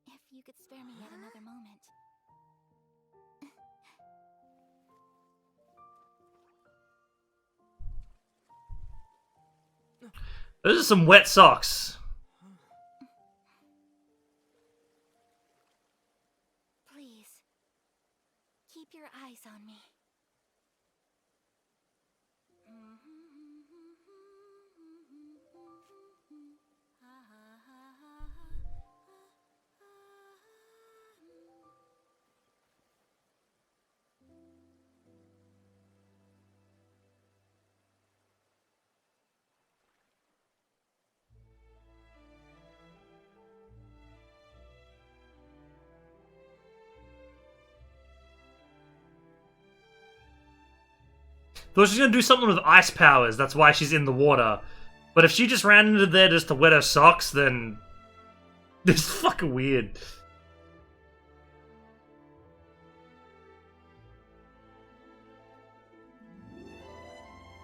If you could spare me yet another moment. Those are some wet socks. keep your eyes on me. Thought she was gonna do something with ice powers, that's why she's in the water. But if she just ran into there just to wet her socks, then... this is fucking weird.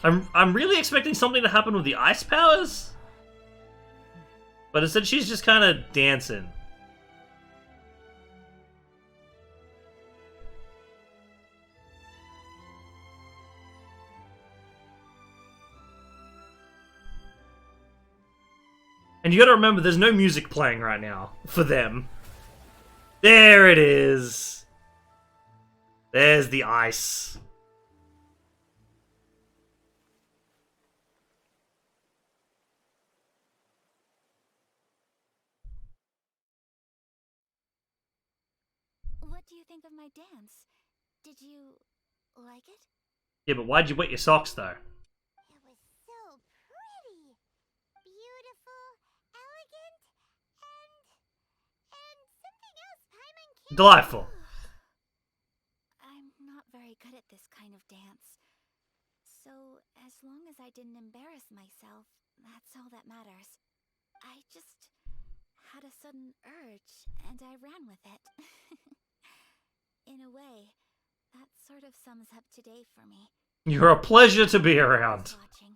I'm really expecting something to happen with the ice powers. But instead she's just kind of dancing. And you gotta remember, there's no music playing right now for them. There it is. There's the ice. What do you think of my dance? Did you like it? Yeah, but why'd you wet your socks, though? It was so pretty. Beautiful, elegant, and something else Paimon can't... Delightful. I'm not very good at this kind of dance. So, as long as I didn't embarrass myself, that's all that matters. I just had a sudden urge, and I ran with it. In a way, that sort of sums up today for me. You're a pleasure to be around. Watching.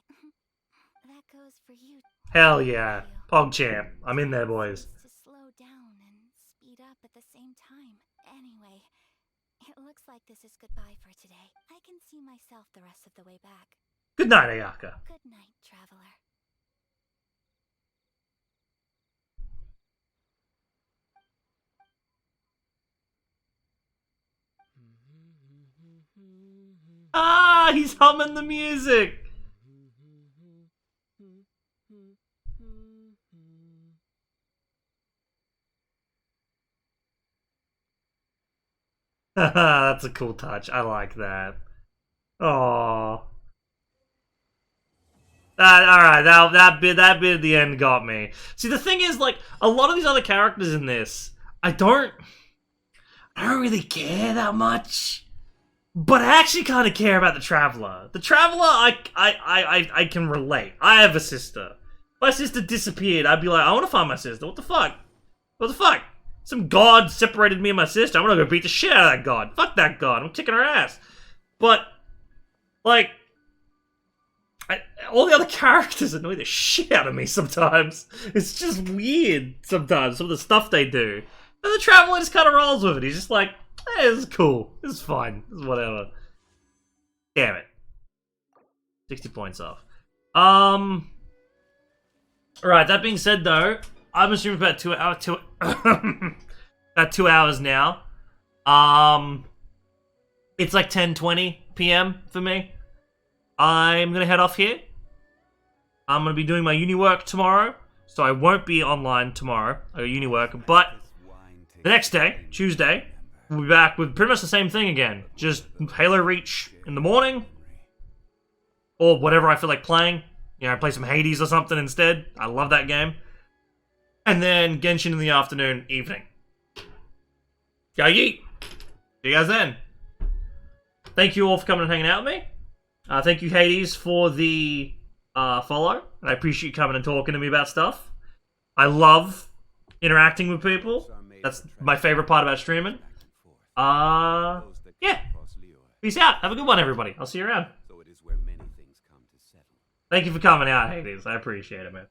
That goes for you. Hell yeah. PogChamp. I'm in there, boys. To slow down and speed up at the same time. Anyway, it looks like this is goodbye for today. I can see myself the rest of the way back. Good night, Ayaka. Good night, traveler. Ah, he's humming the music. That's a cool touch. I like that. Aww. Alright, that bit at the end got me. See, the thing is, like, a lot of these other characters in this, I don't really care that much. But I actually kind of care about the Traveler. The Traveler, I can relate. I have a sister. If my sister disappeared, I'd be like, I want to find my sister. What the fuck? What the fuck? Some god separated me and my sister. I'm gonna go beat the shit out of that god. Fuck that god. I'm kicking her ass. But, like, all the other characters annoy the shit out of me sometimes. It's just weird sometimes, some of the stuff they do. And the Traveler just kind of rolls with it. He's just like, hey, this is cool. This is fine. This is whatever. Damn it. 60 points off. Alright, that being said though, I'm assuming about 2 hours, about 2 hours now. It's like 10:20 p.m. for me. I'm gonna head off here. I'm gonna be doing my uni work tomorrow, so I won't be online tomorrow. I got uni work, but the next day, Tuesday, we'll be back with pretty much the same thing again. Just Halo Reach in the morning, or whatever I feel like playing. You know, play some Hades or something instead. I love that game. And then Genshin in the afternoon, evening. Go yeet! See you guys then. Thank you all for coming and hanging out with me. Thank you, Hades, for the follow. I appreciate you coming and talking to me about stuff. I love interacting with people. That's my favorite part about streaming. Yeah. Peace out. Have a good one, everybody. I'll see you around. Thank you for coming out, Hades. I appreciate it, man.